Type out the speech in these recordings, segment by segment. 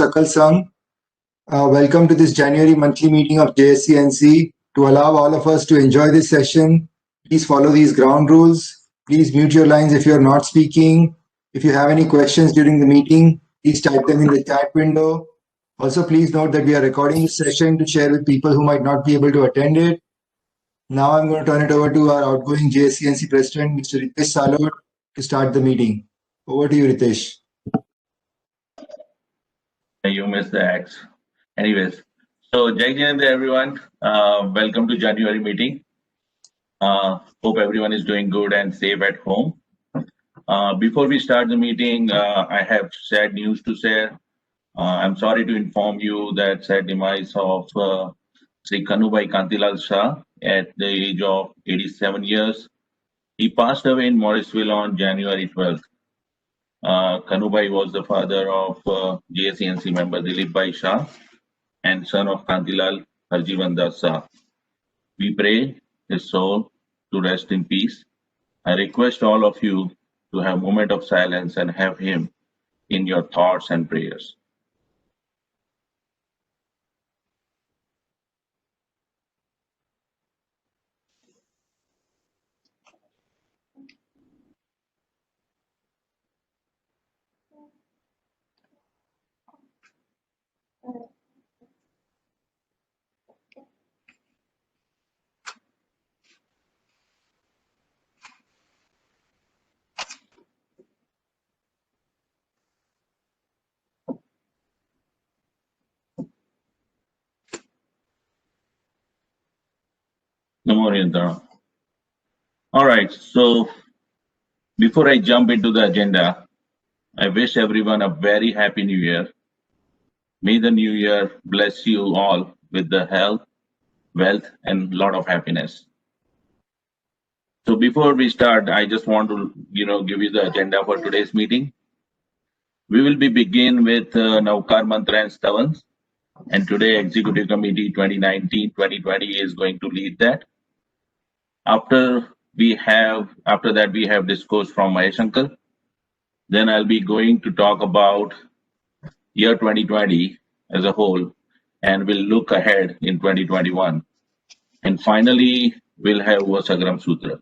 Sakal Sangh. Welcome to this January monthly meeting of JSCNC. To allow all of us to enjoy this session, please follow these ground rules. Please mute your lines if you are not speaking. If you have any questions during the meeting, please type them in the chat window. Also, please note that we are recording this session to share with people who might not be able to attend it. Now I'm going to turn it over to our outgoing JSCNC President, Mr. Ritesh Salot, to start the meeting. Over to you, Ritesh. You missed the X. Anyways, so Jain everyone. Welcome to January meeting. Hope everyone is doing good and safe at home. Before we start the meeting, I have sad news to share. I'm sorry to inform you that sad demise of Sri Kanubai Kantilal Shah at the age of 87 years. He passed away in Morrisville on January 12th. Kanubai was the father of JSCNC member Dilip Bhai Shah and son of Kantilal Harjivan Das Shah. We pray his soul to rest in peace. I request all of you to have a moment of silence and have him in your thoughts and prayers. All right, so before I jump into the agenda, I wish everyone a very happy new year. May the new year bless you all with the health, wealth, and lot of happiness. So before we start, I just want to give you the agenda for today's meeting. We will begin with Navkar Mantra and Stavans, and today Executive Committee 2019-2020 is going to lead that. After that we have discourse from Mahesh Uncle. Then I'll be going to talk about year 2020 as a whole, and we'll look ahead in 2021. And finally, we'll have Sagram Sutra.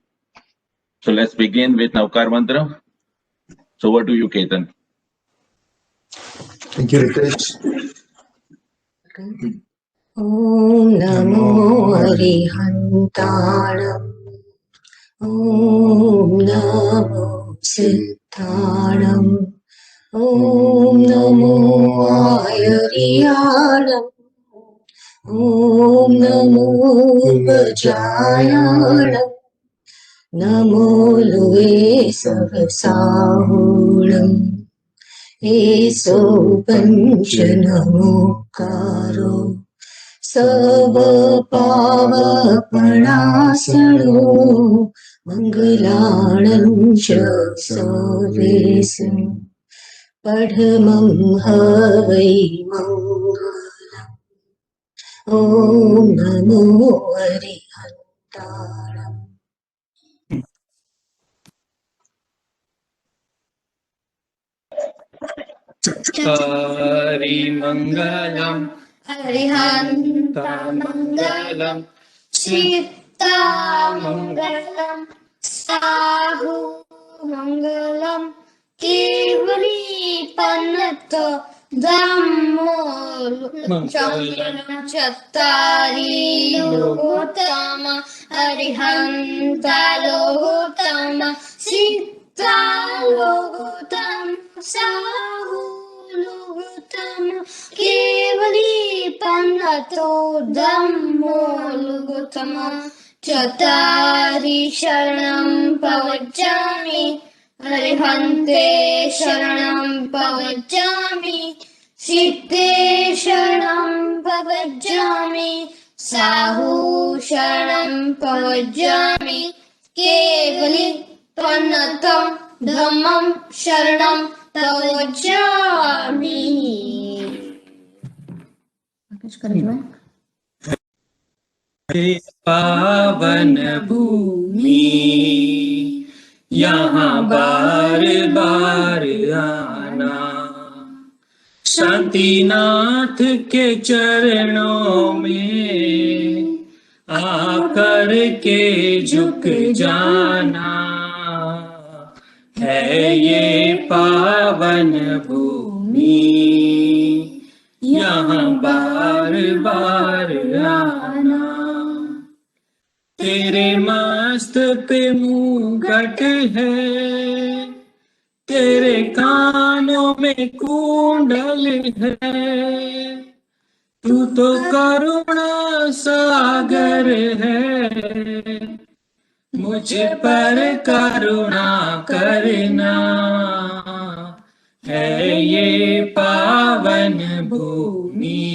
So let's begin with Navkar Mantra. So over to you, Ketan. Thank you, Ritesh. Om Namo Arihantaram. Om Namo Siddharam. Om Namo Ayariyaram. Om Namo Vajayaram. Namo Luve Savasahulam. Eso Panchanamu Karo. Sava Pava Parasano. Mangalanam Shasavesim. Padhamam Havai Mangalam. Om Namo Arihantaram. Hari Mangalam, Arihanta Mangalam, Chitta Mangalam, Sahu Mangalam, Kevali Panato, Dhammo Mangalam, Chattari Logotama, Arihanta Logotama, Chitta Logotam, Sahu Lugutam, Kevali Panato, Dhammo Lugutam, Chatari Sharanam Pavajami, Arihante Sharanam Pavajami, Siddhe Sharanam Pavajami, Sahu Sharanam Pavajami, Kevali Panatam, Dhammam Sharanam Pavajami. पावन भूमि यहाँ बार बार आना, शांतिनाथ के चरणों में आकर के झुक जाना है ये पावन भूमि, यहाँ बार बार आना। तेरे मस्तक पे मुकुट है, तेरे कानों में कुंडल है, तू तो करुणा सागर है, मुझ पर करुणा करना है ये पावन भूमि,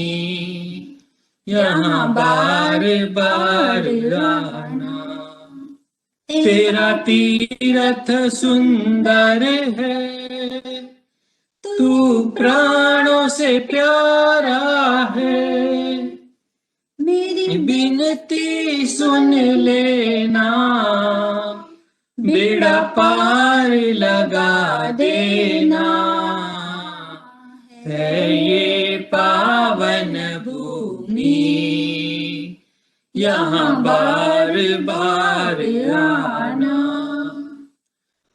यहाँ बार बार आना। तेरा तीर्थ सुंदर है, तू प्राणों से प्यारा है, मेरी विनती सुन लेना, बेड़ा पार लगा देना है ये पावन भूमि, यहाँ बार बार आना।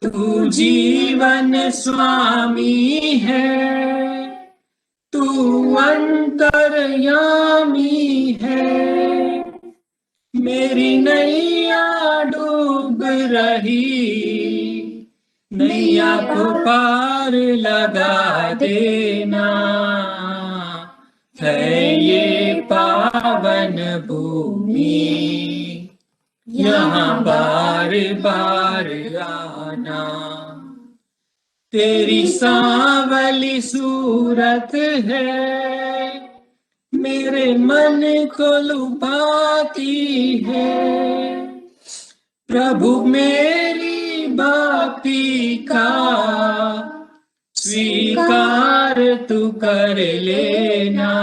तू जीवन स्वामी है, तू अंतर्यामी है, मेरी नैया डूब रही, नैया को पार लगा देना है ये पावन भूमि, यहाँ बार बार आना। तेरी सांवली सूरत है, मेरे मन को लुभाती है, प्रभु मेरी भक्ति का स्वीकार तू कर लेना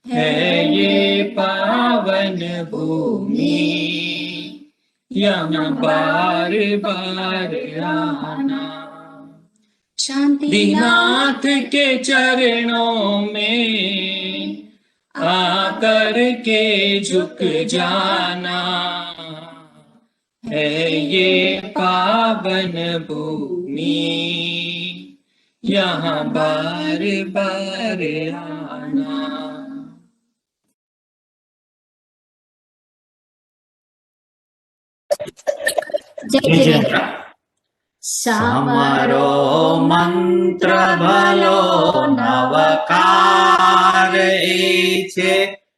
है ये पावन भूमि, यहाँ बार बार आना। शांतिनाथ के चरणों में आकर के झुक जाना है ये पावन भूमि, यहाँ बार बार आना। समरो मंत्र भलो नवकार छे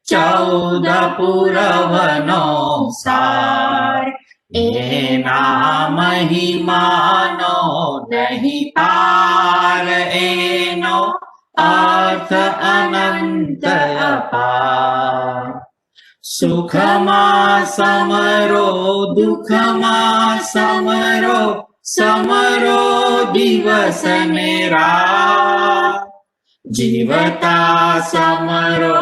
14 पुरवनो सार, एना महिमानो नहीं पार, एनो अर्थ अनंत अपार। सुखमा समरो दुखमा समरो, समरो दिवस ने रात, जीवता समरो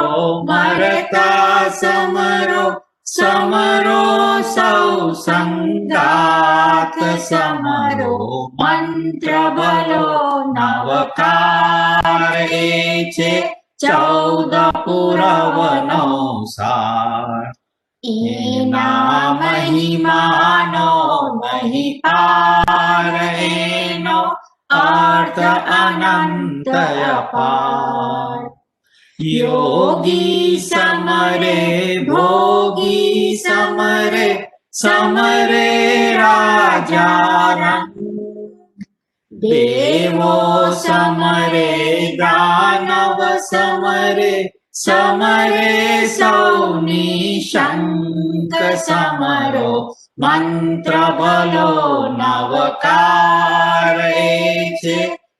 मरता समरो, समरो सौ संगात, समरो मंत्र भलो नवकार छे 14 पुरवनो सार, एना महिमानो नहीं पार, एनो अर्थ अनंत अपार। योगी समरे भोगी समरे, समरे राजा रंग, देवो समरे दानव समरे, समरे सौ निशंक, समरो मंत्र भलो नवकार छे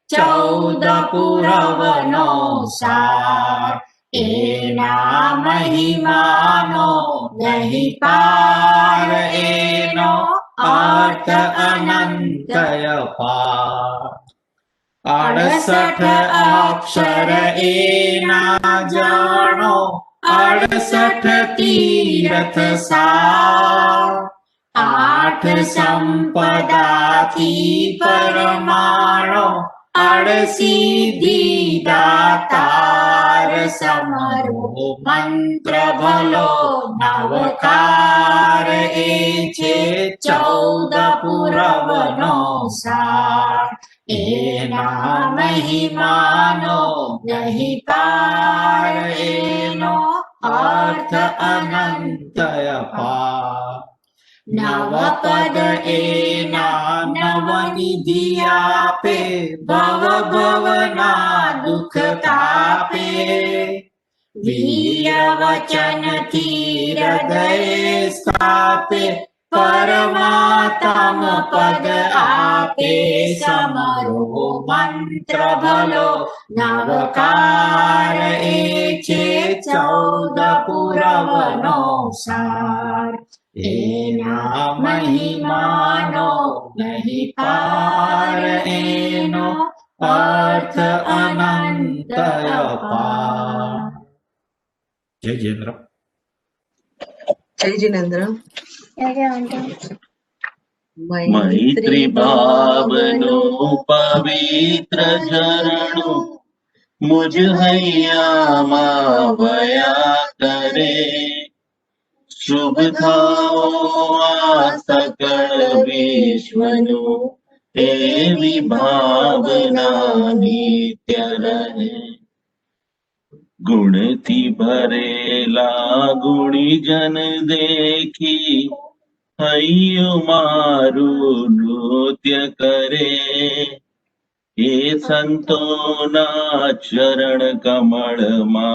14 पुरवनो सार, एना महिमानो नहीं पार, एनो अर्थ अनंत अपार। 68 अक्षर एना जानो, 68 तीर्थ सार, 8 संपदा थी परमाणो, अड़सिद्धि दातार समरो मंत्र भलो नवकार ए छे 14 पुरवनो सार एना महिमानो नहीं पार एनो अर्थ अनंत अपार नव पद एना नव निधि आपे भव भवना दुख तापे वीर वचन थी हृदय स्थापे परमात्म पद आपे समरो मंत्र भलो नवकार ए छे 14 पुरवनो सार एना महिमानो नहीं पार एनो अर्थ अनंत अपार। जय जिनेन्द्र। जय जिनेन्द्र। मैत्री भावनो पवित्र झरणु मुझ हैया मावया करे शुभ थाओ आ सकल विश्वनु एवी भावना नित्य रहे गुण थी भरेला गुणी जन देखी हयु मारू नृत्य करे ये संतो ना चरण कमल मा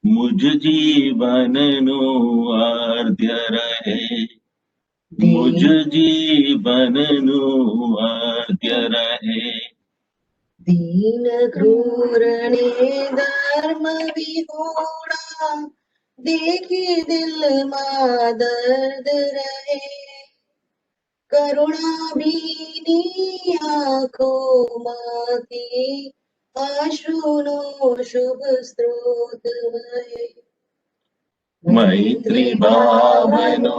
मुझ जीवन नु आर्ध्य रहे मुझ जीवन नु आर्ध्य रहे दीन क्रूर ने धर्म विहोणा देखी दिल मा दर्द रहे करुणा भीनी आंखों माती आश्रुनो शुभ स्रोत वहे मैत्री भावनो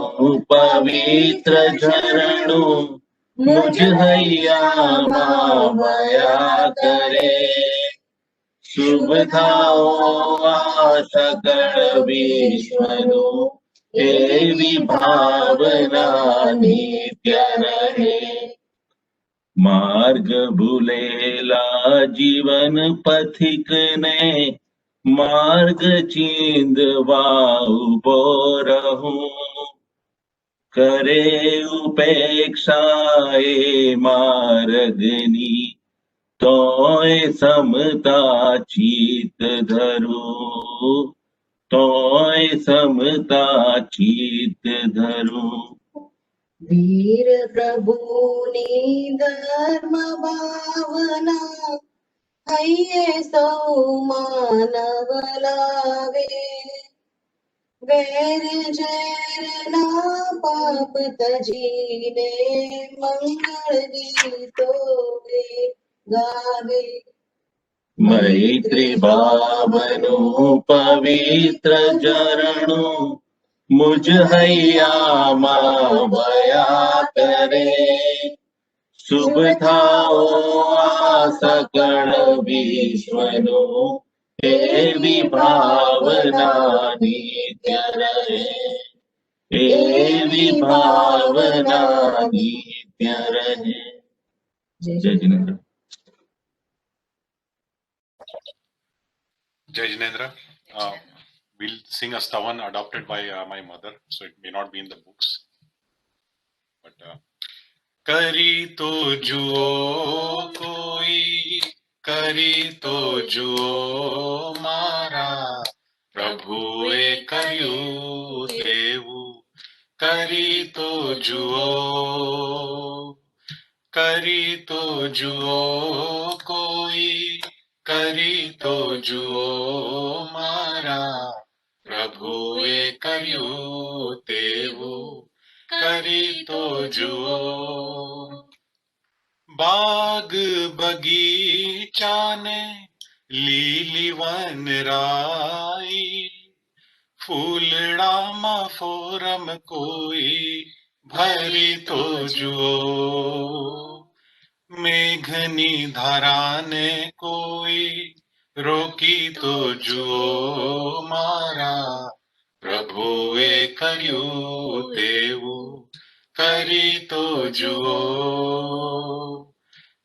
पवित्र झरणु मुझ हैया मावया करे शुभ थाओ आ सकल विश्वनु एवी भावना नित्य रहे मार्ग भूलेला जीवन पथिक ने मार्ग चींदवा उबो रहूं करे उपेक्षा ए मार्गनी तोय समता चित धरू तोय समता चित धरू वीर प्रभु नी धर्म भावना हये सौ मानव लावे वैर जैर ना पाप तजीने मंगल गीतों वे गावे मैत्री भावनु पवित्र झरणु मुझ हैया मावया करे शुभ थाओ आ सकल विश्वनु एवी भावना नित्य रहे एवी भावना नित्य रहे। जय Jinendra. Jai Jinendra. We'll sing a stavan adopted by my mother, so it may not be in the books. But करी तो जुओ कोई करी तो जुओ मारा प्रभुए करू देवु करी तो जुओ कोई करी तो जुओ मारा प्रभुए करू देवु करी तो जुओ बाग बगीचा ने लीली वन राई फूलड़ा मा फोरम कोई भरी तो जुओ મેઘની ધારાને કોઈ રોકી તો જુઓ મારા પ્રભુએ કર્યું તેવું કરી તો જુઓ,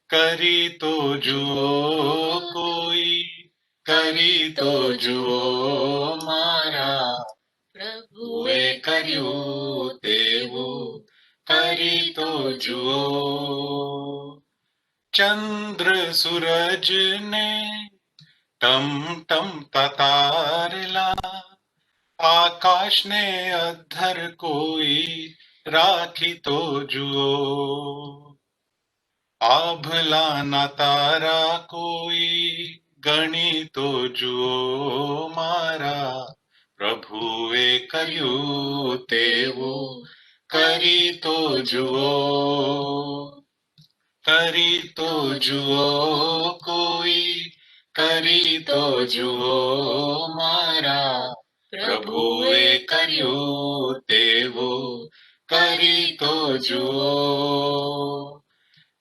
કરી તો જુઓ કોઈ, કરી તો જુઓ મારા પ્રભુએ કર્યું તેવું કરી તો જુઓ. ચંદ્ર સૂરજ ને ટમટમતા તારલા, આકાશને અધર કોઈ રાખી તો જુઓ, આભલાના તારા કોઈ ગણી તો જુઓ મારા પ્રભુએ કર્યું તેવું કરી તો જુઓ, કરી તો જુઓ કોઈ, કરી તો જુઓ મારા પ્રભુએ કર્યું તેવું કરી તો જુઓ.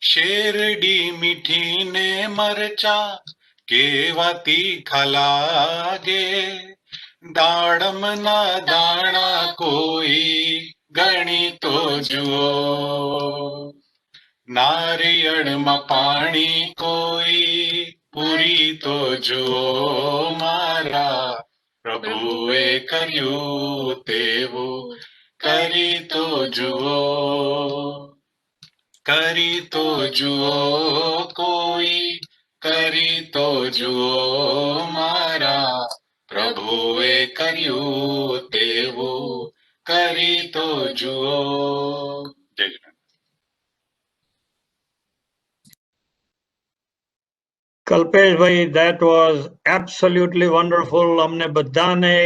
શેરડી મીઠી ને મરચા કેવા તીખા લાગે, દાડમના દાણા કોઈ ગણી તો જુઓ, નારિયેળમાં પાણી કોઈ પૂરી તો જુઓ મારા પ્રભુએ કર્યું તેવું કરી તો જુઓ, કરી તો જુઓ કોઈ, કરી તો જુઓ મારા પ્રભુએ કર્યું તેવું કરી તો જુઓ. જય Shri Kalpeshbhai, that was absolutely wonderful. અમને બધાને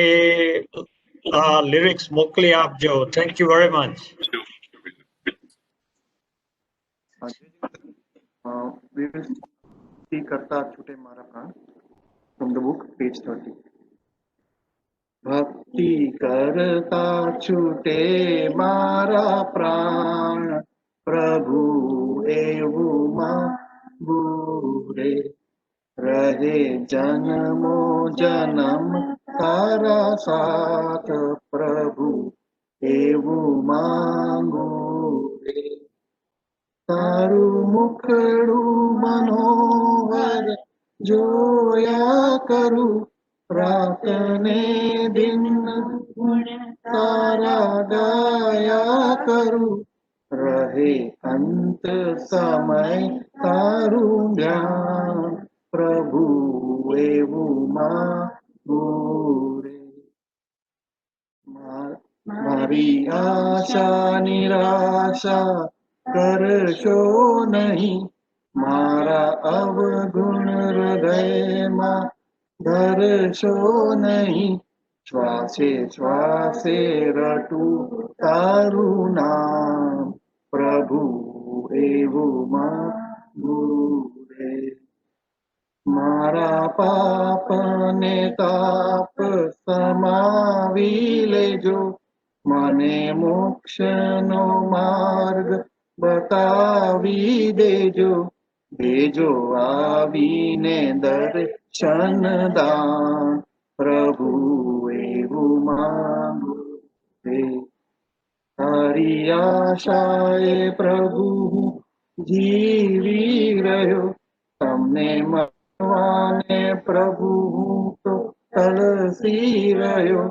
લિરિક્સ મોકલી આપજો. Thank you very much. We will see Karta Chute Mara Pran from the book, page 30. ભક્તિ કરતા છૂટે મારા પ્રાણ, પ્રભુ એવું માંગુ રે, રહે જન્મો જન્મ તારા સાથ, પ્રભુ એવું માંગુ રે. તારું મુખડું મનોહર જોયા કરું, રાત ને દિન તારા ગાયા કરું, રહે અંત સમય તારું ધ્યાન, પ્રભુ એવું માંગુ રે. મારી આશા નિરાશા કરશો નહીં, મારા અવગુણ હૃદયમાં ધરશો નહીં, શ્વાસે શ્વાસે રટું તારું નામ, પ્રભુ એવું માંગુ રે. મારા પાપ ને તાપ સમાવી લેજો, મને મોક્ષનો માર્ગ બતાવી દેજો, દેજો આવીને દર્શન દાન, પ્રભુ એવું માંગુ રે. તારી આશાએ પ્રભુ જીવી રહ્યો, તમને મળવાને પ્રભુ હું તો તલસી રહ્યો,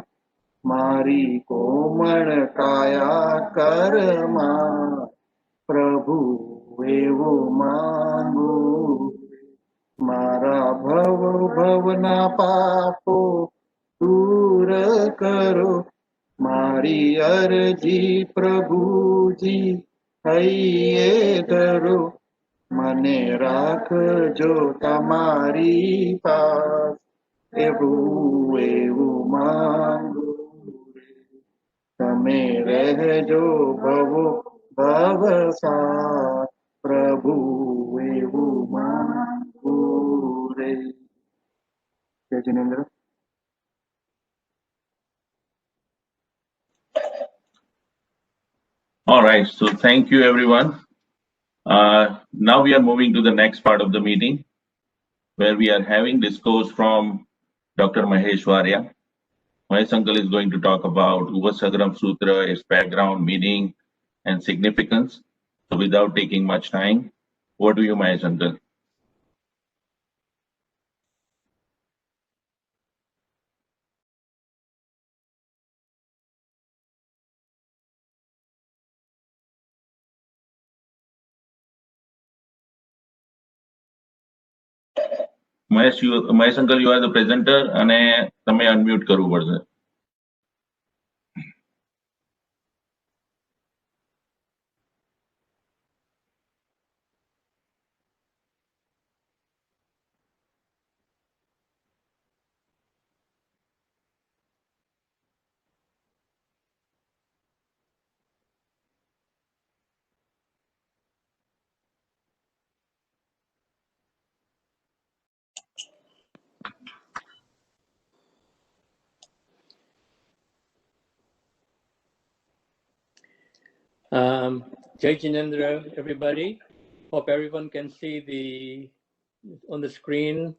મારી કોમળ કાયા કરમાં, પ્રભુ એવું માંગુ. મારા ભવ ભવના પાપો દૂર કરો, મારી અરજી પ્રભુજી હૈયે ધરો, મને રાખજો તમારી પાસ, એવું એવું માંગુ રે. તમે રહેજો ભવો ભવસાર, પ્રભુ એવું માંગુ રે. જય Jinendra. All right, so thank you everyone. Now we are moving to the next part of the meeting, where we are having discourse from Dr. Mahesh Warya. Mahesh uncle is going to talk about Upasagram Sutra, its background, meaning, and significance. So without taking much time, over to you, Mahesh uncle. Mahesh uncle, you are the presenter અને તમે unmute કરવું પડશે. Jai Jinendra, everybody. Hope everyone can see on the screen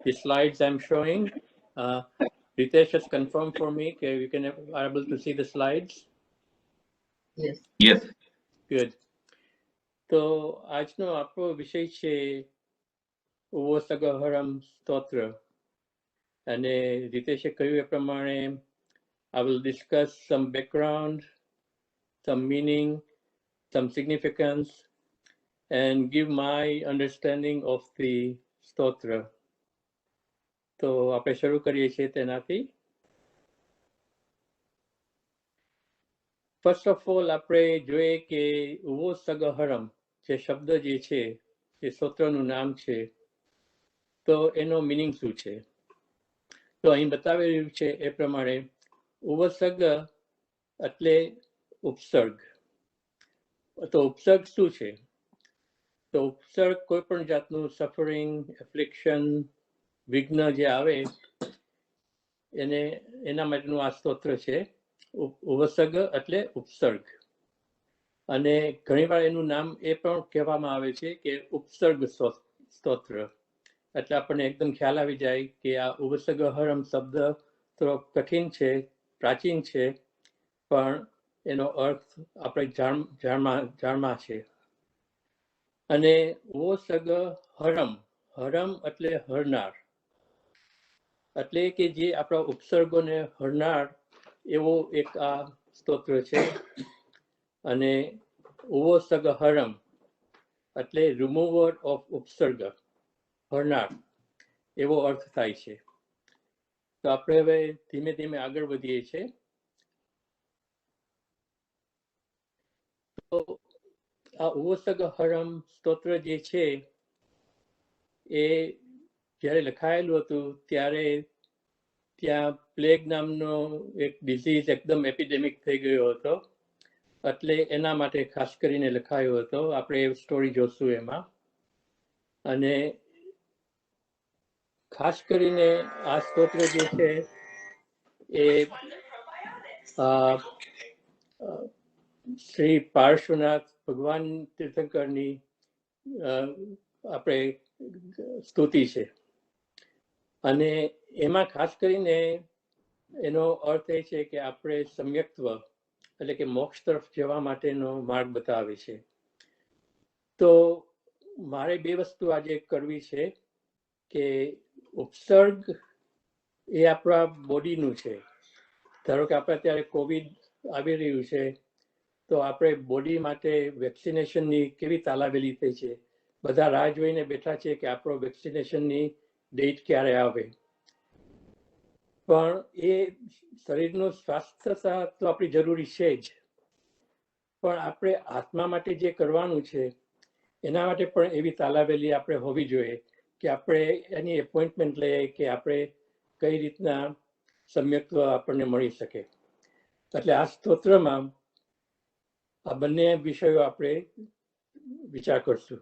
the slides I'm showing. Ritesh has confirmed for me that you are able to see the slides. Yes. Yes. Good. તો આજનો આપણો વિષય છે ઉવો સગહરમ સ્તોત્ર અને રીતેશે કહ્યું એ પ્રમાણે I will discuss some background, some meaning, some significance, and give my understanding of the stotra. તો આપણે શરૂ કરીએ છીએ તેનાથી. ફર્સ્ટ ઓફ ઓલ આપણે જોઈએ કે ઉવો સગહરમ જે શબ્દ જે છે એ સ્તોત્રનું નામ છે તો એનો મિનિંગ શું છે. તો અહીં બતાવી રહ્યું છે એ પ્રમાણે ઉવસર્ગ એટલે ઉપસર્ગ. તો ઉપસર્ગ શું છે? તો ઉપસર્ગ કોઈ પણ જાતનું સફરિંગ, એફ્લિક્શન, વિઘ્ન જે આવે એને એના માટેનું આ સ્તોત્ર છે. ઉપસર્ગ એટલે ઉપસર્ગ. અને ઘણીવાર એનું નામ એ પણ કહેવામાં આવે છે કે ઉપસર્ગ સ્તોત્ર. એટલે આપણને એકદમ ખ્યાલ આવી જાય કે આ ઉપસર્ગહરમ શબ્દ થોડો કઠિન છે, પ્રાચીન છે, પણ એનો અર્થ આપણે જાણમાં છે. અને ઉપસર્ગહરમ, હરમ એટલે હરનાર, એટલે કે જે આપણા ઉપસર્ગોને હરનાર એવો એક આ સ્તોત્ર છે. અને ઉપસર્ગહરમ એટલે રિમૂવર ઓફ ઉપસર્ગ, હરનાર એવો અર્થ થાય છે. તો આપણે હવે ધીમે ધીમે આગળ વધીએ છીએ. તો આ ઉપસર્ગહરમ સ્તોત્ર જે છે એ જ્યારે લખાયેલું હતું ત્યારે ત્યાં પ્લેગ નામનો એક ડિઝીઝ એકદમ એપિડેમિક થઈ ગયો હતો. એટલે એના માટે ખાસ કરીને લખાયો હતો. આપણે એ સ્ટોરી જોશું એમાં. અને ખાસ કરીને આ સ્તોત્ર જે છે એ શ્રી પાર્શ્વનાથ ભગવાન તીર્થંકરની આપણે સ્તુતિ છે. અને એમાં ખાસ કરીને એનો અર્થ એ છે કે આપણે સમ્યક્ત્વ એટલે કે મોક્ષ તરફ જવા માટેનો માર્ગ બતાવે છે. તો મારે બે વસ્તુ આજે કરવી છે કે ઉપસર્ગ એ આપણા બોડીનું છે. ધારો કે આપણે અત્યારે કોવિડ આવી રહ્યું છે તો આપણે બોડી માટે વેક્સિનેશનની કેવી તાલાવેલી થઈ છે. બધા રાહ જોઈને બેઠા છે કે આપણો વેક્સિનેશનની ડેટ ક્યારે આવે. પણ એ શરીરનું સ્વાસ્થ્ય તો આપણી જરૂરી છે જ, પણ આપણે આત્મા માટે જે કરવાનું છે એના માટે પણ એવી તાલાવેલી આપણે હોવી જોઈએ કે આપણે એની એપોઇન્ટમેન્ટ લઈએ કે આપણે કઈ રીતના સમ્યક્ત્વ આપણને મળી શકે. એટલે આ સ્તોત્રમાં આ બંને વિષયો આપણે વિચાર કરશું.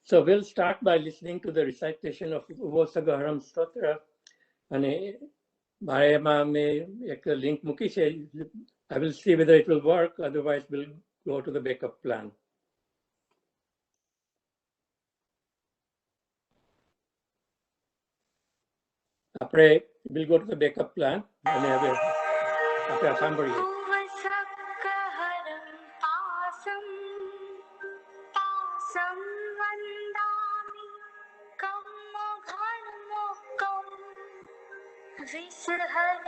So we'll start by listening to the recitation of ઉપસર્ગહરમ સ્તોત્ર. અને મારે એમાં મેં એક લિંક મૂકી છે I will see whether it will work. Otherwise, we'll go to the backup plan. આપણે we'll go to the backup plan અને હવે આપણે સાંભળીએ. विसहर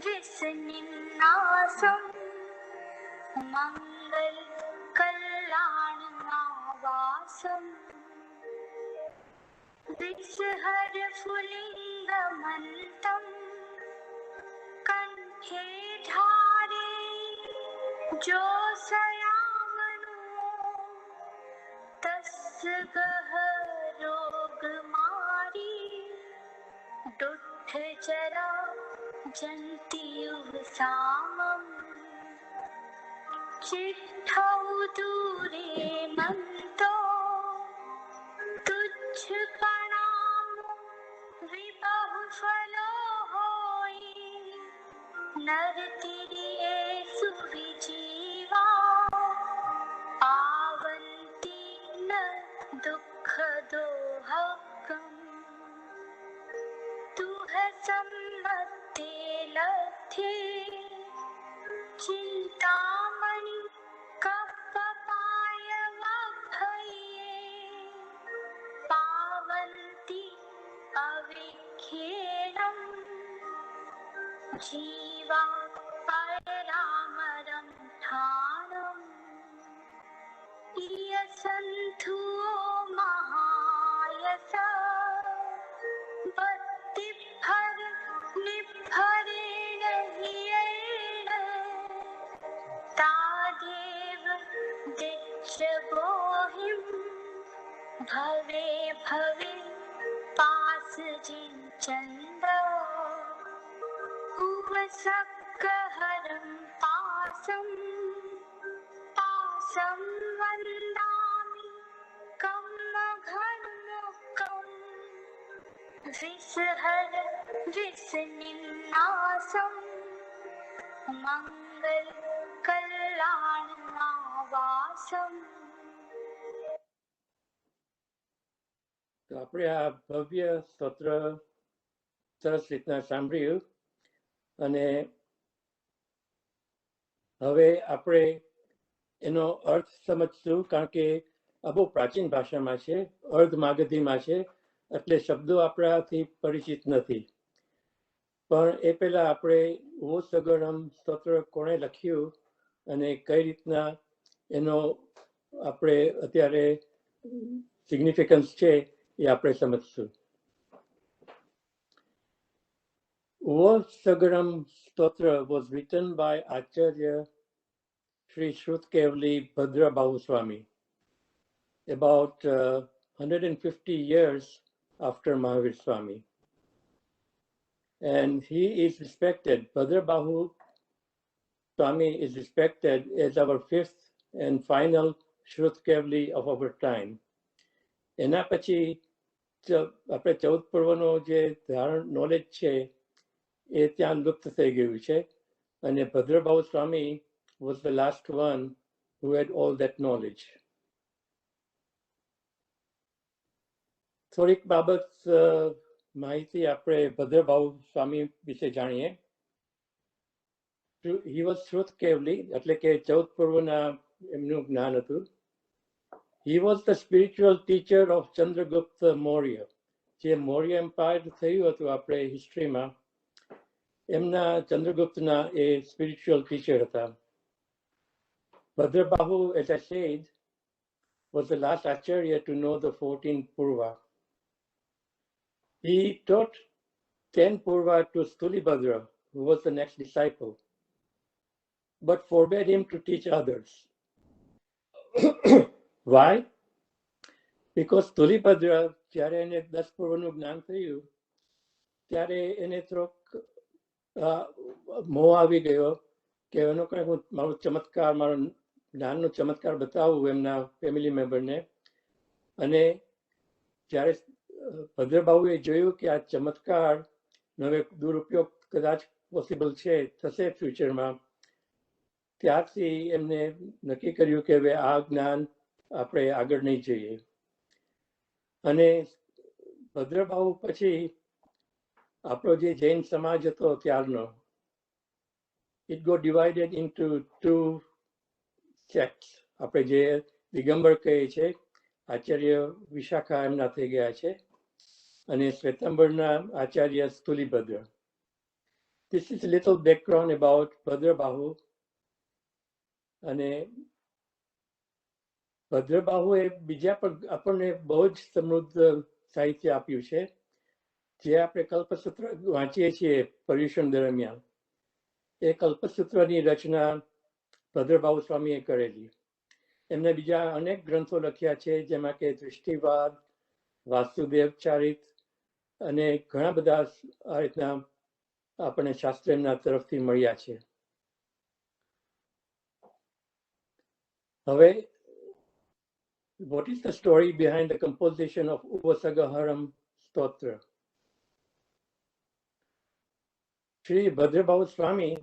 विसनिन्नासं मंगल कल्याण वासं विसहर फुलिंगमन्तं कंठे धारे जो सयामनु तस्य गह रोग मारी दुष्ट जरा जंतियुः सामं चिट्ठौ दूरे मंतो तुच्छ प्रणाम विबहु फलो होई नरतिरिये सुविजीवा आवन्ति न दुःख दोहकम् तुह सम्मते लथे चिंतामणि कपपाय वभये पावन्ति अविखेणं जीवा पररामरं ठाणम् इयसन्धु महायसा भर निभरेण हियेण तादेव दिच्छबोहिं भवे भवे पास जिंचन्द उवसक्कहरं पासं पासं वन्दामि कम्मघन्मुखम् विसहर विसनिन्नासं मंगल कल्याण वासं. તો આપણે આ ભવ્ય સ્તોત્ર સરસ રીતના સાંભળ્યું અને હવે આપણે એનો અર્થ સમજશું કારણ કે આ બહુ પ્રાચીન ભાષામાં છે, અર્ધ માગધીમાં છે, એટલે શબ્દો આપણાથી પરિચિત નથી. પણ એ પહેલા આપણે ઓ સગરમ સ્તોત્ર કોણે લખ્યું અને કઈ રીતના એનો આપણે અત્યારે સિગ્નિફિકન્સ છે એ આપણે સમજશું. ઓ સગરમ સ્તોત્ર was written by Acharya Sri Shrutkevaly Bhadrabahu Swami about 150 years after Mahavir Swami. And he is respected, Bhadrabahu Swami is respected as our fifth and final Shrutkevli of our time. એના પછી આપણે 14 પૂર્વનો જે knowledge છે એ ત્યાં લુપ્ત થઈ ગયું છે અને ભદ્રભાઉ સ્વામી was the last one who had all that knowledge. થોડીક બાબત માહિતી આપણે ભદ્રભાઉ સ્વામી વિશે જાણીએ. He was Shrutkevli, એટલે કે 14 પૂર્વના એમનું જ્ઞાન હતું. He was the spiritual teacher of Chandragupta Maurya. જે મૌર્ય એમ્પાયર થયું હતું આપણે હિસ્ટ્રીમાં, એમના ચંદ્રગુપ્તના એ સ્પિરિચ્યુઅલ ટીચર હતા. Bhadrabahu, as I said, was the last acharya to know the 14 Purva. He taught 10 Purva to Stulibhadra, who was the next disciple, but forbade him to teach others. Why? Because Stulibhadra, જ્યારે એને 10 પૂર્વનું જ્ઞાન થયું ત્યારે એને થોડોક મોહ આવી ગયો કે એનો કંઈ હું મારો ચમત્કાર, મારો જ્ઞાનનો ચમત્કાર બતાવું એમના ફેમિલી મેમ્બરને. અને જ્યારે ભદ્રબાહુએ જોયું કે આ ચમત્કારનો હવે દુરુપયોગ કદાચ પોસિબલ છે, થશે ફ્યુચરમાં, ત્યારથી એમને નક્કી કર્યું કે હવે આ જ્ઞાન આપણે આગળ નહીં જઈએ. અને ભદ્રભાવ પછી આપણો જે જૈન સમાજ હતો ત્યારનો, it got divided into two sects. આપણે જે દિગંબર કહીએ છીએ, આચાર્ય વિશાખા એમના થઈ ગયા છે, અને શ્વેતાંબરના Acharya સ્થુલીભદ્ર. This is a little background about Bhadrabahu. અને ભદ્રબાહુએ બીજા પણ આપણને બહુ જ સમૃદ્ધ સાહિત્ય આપ્યું છે, જે આપણે કલ્પસૂત્ર વાંચીએ છીએ પર્યુષણ દરમિયાન. એ કલ્પસૂત્રની રચના ભદ્રબાહુ સ્વામીએ કરેલી. એમને બીજા અનેક ગ્રંથો લખ્યા છે, જેમાં કે દૃષ્ટિવાદ, વાસુદેવ ચારિત, અને ઘણા બધા આ રીતના આપણને શાસ્ત્ર એમના તરફથી મળ્યા છે. હવે what is the story behind the composition of Uvasagaharam Stotra? Shri ભદ્રભાવ સ્વામી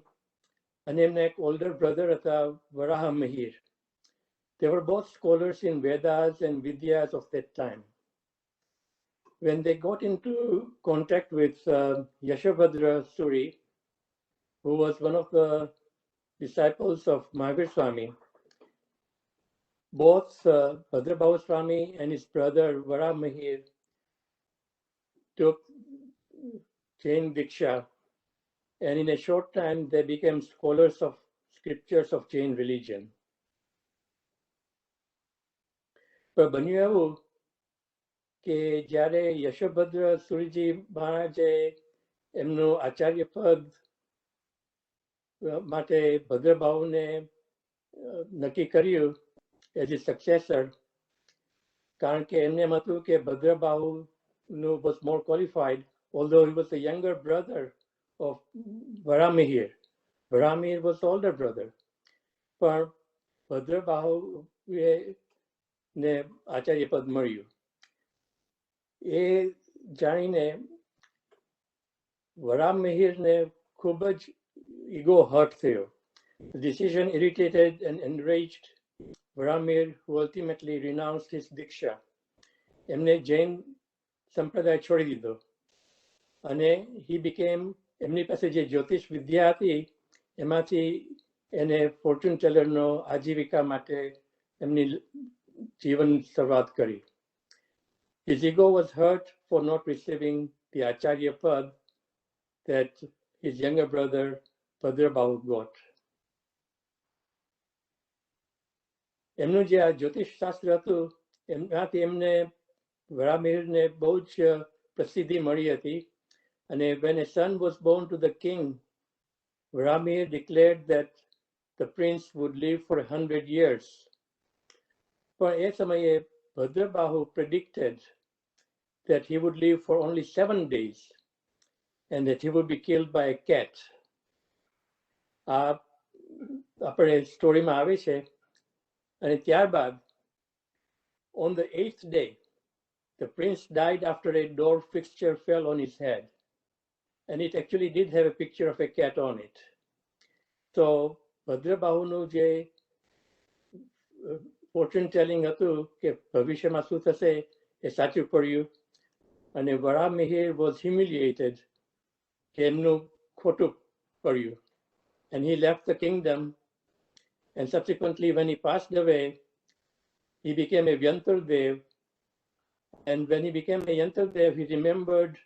અને એમના એક older brother હતા વરાહ Mihir. They were both scholars in Vedas and Vidyas of that time. When they got into contact with Yashabhadra Suri, who was one of the disciples of Mahavir Swami, both Bhadrabhav Swami and his brother Vara Mihir took Jain Diksha, and in a short time they became scholars of scriptures of Jain religion. પણ બન્યું એવું કે જ્યારે યશોભદ્ર સુરીજી મહારાજે એમનું આચાર્ય પદ માટે ભદ્રભાવને નક્કી કર્યું as his successor, કારણ કે એમને એમ હતું કે Bhadrabahu was more qualified, although he was the younger brother of Varamihir. Varamihir was the older brother. પણ ભદ્રબાહુને આચાર્ય પદ મળ્યું. એ જાણીને વરામિહિરને ખૂબ જ ઈગો હર્ટ થયો. The decision irritated and enraged Varamir, who ultimately renounced his diksha. એમને જૈન સંપ્રદાય છોડી દીધો, અને he became, એમની પાસે જે જ્યોતિષ વિદ્યા હતી એમાંથી એને ફોર્ચ્યુન ટેલરનો આજીવિકા માટે એમની જીવન શરૂઆત કરી. His ego was hurt for not receiving the acharya pad that his younger brother Bhadrabahu got. એમનું જે આ જ્યોતિષ શાસ્ત્ર હતું એમનાથી એમને વરામિહિરને બહુ જ પ્રસિદ્ધિ મળી હતી. અને when a son was born to the king, Varamihir declared that the prince would live for 100 years. પણ એ સમયે Bhadrabahu predicted that he would live for only 7 days and that he would be killed by a cat. આ આપણે સ્ટોરીમાં આવે છે. અને ત્યારબાદ on the 8th day, the prince died after a door fixture fell on his head, and it actually did have a picture of a cat on it. So ભદ્રબાહુનું જે Fortune telling હતું કે ભવિષ્યમાં શું થશે એ સાચું પડ્યું, અને વરામિહિર was humiliated કે એમનું ખોટું પડ્યું, and he left the kingdom. And subsequently, when he passed away, he became a Vyantardev. And when he became a Vyantardev, he remembered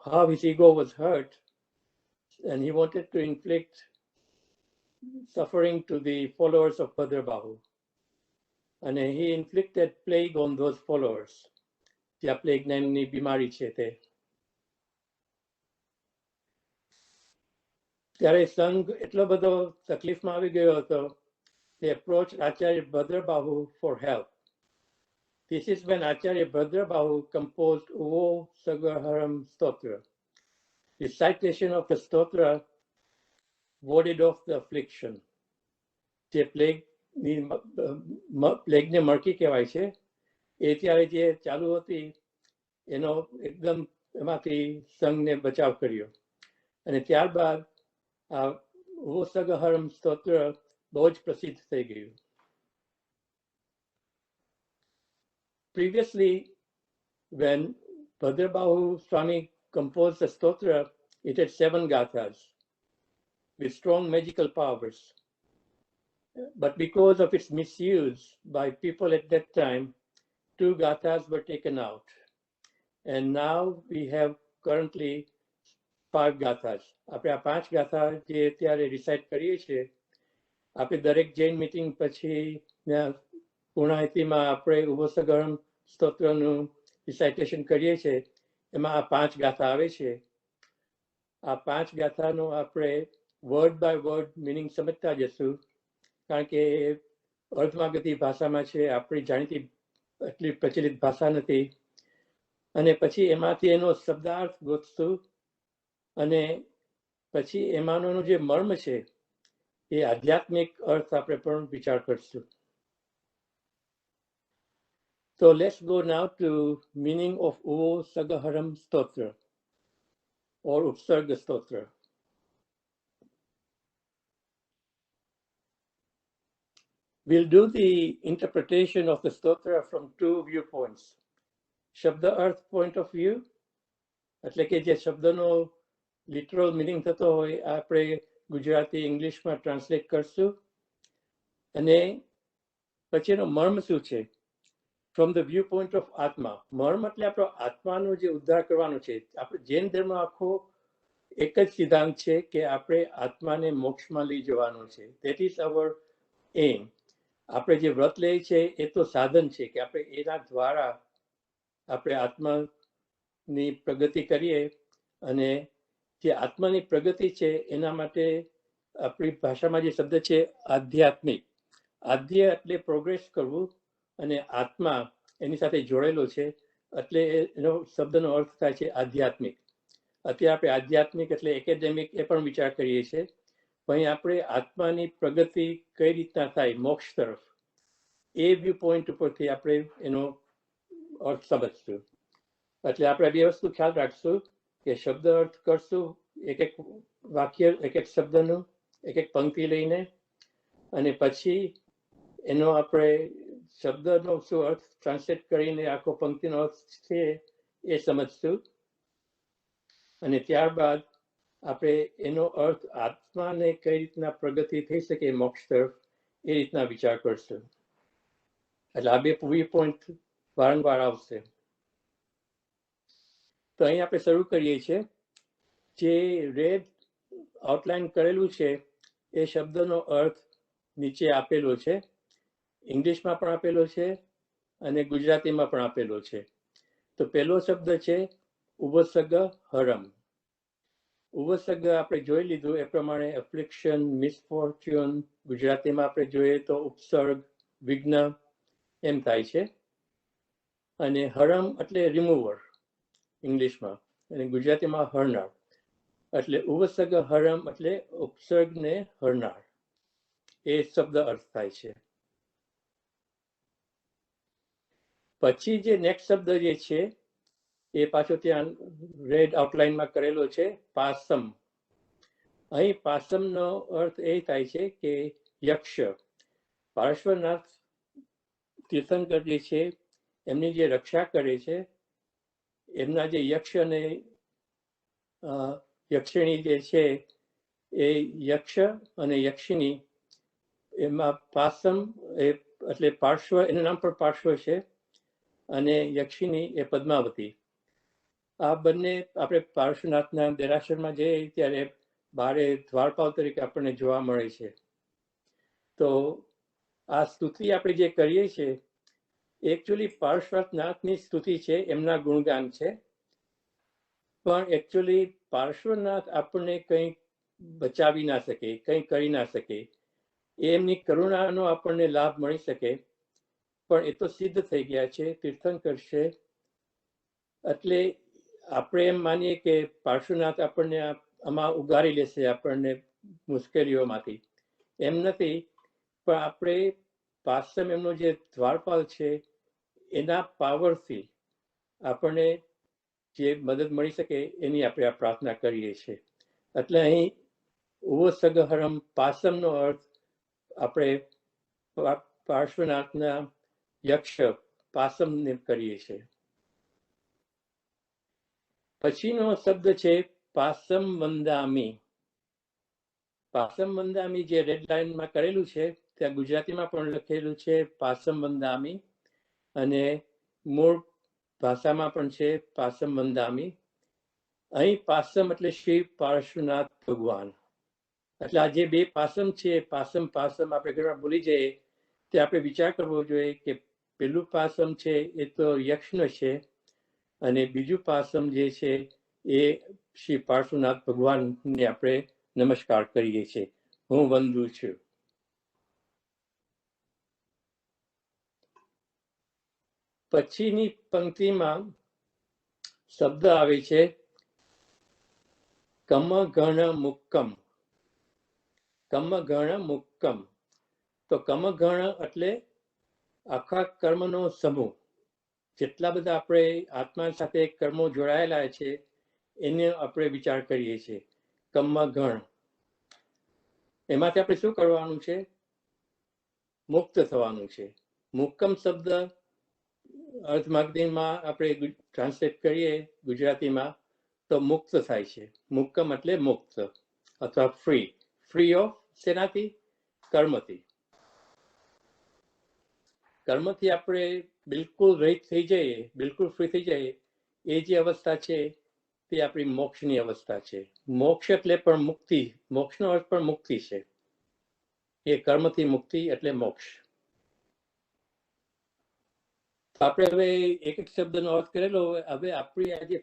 how his ego was hurt, and he wanted to inflict suffering to the followers of Bhadrabahu. And he inflicted plague on those followers. જ્યાં plague નામની બીમારી છે તે. ત્યારે સંઘ એટલો બધો તકલીફમાં આવી ગયો હતો, they approached Acharya Bhadrabahu for help. This is when Acharya Bhadrabahu composed Uvo Sagaharam Stotra. The citation of the stotra warded off the affliction. જે પ્લેગને મરકી કહેવાય છે, એ ત્યારે જે ચાલુ હતી એનો એકદમ એમાંથી સંઘને બચાવ કર્યો. અને ત્યારબાદ આ ઉસગહરમ સ્તોત્ર બહુ જ પ્રસિદ્ધ થઈ ગયું. Previously, when Bhadrabahu Swami composed the stotra, it had 7 gathas with strong magical powers. But because of its misuse by people at that time, 2 gathas were taken out. And now we have currently 5 gathas. આપણે આ 5 ગાથા જે અત્યારે recite કરીએ છીએ, આપણે દરેક Jain meeting પછી પૂર્ણાહુતિમાં આપણે ઉભોસગરમ સ્તોત્રનું રિસાઇટેશન કરીએ છીએ, એમાં આ 5 ગાથા આવે છે. આ 5 ગાથાનો આપણે વર્ડ બાય વર્ડ મિનિંગ સમજતા જશું, કારણ કે અર્ધમાગધી ભાષામાં છે, આપણી જાણીતી એટલી પ્રચલિત ભાષા નથી. અને પછી એમાંથી એનો શબ્દાર્થ ગોતશું અને પછી એમાંનો જે મર્મ છે એ આધ્યાત્મિક અર્થ આપણે પણ વિચાર કરશું. So let's go now to meaning of Uvo Sagaharam Stotra or Upsarga Stotra. We'll do the interpretation of the stotra from 2 viewpoints. Shabda Arth point of view, એટલે કે જે શબ્દનો લિટરલ મિનિંગ થતો હોય આપણે ગુજરાતી ઇંગ્લિશમાં ટ્રાન્સલેટ કરશું, અને પછી એનો મર્મ શું છે from the view point of આત્મા. મર્મ એટલે આપણો આત્માનો જે ઉદ્ધાર કરવાનો છે. આપણે જૈન ધર્મ આખો એક જ સિદ્ધાંત છે કે આપણે આત્માને મોક્ષમાં લઈ જવાનો છે. ધેટ ઇઝ અવર એમ. આપણે જે વ્રત લઈએ છે એ તો સાધન છે કે આપણે એના દ્વારા આપણે આત્માની પ્રગતિ કરીએ, અને જે આત્માની પ્રગતિ છે એના માટે આપણી ભાષામાં જે શબ્દ છે આધ્યાત્મિક. આધ્ય એટલે પ્રોગ્રેસ કરવું, અને આત્મા એની સાથે જોડેલો છે એટલે એનો શબ્દનો અર્થ થાય છે આધ્યાત્મિક. અત્યારે આપણે આધ્યાત્મિક એટલે એકેડેમિક એ પણ વિચાર કરીએ છીએ, પણ આપણે આત્માની પ્રગતિ કઈ રીતના થાય મોક્ષ તરફ, એ વ્યૂ પોઈન્ટ ઉપરથી આપણે એનો અર્થ સમજશું. એટલે આપણે બે વસ્તુ ખ્યાલ રાખશું કે શબ્દ અર્થ કરશું એક એક વાક્ય, એક એક શબ્દનું એક એક પંક્તિ લઈને, અને પછી એનો આપણે શબ્દનો શું અર્થ ટ્રાન્સલેટ કરીને આખો પંક્તિનો અર્થ છે એ સમજશું. અને ત્યારબાદ આપણે એનો અર્થ આત્માને કઈ રીતના પ્રગતિ થઈ શકે મોક્ષ તરફ એ રીતના વિચાર કરશું. એટલે આ બે વ્યૂ પોઈન્ટ વારંવાર આવશે. તો અહીં આપણે શરૂ કરીએ છીએ. જે રેડ આઉટલાઈન કરેલું છે એ શબ્દનો અર્થ નીચે આપેલો છે, ઇંગ્લિશમાં પણ આપેલો છે અને ગુજરાતીમાં પણ આપેલો છે. તો પહેલો શબ્દ છે ઉવસગ હરમ. ઉવસગ આપણે જોઈ લીધું એ પ્રમાણે એફ્લિક્શન, મિસફોર્ચ્યુન. ગુજરાતીમાં આપણે જોઈએ તો ઉપસર્ગ, વિઘ્ન એમ થાય છે. અને હરમ એટલે રિમૂવર ઇંગ્લિશમાં, અને ગુજરાતીમાં હરનાર. એટલે ઉવસગ હરમ એટલે ઉપસર્ગને હરનાર, એ શબ્દ અર્થ થાય છે. પછી જે નેક્સ્ટ શબ્દ જે છે એ પાછો ત્યાં રેડ આઉટલાઈનમાં કરેલો છે પાસમ. અહીં પાસમનો અર્થ એ થાય છે કે યક્ષ. પાર્શ્વનાથ તીર્થંકર જે છે એમની જે રક્ષા કરે છે, એમના જે યક્ષ અને યક્ષિણી જે છે એ યક્ષ અને યક્ષિણી, એમાં પાસમ એટલે પાર્શ્વ, એનું નામ પણ પાર્શ્વ છે, અને યક્ષિણી એ પદ્માવતી. આ બંને આપણે પાર્શ્વનાથના દેરાસરમાં જઈએ ત્યારે બારે દ્વારપાલ તરીકે આપણને જોવા મળે છે. તો આ સ્તુતિ આપણે જે કરીએ છીએ એકચ્યુઅલી પાર્શ્વનાથની સ્તુતિ છે, એમના ગુણગાન છે. પણ એકચ્યુઅલી પાર્શ્વનાથ આપણને કંઈ બચાવી ના શકે, કંઈ કરી ના શકે. એમની કરુણાનો આપણને લાભ મળી શકે, પણ એ તો સિદ્ધ થઈ ગયા છે, તીર્થંકર છે. એટલે આપણે એમ માનીએ કે પાર્શ્વનાથ આપણને આમાં ઉગારી લેશે આપણને મુશ્કેલીઓમાંથી. એમ નથી, પણ આપણે પાસમ એમનો જે દ્વારપાલ છે એના પાવરથી આપણને જે મદદ મળી શકે એની આપણે આ પ્રાર્થના કરીએ છીએ. એટલે અહીં ઉવસગહરમ પાસમનો અર્થ આપણે પાર્શ્વનાથના યક્ષ પાસમને કરીએ છીએ. પછીનો શબ્દ છે પાસમ વંદામી. પાસમ વંદામી જે રેડ લાઇનમાં કરેલું છે ત્યાં ગુજરાતીમાં પણ લખેલું છે પાસમ વંદામી, અને મૂળ ભાષામાં પણ છે પાસમ વંદામી. અહીં પાસમ એટલે શ્રી પાર્શ્વનાથ ભગવાન. એટલે આ જે બે પાસમ છે, પાસમ પાસમ આપણે ઘણા ભૂલી જઈએ, તે આપણે વિચાર કરવો જોઈએ કે પેલું પાસમ છે એ તો યક્ષનો છે, અને બીજું પાસમ જે છે એ શ્રી પાર્શ્વનાથ ભગવાનને આપણે નમસ્કાર કરીએ છીએ. હું વંદુ છું. પછીની પંક્તિમાં શબ્દ આવે છે કમગણ મુક્કમ. કમગણ મુક્કમ. તો કમગણ એટલે આખા કર્મનો સમૂહ. જેટલા બધા આપણે આત્મા સાથે કર્મો જોડાયેલા છે એને આપણે વિચાર કરીએ છીએ. કમગણ એમાંથી આપણે શું કરવાનું છે? મુક્ત થવાનું છે. મુક્કમ શબ્દ અર્થમાર્ગમાં આપણે ટ્રાન્સલેટ કરીએ ગુજરાતીમાં તો મુક્ત થાય છે. મુક્કમ એટલે મુક્ત અથવા ફ્રી. ફ્રી ઓફ શેનાથી? કર્મથી. કર્મથી આપણે બિલકુલ રહિત થઈ જઈએ, બિલકુલ ફ્રી થઈ જઈએ, એ જે અવસ્થા છે તે આપણી મોક્ષની અવસ્થા છે. મોક્ષ એટલે પણ મુક્તિ. મોક્ષનો અર્થ પણ મુક્તિ છે. એ કર્મથી મુક્તિ એટલે મોક્ષ. આપણે હવે એક એક શબ્દનો અર્થ કરેલો. હવે આપણી આજે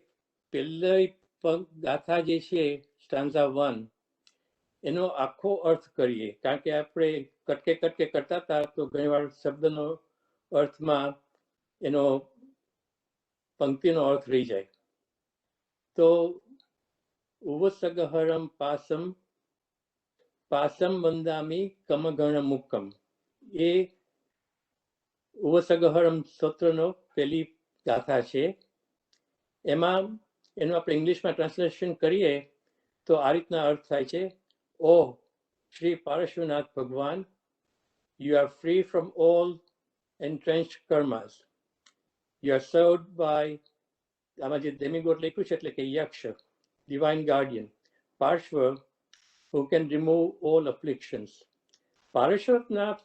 પહેલી ગાથા જે છે સ્ટાન્ઝા 1, એનો આખો અર્થ કરીએ. કારણ કે આપણે કટકે કટકે કરતા હતા તો ઘણીવાર શબ્દનો અર્થમાં એનો પંક્તિનો અર્થ રહી જાય. તો ઉવસગહરમ પાસમ પાસમ વંદામી કમગણ મુક્કમ. એ ઉવસગહરમ સ્તોત્રનો પહેલી ગાથા છે. એમાં એનું આપણે ઇંગ્લિશમાં ટ્રાન્સલેશન કરીએ તો આ રીતના અર્થ થાય છે. ઓ શ્રી પાર્શ્વનાથ ભગવાન, you are free from all entrenched karmas. You are served by, આમાં જે ડેમિગોડ લખ્યું છે એટલે કે યક્ષ, divine guardian, Parshva, who can remove all afflictions. Parshvanath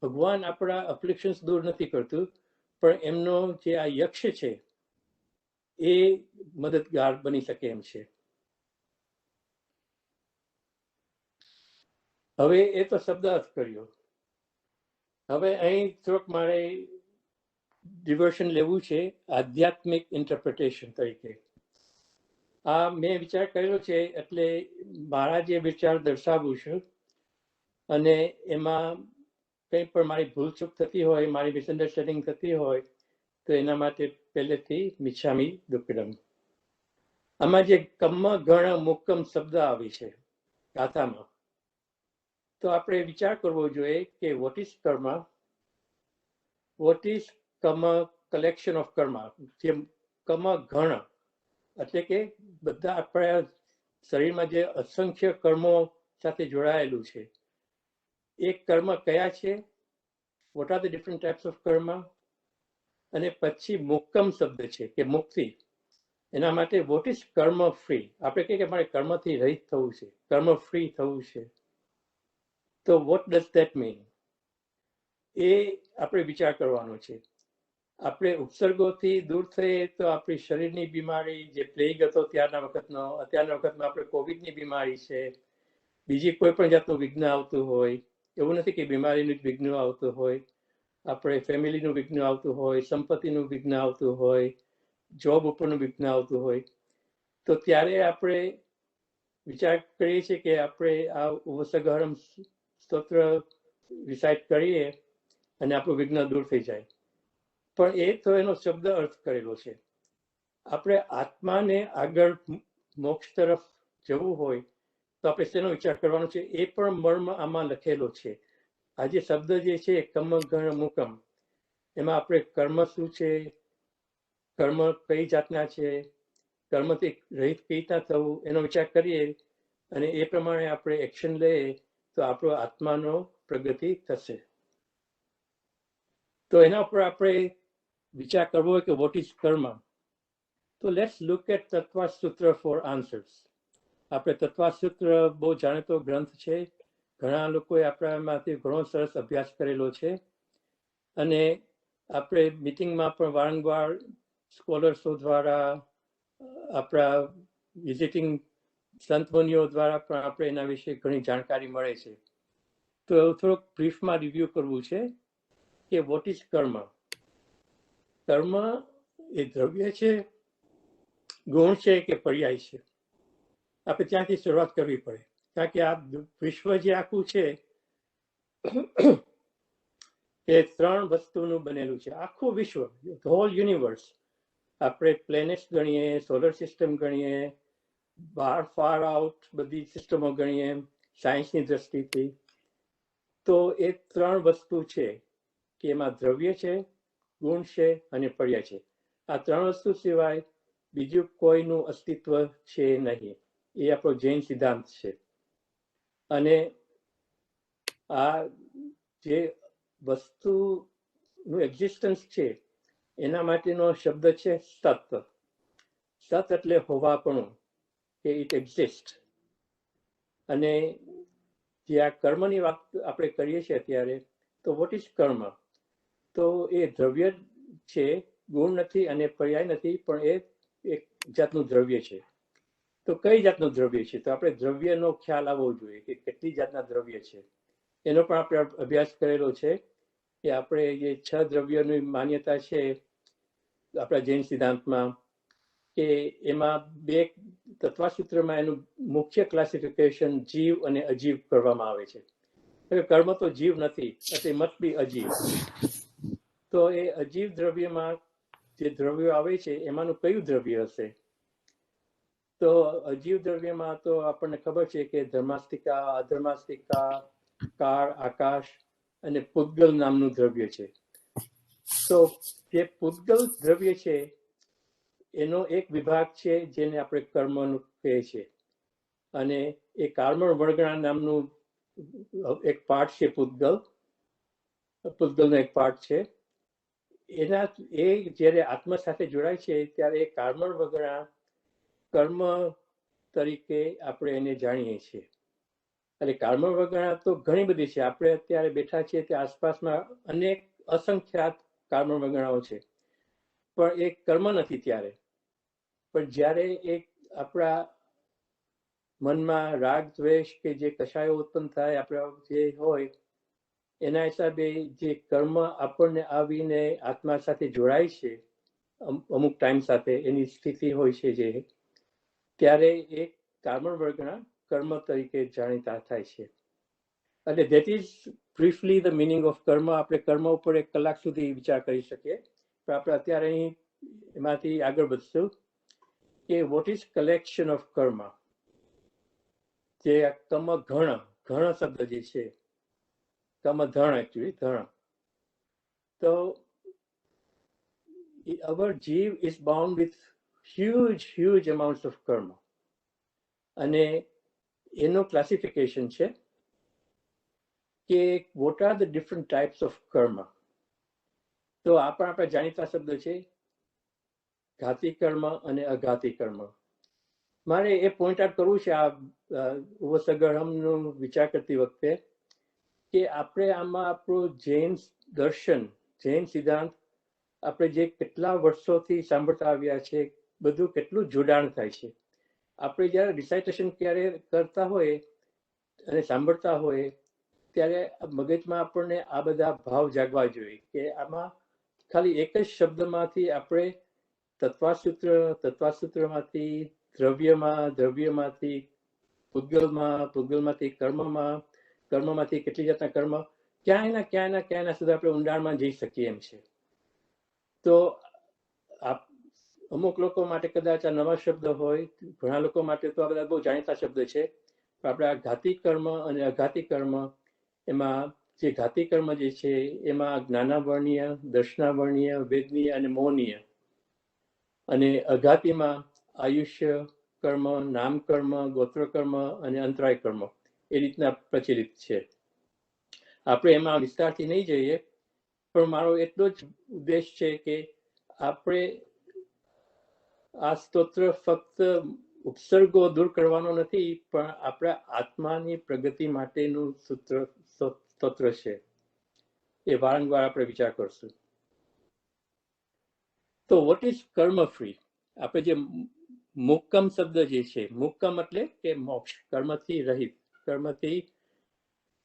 ભગવાન આપણા અફ્લિક્શન્સ દૂર નથી કરતું, પણ એમનો જે આ યક્ષ છે એ મદદગાર બની શકે એમ છે. હવે એ તો શબ્દ અર્થ કર્યો. હવે અહીં થોડોક મારે ડિવર્શન લેવું છે આધ્યાત્મિક ઇન્ટરપ્રિટેશન તરીકે. આ મેં વિચાર કર્યો છે એટલે મારા જે વિચાર દર્શાવું છું, અને એમાં કંઈ પણ મારી ભૂલચૂક થતી હોય, મારી મિસઅન્ડરસ્ટેન્ડિંગ થતી હોય તો એના માટે પહેલેથી મિચ્છામી દુક્કડમ. આમાં જે કમ્મ ગણ મુક્કમ શબ્દ આવે છે ગાથામાં, તો આપણે વિચાર કરવો જોઈએ કે what is karma, what is come collection of karma. જે કમ ગણ એટલે કે બધા આપણા શરીરમાં જે અસંખ્ય કર્મો સાથે જોડાયેલું છે એ કર્મ કયા છે? What are the different types of કર્મ? અને પછી મુક્કમ શબ્દ છે કે મુક્તિ. એના માટે વોટ ઇઝ કર્મ ફ્રી? આપણે કહીએ કે મારે કર્મથી રહિત થવું છે, કર્મ ફ્રી થવું છે. તો વોટ ડઝ ધેટ મીન? એ આપણે વિચાર કરવાનો છે. આપણે ઉપસર્ગોથી દૂર થઈએ તો આપણી શરીરની બીમારી, જે પ્લેગ હતો ત્યારના વખતનો, અત્યારના વખતમાં આપણે કોવિડની બીમારી છે, બીજી કોઈ પણ જાતનું વિઘ્ન આવતું હોય, એવું નથી કે બીમારીનું જ વિઘ્ન આવતું હોય, આપણે ફેમિલીનું વિઘ્ન આવતું હોય, સંપત્તિનું વિઘ્ન આવતું હોય, જોબ ઉપરનું વિઘ્ન આવતું હોય, તો ત્યારે આપણે વિચાર કરીએ છીએ કે આપણે આ ઉવસગહરમ સ્તોત્ર રિસાઇટ કરીએ અને આપણું વિઘ્ન દૂર થઈ જાય. પણ એ તો એનો શબ્દ અર્થ કરેલો છે. આપણે આત્માને આગળ મોક્ષ તરફ જવું હોય તો આપણે શેનો વિચાર કરવાનો છે? એ પણ મર્મ આમાં લખેલો છે. આ જે શબ્દ જે છે કમ ગણ મુકમ, એમાં આપણે કર્મ શું છે, કર્મ કઈ જાતના છે, કર્મથી રહિત કઈ રીતના થવું, એનો વિચાર કરીએ અને એ પ્રમાણે આપણે એક્શન લઈએ તો આપણો આત્માનો પ્રગતિ થશે. તો એના ઉપર આપણે વિચાર કરવો હોય કે વોટ ઇઝ કર્મ. તો લેટ્સ લુક એટ તત્વા સૂત્ર ફોર આન્સર્સ. આપણે તત્વા સૂત્ર બહુ જાણીતો ગ્રંથ છે. ઘણા લોકોએ આપણામાંથી ઘણો સરસ અભ્યાસ કરેલો છે અને આપણે મિટિંગમાં પણ વારંવાર સ્કોલર્સો દ્વારા, આપણા વિઝિટિંગ સંતમુનિઓ દ્વારા પણ આપણે એના વિશે ઘણી જાણકારી મળે છે. તો થોડુંક બ્રીફમાં રિવ્યુ કરવું છે કે વોટ ઇઝ કર્મ. કર્મ એ દ્રવ્ય છે, ગુણ છે કે પર્યાય છે. આપણે ત્યાંથી શરૂઆત કરવી પડે, કારણ કે આ વિશ્વ જે આખું છે એ 3 વસ્તુનું બનેલું છે. આખું વિશ્વ, હોલ યુનિવર્સ. આપણે પ્લેનેટ્સ ગણીએ, સોલર સિસ્ટમ ગણીએ, બહાર ફાર આઉટ બધી સિસ્ટમો ગણીએ સાયન્સની દ્રષ્ટિથી, તો એ 3 વસ્તુ છે કે એમાં દ્રવ્ય છે, ગુણ છે અને પર્યાય છે. આ 3 વસ્તુ સિવાય બીજું કોઈનું અસ્તિત્વ છે નહીં. એ આપણો જૈન સિદ્ધાંત છે. અને આ જે વસ્તુનું એક્ઝિસ્ટન્સ છે એના માટેનો શબ્દ છે સત. સત એટલે હોવાપણું, કે ઇટ એક્ઝિસ્ટ. અને જે આ કર્મની વાત આપણે કરીએ છીએ અત્યારે, તો વોટ ઇઝ કર્મ. તો એ દ્રવ્ય છે, ગુણ નથી અને પર્યાય નથી, પણ એ એક જાતનું દ્રવ્ય છે. તો કઈ જાતનું દ્રવ્ય છે? તો આપણે દ્રવ્યનો ખ્યાલ આવવો જોઈએ કે કેટલી જાતના દ્રવ્ય છે. એનો પણ આપણે અભ્યાસ કરેલો છે કે આપણે જે 6 દ્રવ્યોની માન્યતા છે આપણા જૈન સિદ્ધાંતમાં, કે એમાં 2 તત્વાસૂત્રમાં એનું મુખ્ય ક્લાસિફિકેશન જીવ અને અજીવ કરવામાં આવે છે. કર્મ તો જીવ નથી, એટલે મસ્ટ બી અજીવ. તો એ અજીવ દ્રવ્યમાં જે દ્રવ્યો આવે છે એમાંનું કયું દ્રવ્ય હશે? તો અજીવ દ્રવ્યમાં તો આપણને ખબર છે કે ધર્માસ્તિકા, અધર્માસ્તિકા, કાળ, આકાશ અને પૂતગલ નામનું દ્રવ્ય છે. તો જે પૂતગલ દ્રવ્ય છે એનો એક વિભાગ છે જેને આપણે કર્મનું કહે છે. અને એ કાર્મણ વર્ગણા નામનું એક પાર્ટ છે પૂતગલનો એક પાર્ટ છે. એના એ જ્યારે આત્મા સાથે જોડાય છે ત્યારે એ કાર્મણ વર્ગણા કર્મ તરીકે આપણે એને જાણીએ છીએ. અને કાર્મણ વર્ગણા તો ઘણી બધી છે. આપણે અત્યારે બેઠા છીએ ત્યાં આસપાસમાં અનેક અસંખ્યાત કાર્મણ વર્ગણાઓ છે, પણ એ કર્મ નથી ત્યારે. પણ જ્યારે એક આપણા મનમાં રાગ દ્વેષ કે જે કશાયો ઉત્પન્ન થાય, આપણા જે હોય એના હિસાબે જે કર્મ આપણને આવીને આત્મા સાથે જોડાય છે અમુક ટાઈમ સાથે, એની સ્થિતિ હોય છે જે, ત્યારે એ કાર્મણ વર્ગના કર્મ તરીકે જાણીતા થાય છે. અને that is briefly the meaning of કર્મ. આપણે કર્મ ઉપર 1 કલાક સુધી વિચાર કરી શકીએ, પણ આપણે અત્યારે અહીં એમાંથી આગળ વધશું કે વોટ ઇઝ કલેક્શન ઓફ કર્મ. જે કર્મ ઘણ શબ્દ જે છે, કર્મ ધણ, એકચ્યુઅલી ધણ. તો our જીવ is bound with huge amounts of karma. અને એનો ક્લાસિફિકેશન છે કે what are the different types of karma. તો આપણા જાણીતા શબ્દ છે ઘાતી કર્મ અને અઘાતી કર્મ. મારે એ પોઈન્ટ આઉટ કરવું છે આ ઉપસગરહમનો વિચાર કરતી વખતે કે આપણે આમાં આપણું જૈન દર્શન, જૈન સિદ્ધાંત આપણે જે કેટલા વર્ષોથી સાંભળતા આવ્યા છે, બધું કેટલું જોડાણ થાય છે. આપણે જ્યારે રિસાઇટેશન ક્યારે કરતા હોય અને સાંભળતા હોય ત્યારે મગજમાં આપણને આ બધા ભાવ જાગવા જોઈએ કે આમાં ખાલી એક જ શબ્દમાંથી આપણે તત્વાસૂત્રમાંથી દ્રવ્યમાંથી પૂતગલમાંથી કર્મમાંથી કેટલી જાતના કર્મ, ક્યાંયના સુધી આપણે ઊંડાણમાં જઈ શકીએ એમ છે. તો અમુક લોકો માટે કદાચ આ નવા શબ્દ હોય, ઘણા લોકો માટે તો આ બધા બહુ જાણીતા શબ્દ છે. પણ આપણે આ ઘાતી કર્મ અને અઘાતી કર્મ, એમાં જે ઘાતી કર્મ જે છે એમાં જ્ઞાનાવર્ણીય, દર્શનાવર્ણીય, વેદનીય અને મોહનીય, અને અઘાતીમાં આયુષ્ય, કર્મ, નામ કર્મ, ગોત્ર કર્મ અને અંતરાય કર્મ એ રીતના પ્રચલિત છે. આપણે એમાં વિસ્તારથી નહીં જઈએ, પણ મારો એટલો જ ઉદ્દેશ છે કે આપણે આ સ્તોત્ર ફક્ત ઉપસર્ગો દૂર કરવાનો નથી, પણ આપણા આત્માની પ્રગતિ માટેનું સ્તોત્ર છે. એ વારંવાર આપણે વિચાર કરશું. તો વોટ ઇઝ કર્મ ફ્રી? આપણે જે મુક્કમ શબ્દ જે છે, મુક્કમ એટલે કે મોક્ષ, કર્મથી રહિત, કર્મથી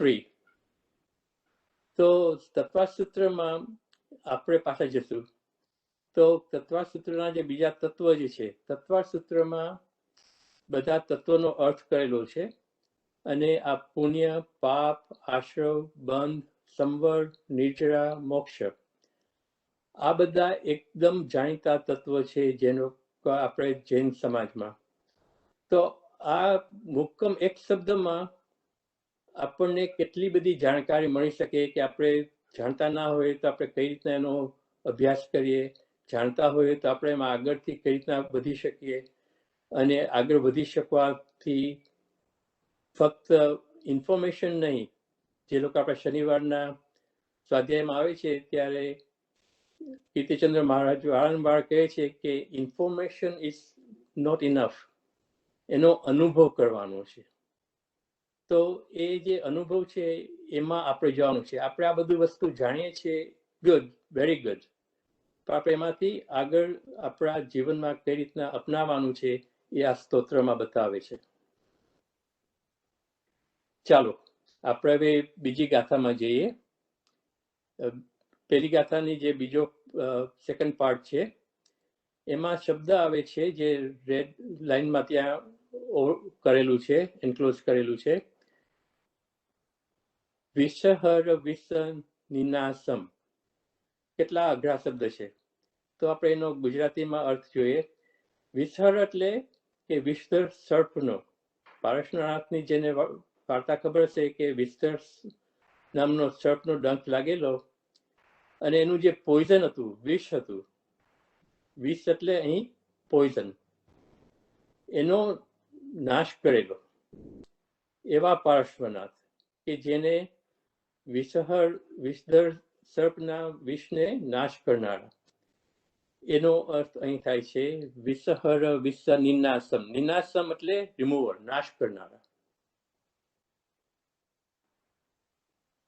ફ્રી. તો તત્વસૂત્રમાં આપણે પાછા જશું. તો તત્વસૂત્રના જે બીજા તત્વ જે છે, તત્વસૂત્રમાં બધા તત્વોનો અર્થ કરેલો છે. અને આ પુણ્ય, પાપ, આશ્રવ, બંધ, સંવર, નિર્જરા, મોક્ષ, આ બધા એકદમ જાણીતા તત્વ છે જેનો આપણે જૈન સમાજમાં. તો આ મુક્કમ એક શબ્દમાં આપણને કેટલી બધી જાણકારી મળી શકે કે આપણે જાણતા ના હોય તો આપણે કઈ રીતના એનો અભ્યાસ કરીએ, જાણતા હોય તો આપણે એમાં આગળથી કઈ રીતના વધી શકીએ. અને આગળ વધી શકવાથી ફક્ત ઇન્ફોર્મેશન નહીં, જે લોકો આપણા શનિવારના સ્વાધ્યાયમાં આવે છે ત્યારે કીર્તિચંદ્ર મહારાજ વારંવાર કહે છે કે ઇન્ફોર્મેશન ઇઝ નોટ ઇનફ, એનો અનુભવ કરવાનો છે. તો એ જે અનુભવ છે એમાં આપણે જવાનું છે. આપણે આ બધી વસ્તુ જાણીએ છીએ, ગુડ, વેરી ગુડ, તો આપણે એમાંથી આગળ આપણા જીવનમાં કઈ રીતના અપનાવવાનું છે એ આ સ્તોત્રમાં બતાવે છે. ચાલો આપણે હવે બીજી ગાથામાં જઈએ. પહેલી ગાથાની જે બીજો સેકન્ડ પાર્ટ છે એમાં શબ્દ આવે છે જે રેડ લાઈનમાં ત્યાં કરેલું છે, એન્ક્લોઝ કરેલું છે, વિષહર વિષ નિનાસમ. કેટલા અઘરા શબ્દ છે, તો આપણે એનો ગુજરાતીમાં અર્થ જોઈએ. વિષહર એટલે કે વિસ્તર સર્પનો. પારસનાથની જેને વાર્તા ખબર છે કે વિસ્તર નામનો સર્પનો ડંખ લાગેલો અને એનું જે પોઈઝન હતું, વિષ હતું, વિષ એટલે અહીં પોઈઝન, એનો નાશ કરેલો એવા પાર્શ્વનાથ કે જેને વિષહર વિષધર સર્પના વિષને નાશ કરનારા. એનો અર્થ અહીં થાય છે વિષહર વિષ નિનાસમ. નિનાસમ એટલે રિમૂવર, નાશ કરનારા.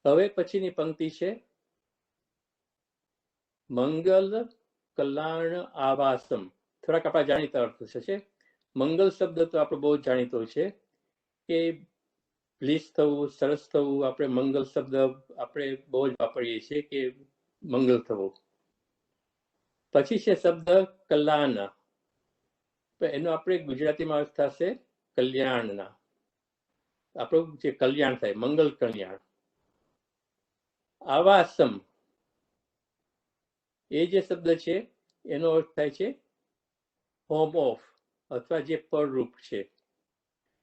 હવે પછીની પંક્તિ છે મંગલ કલ્યાણ આવાસમ. થોડાક આપણા જાણીતા અર્થ છે. મંગલ શબ્દ તો આપણો બહુ જાણીતો છે કે પ્લીઝ થવું, સરસ થવું. આપણે મંગલ શબ્દ આપણે બહુ જ વાપરીએ છીએ કે મંગલ થવું. પછી છે શબ્દ કલ્યાણ, એનો આપણે ગુજરાતીમાં અર્થ થશે કલ્યાણના. આપણું જે કલ્યાણ થાય, મંગલ કલ્યાણ. આવાસમ એ જે શબ્દ છે એનો અર્થ થાય છે હોમ ઓફ, અથવા જે પરરૂપ છે.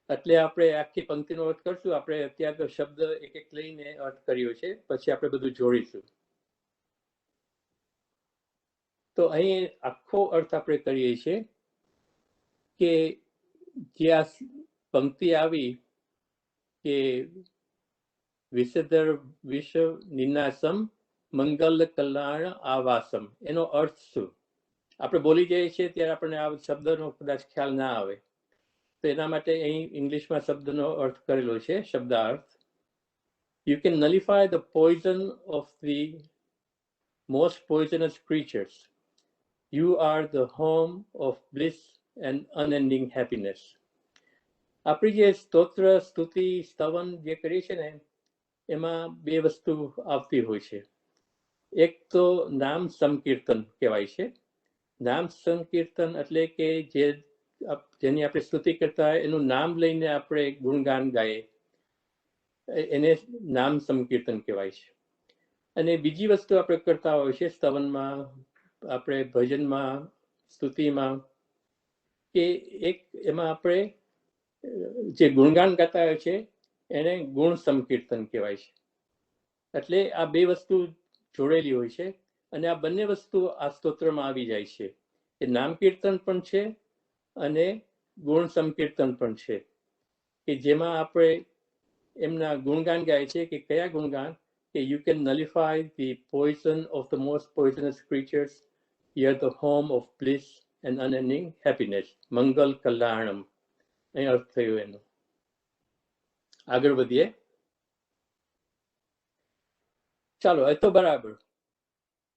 એટલે આપણે આખી પંક્તિનો અર્થ કરશું. આપણે અત્યારે તો શબ્દ એક એક લઈને અર્થ કર્યો છે, પછી આપણે બધું જોડીશું. તો અહીં આખો અર્થ આપણે કરીએ છીએ કે જે આ પંક્તિ આવી કે વિષધર વિષ નિનાસમ મંગલ કલ્યાણ આવાસમ, એનો અર્થ શું? આપણે બોલી જઈએ છીએ ત્યારે આપણને આ શબ્દનો કદાચ ખ્યાલ ના આવે, તો એના માટે અહીં ઇંગ્લિશમાં શબ્દનો અર્થ કરેલો છે, શબ્દાર્થ. You can nullify the poison of the most poisonous creatures. You are the home of bliss and unending happiness. આપણી જે સ્તોત્ર, સ્તુતિ, સ્તવન જે કરીએ છીએ ને એમાં બે વસ્તુ આવતી હોય છે. એક તો નામ સંકીર્તન કહેવાય છે. નામ સંકીર્તન એટલે કે જેની આપણે સ્તુતિ કરતા હોય એનું નામ લઈને આપણે ગુણગાન ગાઈએ, એને નામ સંકીર્તન કહેવાય છે. અને બીજી વસ્તુ આપણે કરતા હોય છે સ્તવનમાં, આપણે ભજનમાં, સ્તુતિમાં, કે એક એમાં આપણે જે ગુણગાન ગાતા હોય છે એને ગુણ સંકીર્તન કહેવાય છે. એટલે આ બે વસ્તુ જોડેલી હોય છે અને આ બંને વસ્તુ આ સ્તોત્રમાં આવી જાય છે. એ નામ કીર્તન પણ છે અને ગુણ સંકીર્તન પણ છે કે જેમાં આપણે એમના ગુણગાન ગાય છે કે કયા ગુણગાન કે you can nullify the poison of the most poisonous creatures here the home of bliss and unending happiness મંગલ કલ્યાણમ અહીં અર્થ થયો એનો. આગળ વધીએ. ચાલો એ તો બરાબર,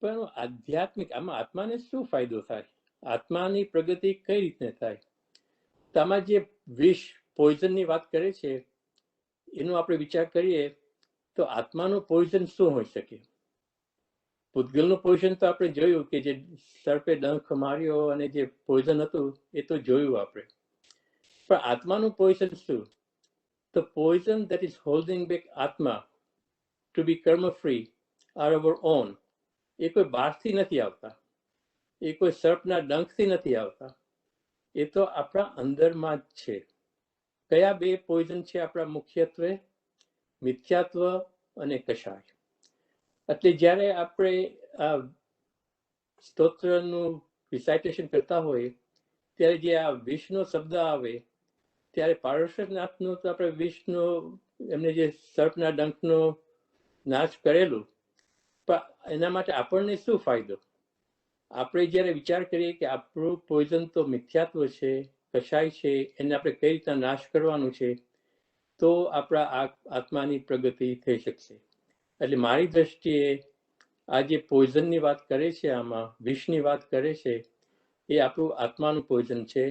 પણ આધ્યાત્મિક આમાં આત્માને શું ફાયદો થાય, આત્માની પ્રગતિ કઈ રીતે થાય? તો આમાં જે વિષ પોઈઝનની વાત કરે છે એનો આપણે વિચાર કરીએ તો આત્માનું પોઈઝન શું હોઈ શકે? પૂતગલનું પોઈઝન તો આપણે જોયું કે જે સર્પે ડંખ માર્યો અને જે પોઈઝન હતું એ તો જોયું આપણે, પણ આત્માનું પોઈઝન શું? The poison that is holding back atma to be karma free are our own. એ કોઈ બહારથી નથી આવતા, એ કોઈ સર્પના ડંખથી નથી આવતા, એ તો આપણા અંદરમાં જ છે. કયા બે પોઈઝન છે આપણા મુખ્યત્વે? મિથ્યાત્વ અને કષાય. એટલે જ્યારે આપણે આ સ્તોત્રનું રિસાઇટેશન કરતા હોય ત્યારે જે આ વિષનો શબ્દ આવે ત્યારે પાર્શ્વનાથનું તો આપણે વિષનો એમને જે સર્પના ડંખનો નાશ કરેલું, પણ એના માટે આપણને શું ફાયદો? આપણે જ્યારે વિચાર કરીએ કે આપણું પોઈઝન તો મિથ્યાત્વ છે, કષાય છે, એને આપણે કઈ રીતના નાશ કરવાનું છે, તો આપણા આત્માની પ્રગતિ થઈ શકશે. એટલે મારી દ્રષ્ટિએ આ જે પોઈઝનની વાત કરે છે, આમાં વિષની વાત કરે છે, એ આપણું આત્માનું પોઈઝન છે,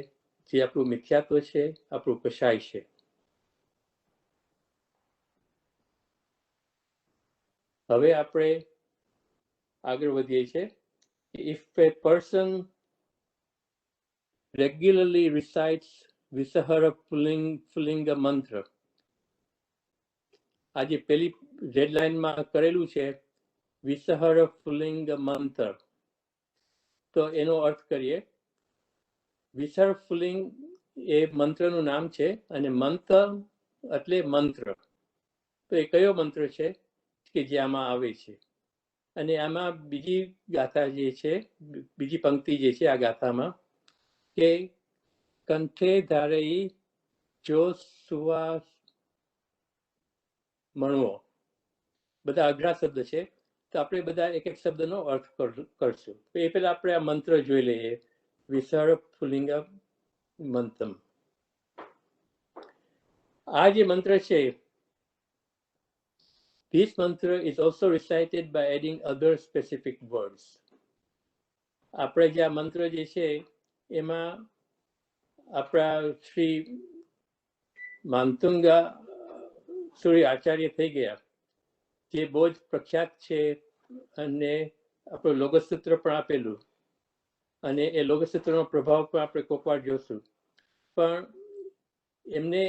જે આપણું મિથ્યાત્વ છે, આપણું કષાય છે. હવે આપણે આગળ વધીએ છીએ. If a person regularly recites Visahara Pullinga mantra, આજે પેલી રેડ લાઇનમાં કરેલું છે વિસહર પુલ્લિંગ મંત્ર, તો એનો અર્થ કરીએ. વિસહર પુલ્લિંગ એ મંત્રનું નામ છે અને મંત્ર એટલે મંત્ર. તો એ કયો મંત્ર છે કે જે આમાં આવે છે? અને આમાં બીજી ગાથા જે છે, બીજી પંક્તિ જે છે આ ગાથામાં કે કંઠે ધારઈ જો સુવાસ મણવો, બધા અઘરા શબ્દ છે, તો આપણે બધા એક એક શબ્દનો અર્થ કરશું. એ પહેલા આપણે આ મંત્ર જોઈ લઈએ. વિસર્ગ પુલ્લિંગ મંત્રમ, આ જે મંત્ર છે, this mantra is also recited by adding other specific words. આપણે જે આ મંત્ર જે છે એમાં આપણા શ્રી માનતુંગા સૂર્ય આચાર્ય થઈ ગયા, જે બહુ જ પ્રખ્યાત છે, અને આપણું લોગસૂત્ર પણ આપેલું, અને એ લોગસૂત્રનો પ્રભાવ પણ આપણે કોક વાર જોશું. પણ એમને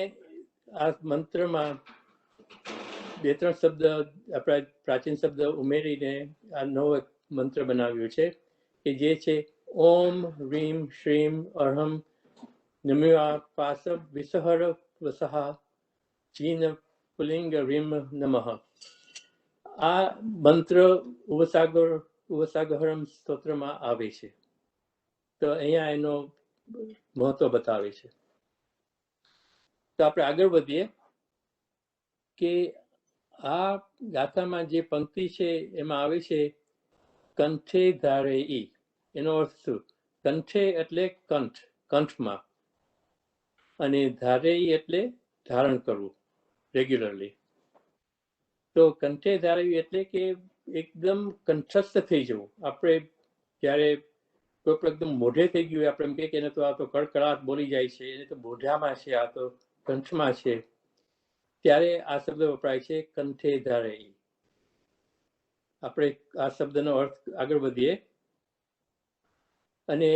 આ મંત્રમાં બે ત્રણ શબ્દ, આપણા પ્રાચીન શબ્દ ઉમેરીને આ નવો મંત્ર બનાવ્યો છે કે જે છે ઓમ રીમ શ્રીમ અર્હમ નમ્યા પાસ વિસહર વસહા ચીન પુલિંગ રીમ નમઃ. આ મંત્ર ઉવસાગહરમ સ્તોત્રમાં આવે છે. તો અહીંયા એનો મહત્વ બતાવે છે. તો આપણે આગળ વધીએ કે આ ગાથામાં જે પંક્તિ છે એમાં આવે છે કંઠે ધારે ઈ. એનો અર્થ શું? કંઠે એટલે કંઠ, કંઠમાં, અને ધારે ઈ એટલે ધારણ કરવું રેગ્યુલરલી. તો કંઠે ધારવી એટલે કે એકદમ કંઠસ્થ થઈ જવું. આપણે જ્યારે કોઈ એકદમ મોઢે થઈ ગયું, આપણે એમ કે એને તો આ તો કડકડાટ બોલી જાય છે, એને તો મોઢામાં છે, આ તો કંઠમાં છે, ત્યારે આ શબ્દ વપરાય છે કંઠે ધારે. આપણે આ શબ્દનો અર્થ આગળ વધીએ. અને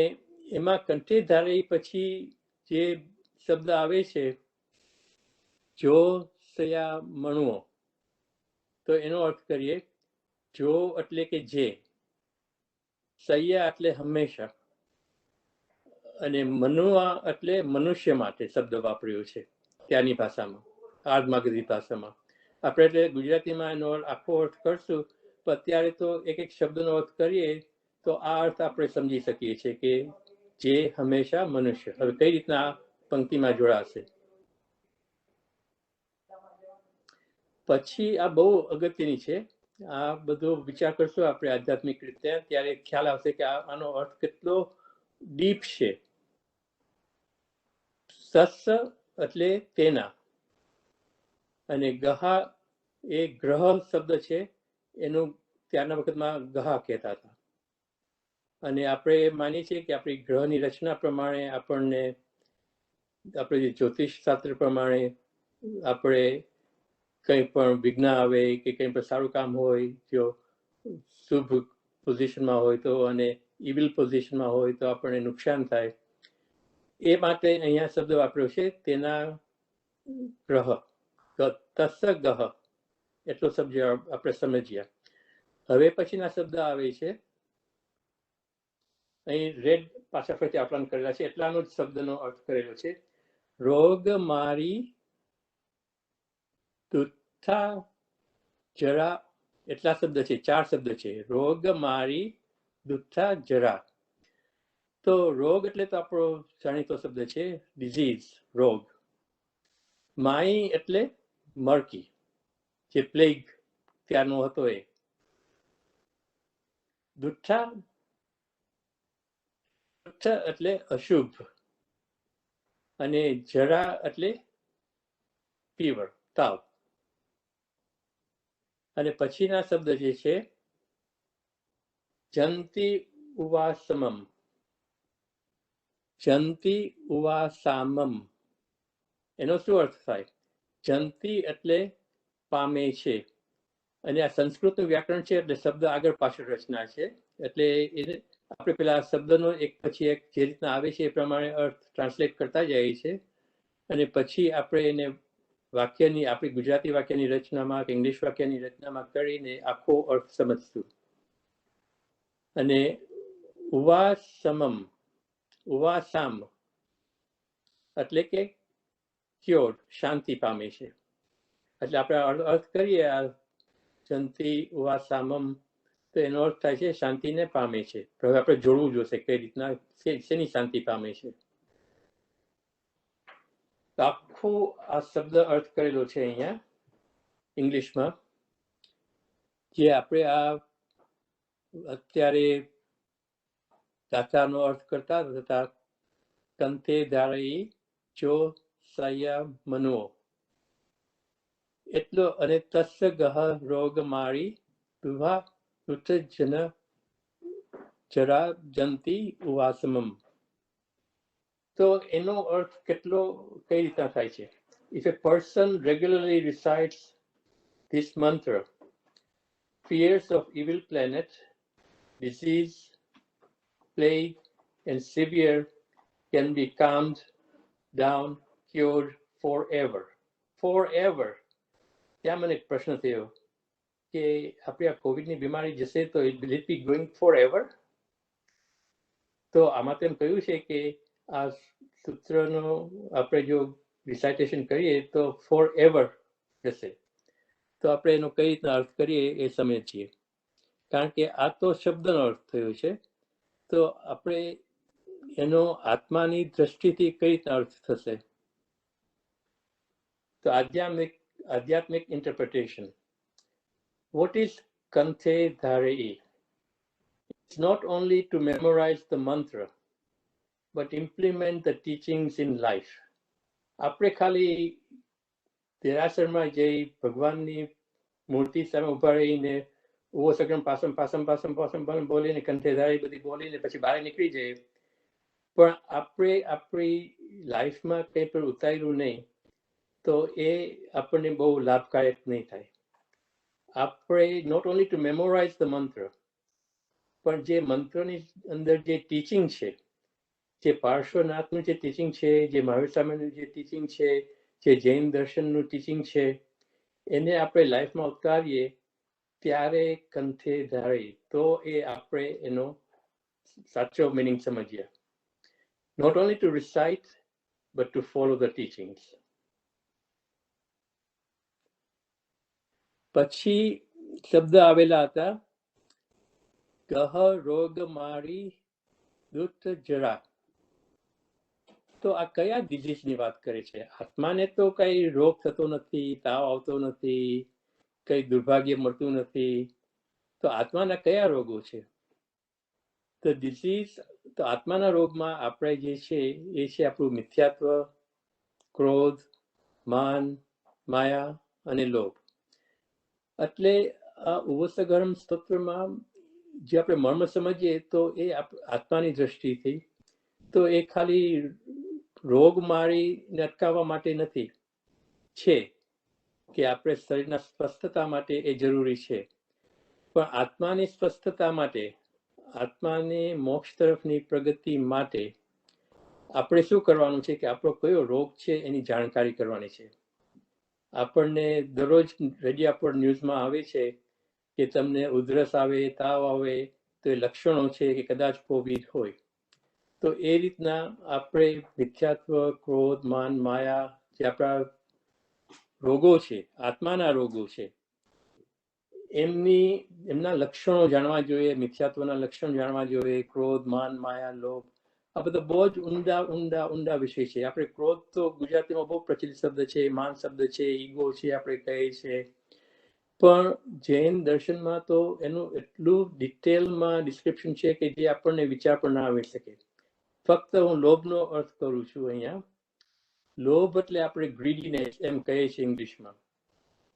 એમાં કંઠે ધારે પછી જે શબ્દ આવે છે જો સયા મણવો, તો એનો અર્થ કરીએ. જો એટલે કે જે, સૈયા એટલે હંમેશા, અને મનુઆ એટલે મનુષ્ય માટે શબ્દ વાપર્યો છે ત્યાંની ભાષામાં, આદમાગધી ભાષામાં. આપણે એટલે ગુજરાતીમાં એનો આખો અર્થ કરશું, પણ અત્યારે તો એક એક શબ્દનો અર્થ કરીએ તો આ અર્થ આપણે સમજી શકીએ છીએ કે જે હંમેશા મનુષ્ય. હવે કઈ રીતના પંક્તિમાં જોડાશે. પછી આ બહુ અગત્યની છે. આ બધો વિચાર કરશો આપણે આધ્યાત્મિક રીતે ત્યારે ખ્યાલ આવશે કે આનો અર્થ કેટલો ડીપ છે. સસ એટલે તેના અને ગહા એ ગ્રહ શબ્દ છે, એનું ત્યારના વખતમાં ગહા કહેતા હતા. અને આપણે માનીએ છીએ કે આપણી ગ્રહની રચના પ્રમાણે આપણને આપણે જે જ્યોતિષ શાસ્ત્ર પ્રમાણે આપણે કંઈ પણ વિઘ્ન આવે કે કંઈ પણ સારું કામ હોય, જો શુભ પોઝિશનમાં હોય તો અને ઇવિલ પોઝિશનમાં હોય તો આપણને નુકસાન થાય. એ માટે અહીંયા શબ્દ વાપર્યો છે તેના ગ્રહ, તસ ગહ એટલો શબ્દ આપણે સમજ્યા. હવે પછીના શબ્દ આવે છે, અહીં રેડ પાછા ફરીથી આકલન કરેલા છે એટલાનો જ શબ્દનો અર્થ કરેલો છે. રોગ મારી તુથા જરા એટલા શબ્દ છે, 4 શબ્દ છે. રોગ મારી દુથા જરા. તો રોગ એટલે તો આપણો જાણીતો શબ્દ છે ડિઝીઝ, રોગ. માઈ એટલે મરકી, જે પ્લેગ ત્યારનો હતો એ. દુથા એટલે અશુભ અને જરા એટલે ફીવર, તાવ. અને પછીના શબ્દ જે છે જંતી ઉવાસમમ. જંતી ઉવાસામમ એનો શું અર્થ થાય? જંતી એટલે પામે છે, અને આ સંસ્કૃતનું વ્યાકરણ છે એટલે શબ્દ આગળ પાછળ રચના છે, એટલે આપણે પેલા શબ્દનો એક પછી એક જે રીતના આવે છે એ પ્રમાણે અર્થ ટ્રાન્સલેટ કરતા જાય છે, અને પછી આપણે એને વાક્યની આપણી ગુજરાતી વાક્યની રચનામાં કે ઇંગ્લિશ વાક્યની રચનામાં કરીને આખો અર્થ સમજશું. અને ઉવાસમમ, ઉવાસામ એટલે કે ક્યોર, શાંતિ પામે છે. એટલે આપણે અર્થ કરીએ આ જંતી ઉવાસામમ તો એનો અર્થ થાય છે શાંતિને પામે છે. હવે આપણે જોડવું જોશે કઈ રીતના શેની શાંતિ પામે છે. આખો આ શબ્દ અર્થ કરેલો છે અહીંયા ઇંગ્લિશમાં, જે આપણે આ અત્યારે દાતાનો અર્થ કરતા હતા. કંતે ધારઈ ચો સયા મનવો એટલો, અને તસ ગહ રોગ મારી દુહા જન જરા જંતી ઉવાસમમ. તો એનો અર્થ કેટલો કઈ રીતના થાય છે? If a person regularly recites this mantra, fears of evil planet, disease, plague and severe can be calmed down, cured forever. Forever. ત્યાં મને એક પ્રશ્ન થયો કે આપણે આ કોવિડની બીમારી જશે તો will it be going forever? તો આમાં તો એમ કહ્યું છે કે આ સૂત્રનો આપણે જો રિસાઇટેશન કરીએ તો ફોર એવર જશે. તો આપણે એનો કઈ રીતના અર્થ કરીએ એ સમજીએ, કારણ કે આ તો શબ્દનો અર્થ થયો છે. તો આપણે એનો આત્માની દ્રષ્ટિથી કઈ રીતના અર્થ થશે? તો આધ્યાત્મિક interpretation. What is Kanthe Dharei? It's not only to memorize the mantra, but implement the teachings in life. આપણે ખાલી દેરાસરમાં જઈ ભગવાનની મૂર્તિ સામે ઉભા રહીને ઓ સગમ પાસમ પાસમ પાસમ પાસમ બોલીને કંઠે ધારી બધી બોલીને પછી બહાર નીકળી જઈએ, પણ આપણે આપણી લાઈફમાં કંઈ પણ ઉતાર્યું નહીં તો એ આપણને બહુ લાભકારક નહીં થાય. આપણે નોટ ઓનલી ટુ મેમોરાઇઝ ધ મંત્ર, પણ જે મંત્રની અંદર જે ટીચિંગ છે, જે પાર્શ્વનાથનું જે ટીચિંગ છે, જે મહાવીર સ્વામીનું જે ટીચિંગ છે, જે જૈન દર્શનનું ટીચિંગ છે, એને આપણે લાઈફમાં ઉતારીએ ત્યારે કંઠે ધારી તો એ આપણે એનો સાચો મિનિંગ સમજીએ. Not only to recite but to follow the teachings. પછી શબ્દ આવેલા હતા ગહ રોગ મારી દુત જરા. તો આ કયા ડિઝીઝની વાત કરે છે? આત્માને તો કઈ રોગ થતો નથી, તાવ આવતો નથી, કઈ દુર્ભાગ્ય મળતું નથી. તો આત્માના કયા રોગો છે? તો ડિઝીઝ, તો આત્માના રોગમાં આપણે જે છે એ છે આપણું મિથ્યાત્વ, ક્રોધ, માન, માયા અને લોભ. એટલે આ ઉવસગરમ સ્તોત્રમાં જે આપણે મર્મ સમજીએ તો એ આત્માની દ્રષ્ટિથી તો એ ખાલી રોગ મારીને અટકાવવા માટે નથી, છે કે આપણે શરીરના સ્વસ્થતા માટે એ જરૂરી છે, પણ આત્માની સ્વસ્થતા માટે, આત્માની મોક્ષ તરફની પ્રગતિ માટે આપણે શું કરવાનું છે કે આપણો કયો રોગ છે એની જાણકારી કરવાની છે. આપણને દરરોજ રેડિયા પર ન્યૂઝમાં આવે છે કે તમને ઉધરસ આવે, તાવ આવે તો એ લક્ષણો છે કે કદાચ કોવિડ હોય. તો એ રીતના આપણે મિથ્યાત્વ, ક્રોધ, માન, માયા જે આપણા રોગો છે, આત્માના રોગો છે, એમના લક્ષણો જાણવા જોઈએ, મિથ્યાત્વના લક્ષણ જાણવા જોઈએ, ક્રોધ, માન, માયા, લોભ. આ બધો બહુ જ ઊંડા વિષય છે. આપણે ક્રોધ તો ગુજરાતીમાં બહુ પ્રચલિત શબ્દ છે, માન શબ્દ છે, ઈગો છે આપણે કહીએ છીએ, પણ જૈન દર્શનમાં તો એનું એટલું ડિટેલમાં ડિસ્ક્રિપ્શન છે કે જે આપણને વિચાર પણ ના આવી શકે. ફક્ત હું લોભનો અર્થ કરું છું અહીંયા. લોભ એટલે આપણે ગ્રીડીનેસ એમ કહીએ છીએ ઇંગ્લિશમાં,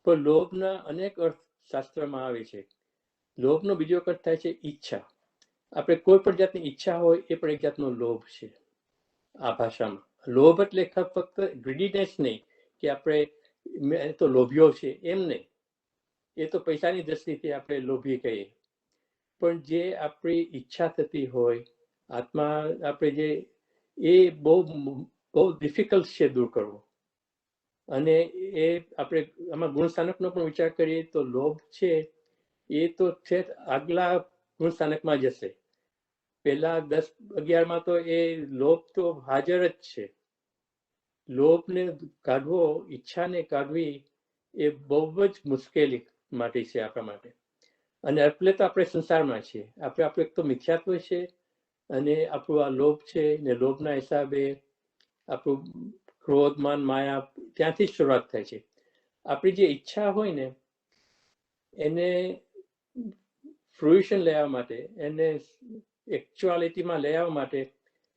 પણ લોભના અનેક અર્થ શાસ્ત્રમાં આવે છે. લોભનો બીજો અર્થ થાય છે ઈચ્છા. આપણે કોઈ પણ જાતની ઈચ્છા હોય એ પણ એક જાતનો લોભ છે આ ભાષામાં. લોભ એટલે ફક્ત ગ્રીડીનેસ નહીં કે આપણે તો લોભ્યો છે એમ નહીં, એ તો પૈસાની દ્રષ્ટિથી આપણે લોભી કહીએ, પણ જે આપણી ઈચ્છા થતી હોય આત્મા આપણે જે, એ બહુ ડિફિકલ્ટ છે દૂર કરવો. અને એ આપણે આમાં ગુણસ્થાનકનો પણ વિચાર કરીએ તો લોભ છે એ તો છે આગલા ગુણસ્થાનકમાં જશે. પેલા 10-11માં તો એ લોભ તો હાજર જ છે. લોભને કાઢવો, ઈચ્છાને કાઢવી એ બહુ જ મુશ્કેલી માટે છે આપણા માટે. અને એટલે તો આપણે સંસારમાં છીએ. આપણે તો મિથ્યાત્વ છે અને આપણું આ લોભ છે, ને લોભના હિસાબે આપણું ક્રોધ, માન, માયા ત્યાંથી જ શરૂઆત થાય છે. આપણી જે ઈચ્છા હોય ને એને ફ્રુઇશન લેવા માટે, એને એકચ્યુઆલિટીમાં લઈ આવવા માટે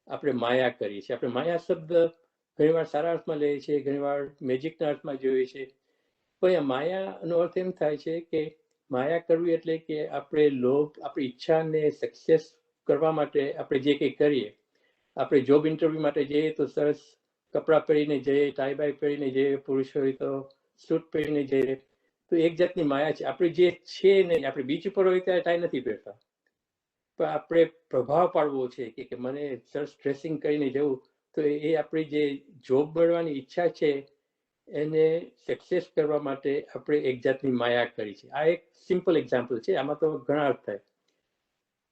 આપણે માયા કરીએ છીએ. આપણે માયા શબ્દ ઘણીવાર સારા અર્થમાં લઈએ છીએ, ઘણીવાર મેજિકના અર્થમાં જોઈએ છીએ. પણ આ માયાનો અર્થ એમ થાય છે કે માયા કરવી એટલે કે આપણે લોભ, આપણી ઈચ્છાને સક્સેસ કરવા માટે આપણે જે કંઈ કરીએ. આપણે જોબ ઇન્ટરવ્યુ માટે જઈએ તો સરસ કપડાં પહેરીને જઈએ, ટાઈ બાઈ પહેરીને જઈએ, પુરુષ હોય તો સૂટ પહેરીને જઈએ, તો એક જાતની માયા છે. આપણે જે છે નહીં, આપણે બીચ ઉપર હોય ત્યારે ટાઈ નથી પહેરતા, પણ આપણે પ્રભાવ પાડવો છે કે મને સરસ ડ્રેસિંગ કરીને જવું, તો એ આપણી જે જોબ મળવાની ઈચ્છા છે એને સક્સેસ કરવા માટે આપણે એક જાતની માયા કરી છે. આ એક સિમ્પલ એક્ઝામ્પલ છે, આમાં તો ઘણા અર્થ થાય.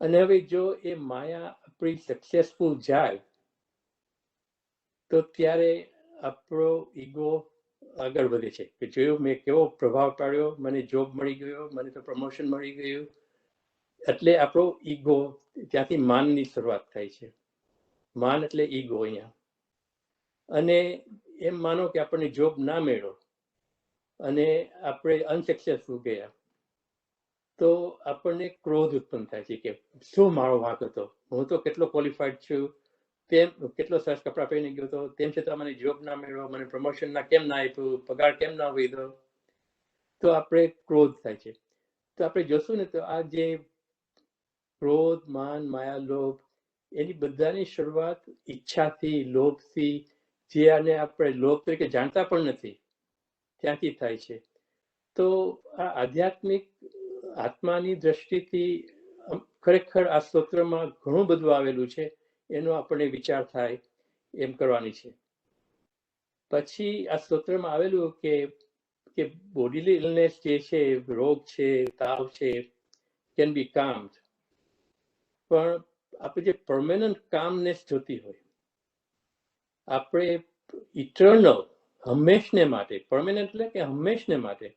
અને હવે જો એ માયા આપણી સક્સેસફુલ જાય તો ત્યારે આપણો ઈગો આગળ વધે છે કે જોયું મેં કેવો પ્રભાવ પાડ્યો, મને જોબ મળી ગયો, મને તો પ્રમોશન મળી ગયું. એટલે આપણો ઈગો, ત્યાંથી માનની શરૂઆત થાય છે. માન એટલે ઈગો અહીંયા. અને એમ માનો કે આપણને જોબ ના મળ્યો અને આપણે અનસક્સેસફુલ ગયા તો આપણને ક્રોધ ઉત્પન્ન થાય છે કે શું મારો વાંક હતો, હું તો કેટલો ક્વોલિફાઈડ છું, તેમ કેટલો સરસ કપડાં પહેરીને ગયો હતો, તેમ છતાં મને જોબ ના મળ્યો, મને પ્રમોશન ના કેમ ના આપ્યું, પગાર કેમ ના વધ્યો, તો આપણે ક્રોધ થાય છે. તો આપણે જોશું ને તો આ જે ક્રોધ, માન, માયા, લોભ એની બધાની શરૂઆત ઈચ્છાથી, લોભથી, જે આને આપણે લોભ તરીકે જાણતા પણ નથી ત્યાંથી થાય છે. તો આ આધ્યાત્મિક આત્માની દ્રષ્ટિથી ખરેખર આ સ્તોત્રમાં ઘણું બધું આવેલું છે, એનો આપણને વિચાર થાય એમ કરવાની છે. પછી આ સ્તોત્રમાં આવેલું કે બોડીલી ઇલનેસ જે છે, રોગ છે, તાવ છે, કેન બી કામ્ડ. પણ આપણે જે પરમેનન્ટ કામનેસ જોતી હોય, આપણે ઇટર્નલ, હંમેશને માટે, પરમેનન્ટ એટલે કે હંમેશને માટે,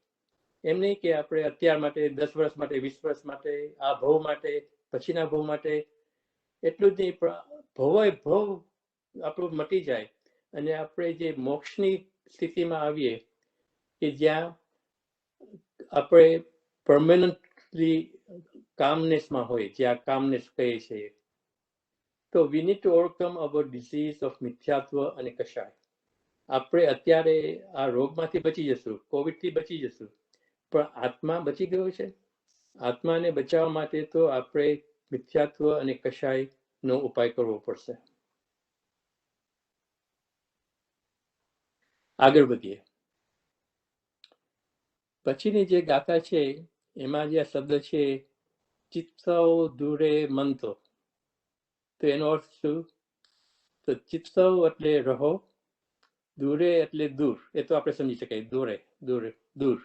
એમ નહીં કે આપણે અત્યાર માટે, 10 વર્ષ માટે, 20 વર્ષ માટે, આ ભવ માટે, પછીના ભવ માટે, એટલું જ નહીં, પણ ભવે ભવ આપણું મટી જાય અને આપણે જે મોક્ષની સ્થિતિમાં આવીએ કે જ્યાં આપણે પરમેનન્ટલી કામનેસમાં હોય, જ્યાં કામનેસ કહીએ છીએ, તો we need to overcome our disease of મિથ્યાત્વ અને કશાય. આપણે અત્યારે આ રોગમાંથી બચી જશું, કોવિડથી બચી જશું, પણ આત્મા બચી ગયો છે. આત્માને બચાવવા માટે તો આપણે મિથ્યાત્વ અને કશાયનો ઉપાય કરવો પડશે. આગળ વધીએ. પછીની જે ગાથા છે એમાં જે શબ્દ છે ચિત્સવ દૂરે મંતો, તો એનો અર્થ શું? તો ચિત્સવ એટલે રહો, દૂરે એટલે દૂર, એ તો આપણે સમજી શકાય, દૂરે દૂરે દૂર.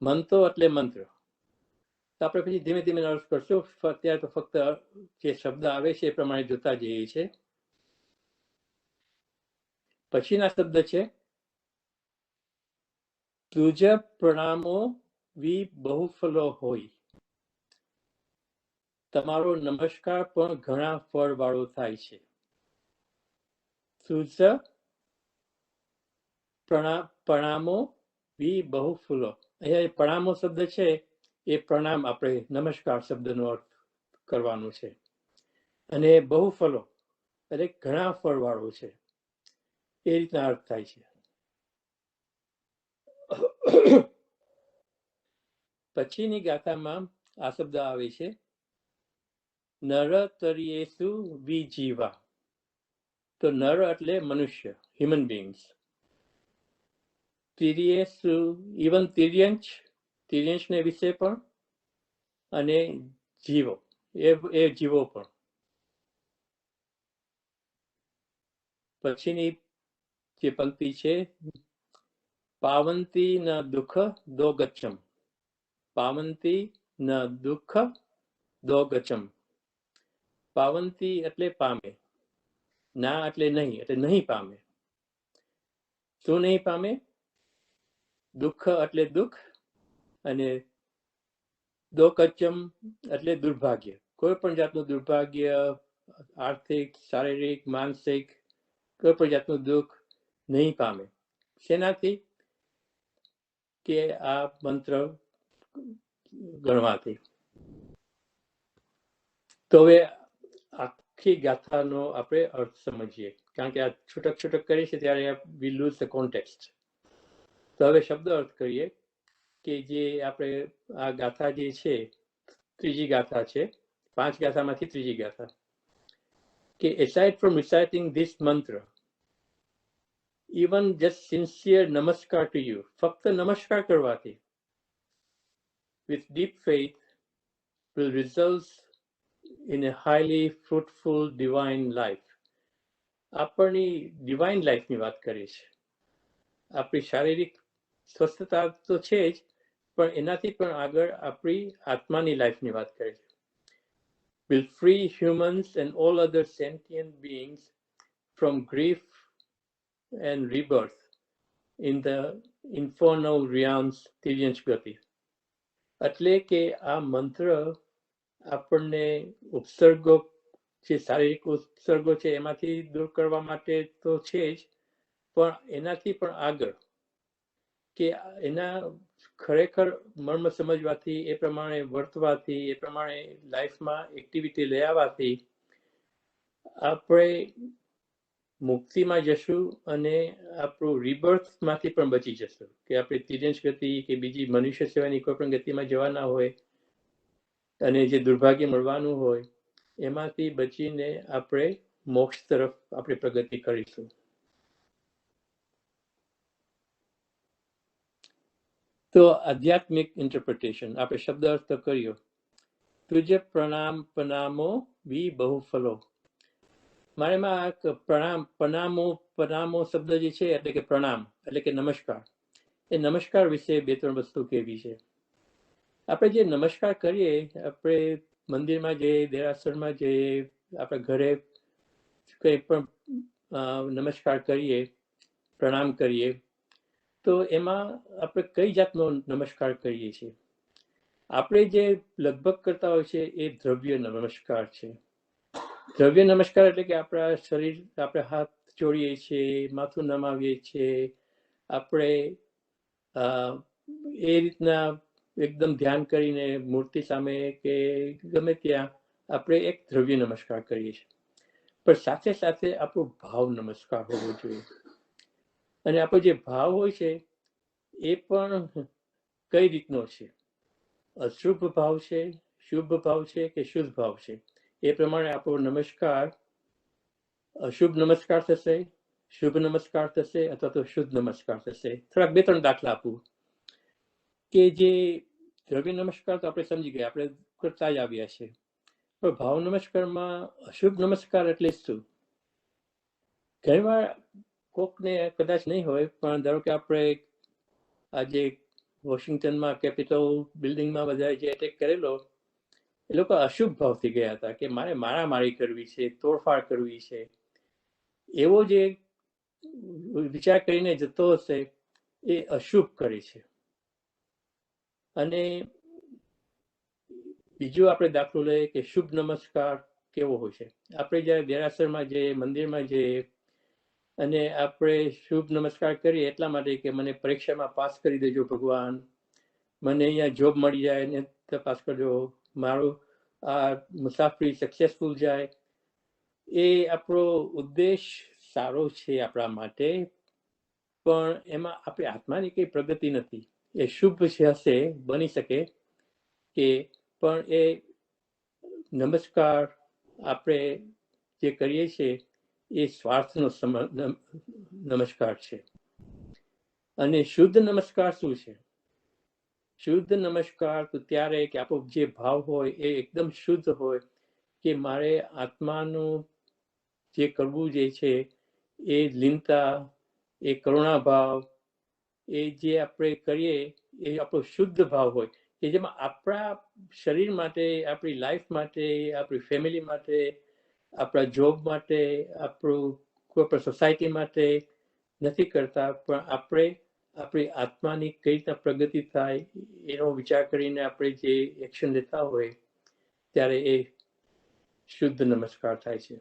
મંતો એટલે મંત્ર. તો આપણે પછી ધીમે ધીમે અર્થ કરશું. અત્યારે તો ફક્ત જે શબ્દ આવે છે એ પ્રમાણે જોતા જઈએ છે. પછીના શબ્દ છે તુજ પ્રણામો વી બહુફલો હોય. તમારો નમસ્કાર પણ ઘણા ફળ વાળો થાય છે. તુજ પ્રણામો વી બહુફલો. અહીંયા પ્રણામો શબ્દ છે એ પ્રણામ, આપણે નમસ્કાર શબ્દનો અર્થ કરવાનો છે. અને બહુફલો એટલે ઘણા ફળ વાળો છે, એ રીતના અર્થ થાય છે. પછીની ગાથામાં આ શબ્દ આવે છે નર તરીયેસુ વિજીવા. તો નર એટલે મનુષ્ય, હ્યુમન બીંગ્સ. તિર્યેસુ, ઇવન તિર્યંશને વિશે પણ, અને જીવો, એ જીવો પણ. પછીની જે પંક્તિ છે પાવંતી ન દુઃખ દો ગચ્છમ. પાવંતી ન દુઃખ દો ગચ્છમ. પાવંતી એટલે પામે, ના એટલે નહીં પામે. શું નહીં પામે? દુઃખ એટલે દુઃખ, અને દોકચમ એટલે દુર્ભાગ્ય. કોઈ પણ જાતનું દુર્ભાગ્ય, આર્થિક, શારીરિક, માનસિક, કોઈ પણ જાતનું દુઃખ નહીં પામે. શેનાથી? કે આ મંત્ર ગણવાથી. તો હવે આખી ગાથાનો આપણે અર્થ સમજીએ, કારણ કે આ છૂટક છૂટક કરી છે ત્યારે વી લૂઝ ધ કોન્ટેક્સ્ટ. તો હવે શબ્દ અર્થ કરીએ કે જે આપણે આ ગાથા જે છે, ત્રીજી ગાથા છે, 5 ગાથામાંથી ત્રીજી ગાથા, કે aside from reciting this mantra, even just sincere namaskar to you, ફક્ત નમસ્કાર કરવાથી, with deep faith will result in a highly fruitful divine life. આપણી ડિવાઇન લાઈફની વાત કરીએ છીએ. આપણી શારીરિક સ્વસ્થતા તો છે જ, પણ એનાથી પણ આગળ આપણી આત્માની લાઈફની વાત કરીએ છીએ. Will free humans and all other sentient beings from grief and rebirth in the infernal realms તિર્યંશ ગતિ. એટલે કે આ મંત્ર આપણને ઉપસર્ગો, જે શારીરિક ઉપસર્ગો છે એમાંથી દૂર કરવા માટે તો છે જ, પણ એનાથી પણ આગળ, કે એના ખરેખર મર્મ સમજવાથી, એ પ્રમાણે વર્તવાથી, એ પ્રમાણે લાઈફમાં એક્ટિવિટી લઈ આવવાથી આપણે મુક્તિમાં જશું અને આપણું રિબર્થમાંથી પણ બચી જશું. કે આપણે તિર્યંશ ગતિ કે બીજી મનુષ્ય સેવાની કોઈ પણ ગતિમાં જવાના હોય અને જે દુર્ભાગ્ય મળવાનું હોય એમાંથી બચીને આપણે મોક્ષ તરફ આપણે પ્રગતિ કરીશું. તો આધ્યાત્મિક ઇન્ટરપ્રિટેશન આપણે શબ્દ અર્થ કર્યો. તુજે પ્રણામ પનામો વી બહુફલો. મારે એમાં પનામો શબ્દ જે છે એટલે કે પ્રણામ એટલે કે નમસ્કાર, એ નમસ્કાર વિશે 2-3 વસ્તુ કહેવી છે. આપણે જે નમસ્કાર કરીએ, આપણે મંદિરમાં જઈએ, દેરાસરમાં જઈએ, આપણે ઘરે કંઈ પણ નમસ્કાર કરીએ, પ્રણામ કરીએ, તો એમાં આપણે કઈ જાતનો નમસ્કાર કરીએ છીએ? આપણે જે લગભગ કરતા હોય છે એ દ્રવ્ય નમસ્કાર છે. દ્રવ્ય નમસ્કાર એટલે કે આપણા શરીર, આપણે હાથ જોડીએ છીએ, માથું નમાવીએ છીએ, આપણે એ રીતના એકદમ ધ્યાન કરીને મૂર્તિ સામે કે ગમે ત્યાં આપણે એક દ્રવ્ય નમસ્કાર કરીએ છીએ. પણ સાથે સાથે આપણો ભાવ નમસ્કાર હોવો જોઈએ. અને આપણો જે ભાવ હોય છે એ પણ કઈ રીતનો છે? અશુભ ભાવ છે, શુભ ભાવ છે કે શુદ્ધ ભાવ છે? એ પ્રમાણે આપણો નમસ્કાર અશુભ નમસ્કાર થશે, શુભ નમસ્કાર થશે અથવા તો શુદ્ધ નમસ્કાર થશે. થોડાક 2-3 દાખલા આપું કે જે દ્રવ્ય નમસ્કાર તો આપણે સમજી ગયા, આપણે કરતા જ આવ્યા છે. પણ ભાવ નમસ્કારમાં અશુભ નમસ્કાર એટલે શું? ઘણીવાર કોકને કદાચ નહીં હોય, પણ ધારો કે આપણે આજે વોશિંગ્ટનમાં કેપિટલ બિલ્ડિંગમાં બધા જે એટેક કરેલો, એ લોકો અશુભ ભાવથી ગયા હતા કે મારે મારામારી કરવી છે, તોડફાડ કરવી છે. એવો જે વિચાર કરીને જતો હશે એ અશુભ કરે છે. અને બીજો આપણે દાખલો લઈએ કે શુભ નમસ્કાર કેવો હોય છે. આપણે જ્યારે દેરાસરમાં જઈએ, મંદિરમાં જઈએ અને આપણે શુભ નમસ્કાર કરીએ એટલા માટે કે મને પરીક્ષામાં પાસ કરી દેજો ભગવાન, મને અહીંયા જોબ મળી જાય ને તપાસ કરજો, મારું આ મુસાફરી સક્સેસફુલ જાય. એ આપણો ઉદ્દેશ સારો છે આપણા માટે, પણ એમાં આપણી આત્માની કઈ પ્રગતિ નથી. એ શુભ હશે, બની શકે કે, પણ એ નમસ્કાર આપણે જે કરીએ છીએ એ સ્વાર્થનો નમસ્કાર છે. અને શુદ્ધ નમસ્કાર શું છે? શુદ્ધ નમસ્કાર તો ત્યારે કે આપણો જે ભાવ હોય એ એકદમ શુદ્ધ હોય કે મારે આત્માનું જે કરવું જે છે એ લીનતા, એ કરુણા ભાવ, એ જે આપણે કરીએ એ આપણો શુદ્ધ ભાવ હોય કે જેમાં આપણા શરીર માટે, આપણી લાઈફ માટે, આપણી ફેમિલી માટે, આપણા જોબ માટે, આપણું કોઈ પણ સોસાયટી માટે નથી કરતા, પણ આપણે આપણી આત્માની કઈ રીતના પ્રગતિ થાય એનો વિચાર કરીને આપણે જે એક્શન લેતા હોય ત્યારે એ શુદ્ધ નમસ્કાર થાય છે.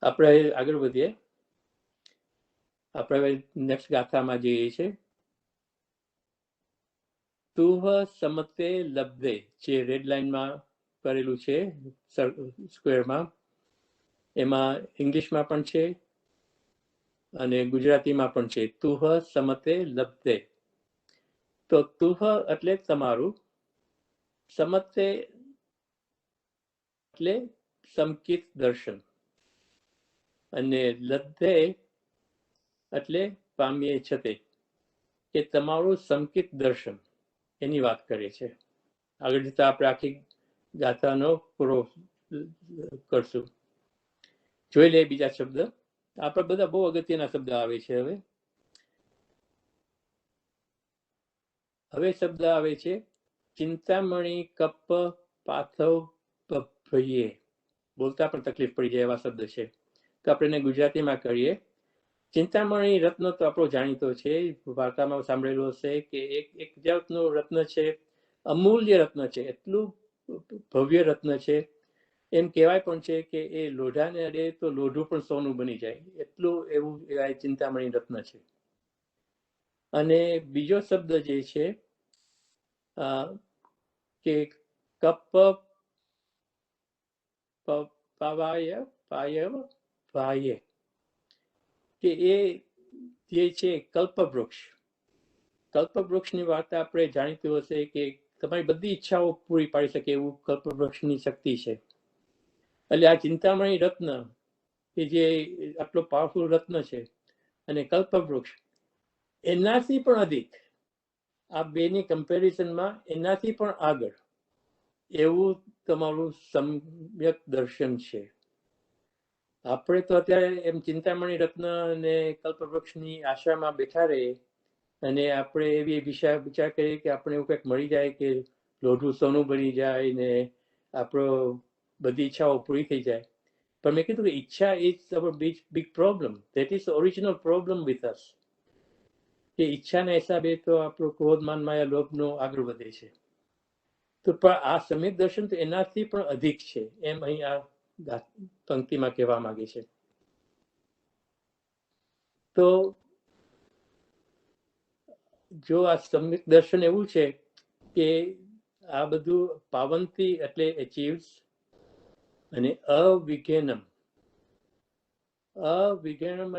આપણે આગળ વધીએ. આપણે નેક્સ્ટ ગાથામાં જઈએ છીએ. તુહ સમતે લબ્ધે, જે રેડ લાઇનમાં કરેલું છે સ્ક્વેરમાં, એમાં ઇંગ્લિશમાં પણ છે અને ગુજરાતીમાં પણ છે. તુહ સમતે લબ્ધે. તો તુહ એટલે તમારું, સમતે એટલે સમકિત દર્શન, અને લબ્ધે એટલે પામીએ છતે, કે તમારું સમકિત દર્શન એની વાત કરે છે. આગળ જતા આપણે આખી ગાથાનો પૂરો કરશું. જોઈ લે બીજા શબ્દ. આપણે બધા બહુ અગત્યના શબ્દ આવે છે. હવે શબ્દ આવે છે ચિંતામણી કપ પાથવ ભઈએ. બોલતા પણ તકલીફ પડી જાય એવા શબ્દ છે, તો આપણે એને ગુજરાતીમાં કરીએ. ચિંતામણી રત્ન તો આપણો જાણીતો છે, વાર્તામાં સાંભળેલો હશે કે એક જાતનું રત્ન છે, અમૂલ્ય રત્ન છે, એટલું ભવ્ય રત્ન છે. એમ કહેવાય પણ છે કે એ લોઢાને અડે તો લોઢું પણ સોનું બની જાય, એટલું એવું ચિંતામણી રત્ન છે. અને બીજો શબ્દ જે છે કે કપ પાવાય પાય ભાય, કે એ જે છે કલ્પવૃક્ષ. કલ્પવૃક્ષની વાર્તા આપણે જાણીતું હશે કે તમારી બધી ઈચ્છાઓ પૂરી પાડી શકે એવું કલ્પવૃક્ષની શક્તિ છે. એટલે આ ચિંતામણી રત્ન એ જે આટલો પાવરફુલ રત્ન છે, અને કલ્પવૃક્ષ એનાથી પણ અધિક, આ બેની કમ્પેરિઝનમાં એનાથી પણ આગળ એવું તમારું સમ્યક દર્શન છે. આપણે તો અત્યારે એમ ચિંતામણી રત્ન અને કલ્પવૃક્ષની આશામાં બેઠા રહીએ અને આપણે એવી વિચાર કરીએ કે આપણે એવું કંઈક મળી જાય કે લોઢું સોનું બની જાય ને આપણો બધી ઈચ્છાઓ પૂરી થઈ જાય. પણ મેં કીધું કે ઈચ્છા is our big problem. That is original problem with us. કે ઈચ્છાના હિસાબે તો આપણો ક્રોધ, માન, માયા, લોભનો આગળ વધે છે. તો પણ આ સમ્યક દર્શન તો એનાથી પણ અધિક છે, એમ અહીં આ પંક્તિમાં કહેવા માંગે છે. તો જો આ સમ્યક દર્શન એવું છે કે આ બધું પાવંતી એટલે અચીવ્સ અને અવિઘ્નમ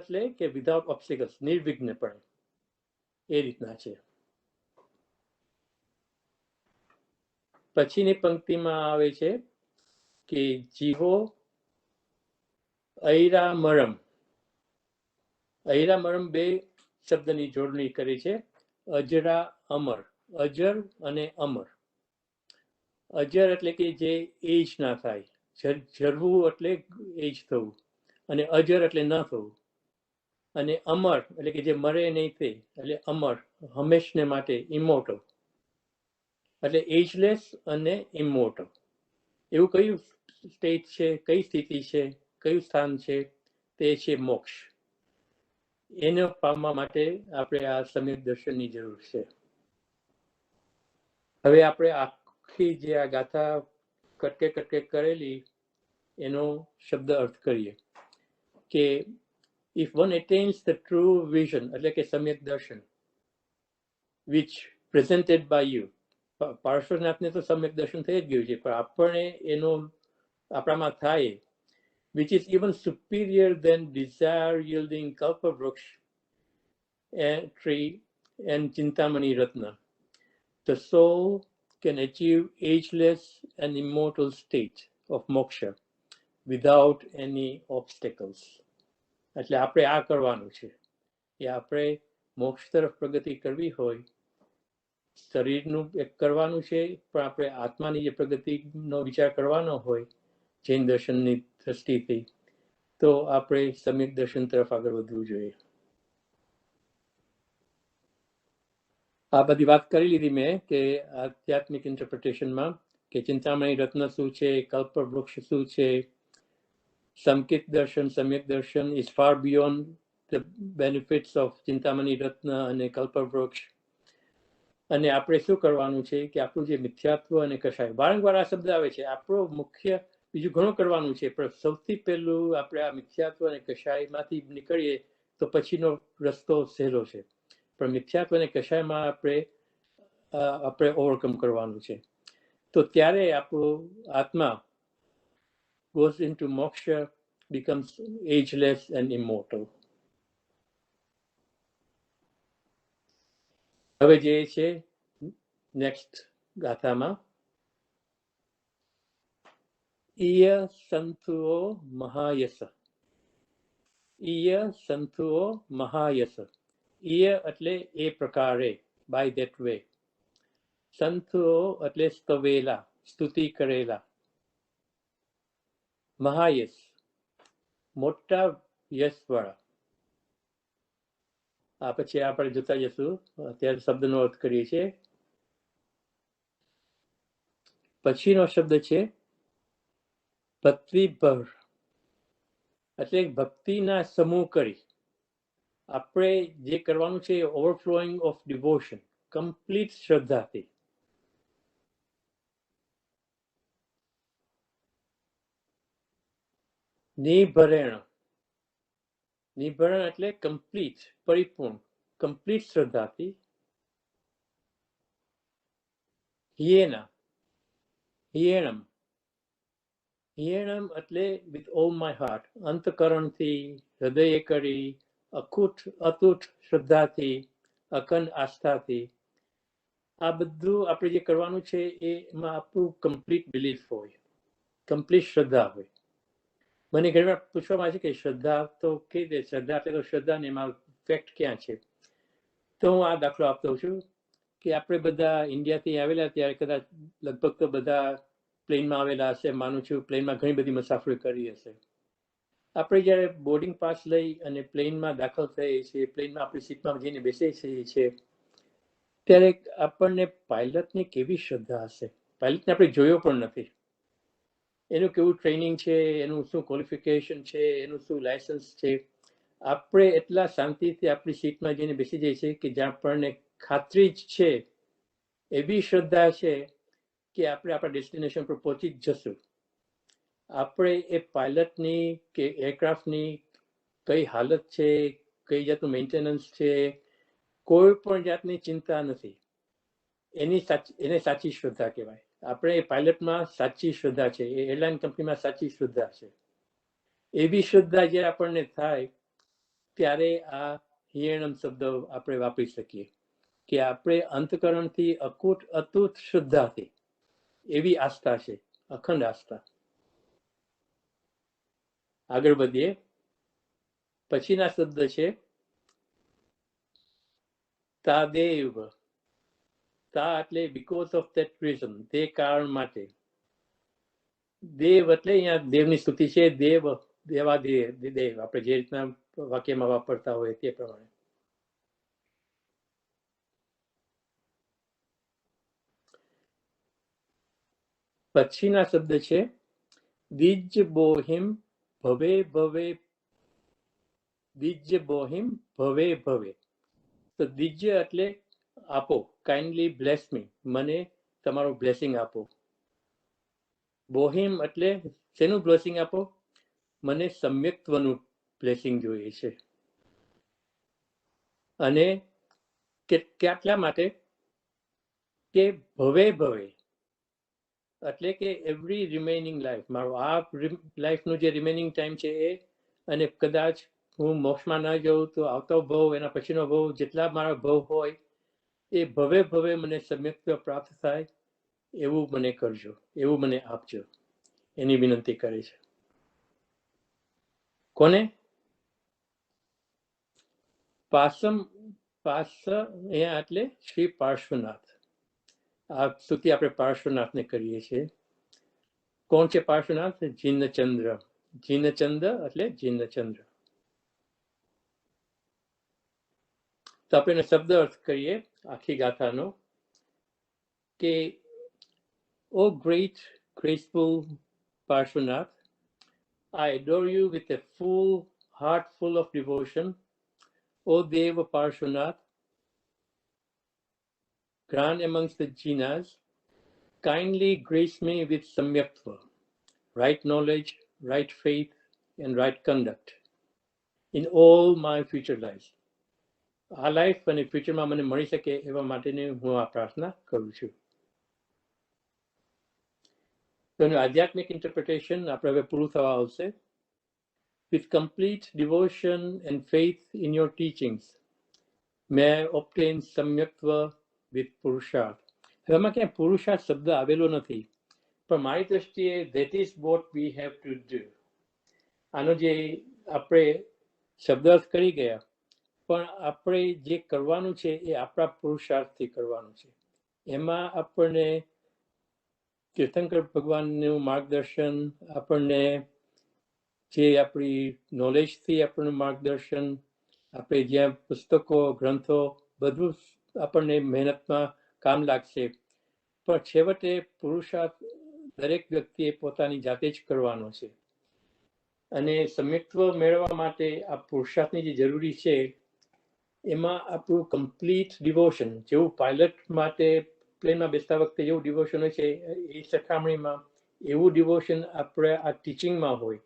એટલે કે વિધાઉટ ઓબ્સ્ટિકલ્સ, નિર્વિઘ્નપણે, એ રીતના છે. પછીની પંક્તિમાં આવે છે કે જીવો ઐરામરમ બે શબ્દની જોડણી કરી છે. અજરા અમર, અજર અને અમર. અજર એટલે કે જે એજ ના થાય, જરવું એટલે એજ થવું, અને અજર એટલે ન થવું, અને અમર એટલે કે જે મરે નહીં તે, એટલે અમર, હંમેશને માટે, ઇમોર્ટલ, એટલે એજલેસ અને ઇમોર્ટલ. એવું કયું સ્ટેટ છે, કઈ સ્થિતિ છે, કયું સ્થાન છે? તે છે મોક્ષ. એને પામવા માટે આપણે આ સમ્યક દર્શનની જરૂર છે. હવે આપણે આખી જે આ ગાથા કટકે કરેલી એનો શબ્દ અર્થ કરીએ કે if one attains the true vision, એટલે કે સમ્યક દર્શન, which presented by you, પાર્શ્વનાથને તો સમ્યક દર્શન થઈ જ ગયું છે, પણ આપણે એનો આપણામાં થાય, which is even superior than desire yielding kalpavruksha tree and Chintamani Ratna, the soul can achieve ageless and immortal state of moksha without any obstacles. એટલે આપણે આ કરવાનું છે કે આપણે મોક્ષ તરફ પ્રગતિ કરવી હોય, શરીરનું એક કરવાનું છે, પણ આપણે આત્માની જે પ્રગતિનો વિચાર કરવાનો હોય જૈન દર્શનની દ્રષ્ટિથી, તો આપણે સમ્યક દર્શન તરફ આગળ વધવું જોઈએ. આ બધી વાત કરી લીધી મેં કે આધ્યાત્મિક ઇન્ટરપ્રિટેશનમાં કે ચિંતામણી રત્ન શું છે, કલ્પવૃક્ષ શું છે, સંકિત દર્શન, સમ્યક દર્શન is far beyond the benefits of ચિંતામણી રત્ન અને કલ્પવૃક્ષ. અને આપણે શું કરવાનું છે કે આપણું જે મિથ્યાત્વ અને કષાય, વારંવાર આ શબ્દ આવે છે, આપણું મુખ્ય બીજું ઘણું કરવાનું છે, પણ સૌથી પહેલું આપણે આ મિથ્યાત્વ અને કષાયમાંથી નીકળીએ તો પછીનો રસ્તો સહેલો છે. પણ મિથ્યાત્વ અને કષાયમાં આપણે ઓવરકમ કરવાનું છે. તો ત્યારે આપણું આત્મા goes into moksha, becomes ageless and immortal. હવે જે છે નેક્સ્ટ ગાથામાં, ઈય સંતુઓ મહાયસ, ઈય સંતુઓ મહાયસ. ઈય એટલે એ પ્રકારે, બાય ધેટ વે. સંતુઓ એટલે સ્તવેલા, સ્તુતિ કરેલા. મહાયસ મોટા યશ વાળા. આ પછી આપણે જોતા જશું, અત્યારે શબ્દનો અર્થ કરીએ છીએ. પછીનો શબ્દ છે ભક્તિભર, એટલે ભક્તિના સમૂહ કરી. આપણે જે કરવાનું છે ઓવરફ્લોઈંગ ઓફ ડિવોશન, કમ્પ્લીટ શ્રદ્ધાથી. નિભરેણ, નિભરણ એટલે કમ્પ્લીટ, પરિપૂર્ણ, કમ્પ્લીટ શ્રદ્ધાથી. હિયેના, હિયેણમ, હિયેણમ એટલે વિથ ઓલ માય હાર્ટ, અંતકરણથી, હૃદય કરી, અતૂટ શ્રદ્ધાથી, અખંડ આસ્થાથી. આ બધું આપણે જે કરવાનું છે એમાં આપણું કમ્પ્લીટ બિલીફ હોય, કમ્પ્લીટ શ્રદ્ધા હોય. મને ઘણી વાર પૂછવામાં આવે છે કે શ્રદ્ધા તો કઈ રીતે, શ્રદ્ધા એટલે તો શ્રદ્ધા ને એમાં ફેક્ટ ક્યાં છે? તો હું આ દાખલો આપતો છું કે આપણે બધા ઇન્ડિયાથી આવેલા ત્યારે કદાચ લગભગ તો બધા પ્લેનમાં આવેલા હશે, માનું છું પ્લેનમાં ઘણી બધી મુસાફરી કરી હશે. આપણે જ્યારે બોર્ડિંગ પાસ લઈ અને પ્લેનમાં દાખલ થઈએ છીએ, પ્લેનમાં આપણી સીટમાં જઈને બેસીએ છીએ, ત્યારે આપણને પાયલટની કેવી શ્રદ્ધા હશે. પાયલટને આપણે જોયો પણ નથી, એનું કેવું ટ્રેનિંગ છે, એનું શું ક્વોલિફિકેશન છે, એનું શું લાયસન્સ છે. આપણે એટલા શાંતિથી આપણી સીટમાં જઈને બેસી જઈએ છીએ કે જ્યાં આપણને ખાતરી જ છે, એવી શ્રદ્ધા છે કે આપણે આપણા ડેસ્ટિનેશન પર પહોંચી જ જશું. આપણે એ પાયલટની કે એરક્રાફ્ટની કઈ હાલત છે, કઈ જાતનું મેન્ટેનન્સ છે, કોઈ પણ જાતની ચિંતા નથી. એને સાચી શ્રદ્ધા કહેવાય. આપણે એ પાયલટમાં સાચી શ્રદ્ધા છે, એ એરલાઇન કંપનીમાં સાચી શ્રદ્ધા છે. એવી શ્રદ્ધા જ્યારે આપણને થાય ત્યારે આ હિયણમ શબ્દ આપણે વાપરી શકીએ કે આપણે અંતકરણથી અતૂટ શ્રદ્ધાથી એવી આસ્થા છે, અખંડ આસ્થા. આગળ વધીએ. પછીના શબ્દ છે તાદેવ. તા એટલે બીકોઝ ઓફ ધેટ રીઝન, તે કારણ માટે. દેવ એટલે અહીંયા દેવની સ્તુતિ છે. દેવ, દેવાદેવ, દેવ આપણે જે રીતના વાક્યમાં વાપરતા હોય તે પ્રમાણે. પછીના શબ્દ છે દિજ બોહિમ ભવે ભવે. દિજ બોહિમ ભવે ભવે. તો દિજ એટલે આપો, કાઇન્ડલી બ્લેસ મી, મને તમારું બ્લેસિંગ આપો. બોહિમ એટલે શેનું બ્લેસિંગ આપો? મને સમ્યક્ત્વનું બ્લેસિંગ જોઈએ છે. અને કેટલા માટે? કે ભવે ભવે એટલે કે એવરી રિમેનિંગ લાઈફ, મારો આ લાઈફનું જે રિમેનિંગ ટાઈમ છે એ, અને કદાચ હું મોક્ષમાં ના જાઉં તો આવતો ભવ, એના પછીનો ભવ, જેટલા મારા ભવ હોય એ ભવે ભવે મને સમ્યક્ત્વ પ્રાપ્ત થાય એવું મને કરજો, એવું મને આપજો, એની વિનંતી કરે છે. કોને? પાસમ. પાસ અહીંયા એટલે શ્રી પાર્શ્વનાથ. આ સ્તુતિ આપણે પાર્શ્વનાથને કરીએ છીએ. કોણ છે પાર્શ્વનાથ? જીનચંદ્ર. જીનચંદ્ર એટલે જીનચંદ્ર. તો આપણે શબ્દ અર્થ કરીએ આખી ગાથાનો કે ઓ great graceful Parshvanath, I adore you with a full heart full of devotion. O Deva Parshvanath, grand amongst the jinas, kindly grace me with samyaktva, right knowledge, right faith, and right conduct in all my future lives. આ life અને ફ્યુચરમાં મને મળી શકે એવા માટેની હું આ પ્રાર્થના કરું છું. તો એનું આધ્યાત્મિક ઇન્ટરપ્રિટેશન આપણે હવે પૂરું થવા આવશે. With complete devotion and faith in your teachings, may I obtain samyaktva with purusharth. હવે આમાં ક્યાંય પુરુષાર્થ શબ્દ આવેલો નથી, પણ મારી દ્રષ્ટિએ that is what we have to do. આનો જે આપણે શબ્દાર્થ કરી ગયા, પણ આપણે જે કરવાનું છે એ આપણા પુરુષાર્થથી કરવાનું છે. એમાં આપણને તીર્થંકર ભગવાનનું માર્ગદર્શન, આપણને જે આપણી નોલેજથી આપણનું માર્ગદર્શન, આપણે જ્યાં પુસ્તકો, ગ્રંથો, બધું આપણને મહેનતમાં કામ લાગશે, પણ છેવટે પુરુષાર્થ દરેક વ્યક્તિએ પોતાની જાતે જ કરવાનો છે. અને સમ્યક્ત્વ મેળવવા માટે આ પુરુષાર્થની જે જરૂરી છે એમાં આપણું કમ્પ્લીટ ડિવોશન, જેવું પાયલટ માટે પ્લેનમાં બેસતા વખતે જેવું ડિવોશન હોય છે એ સરખામણીમાં એવું ડિવોશન આપણે આ ટીચિંગમાં હોય.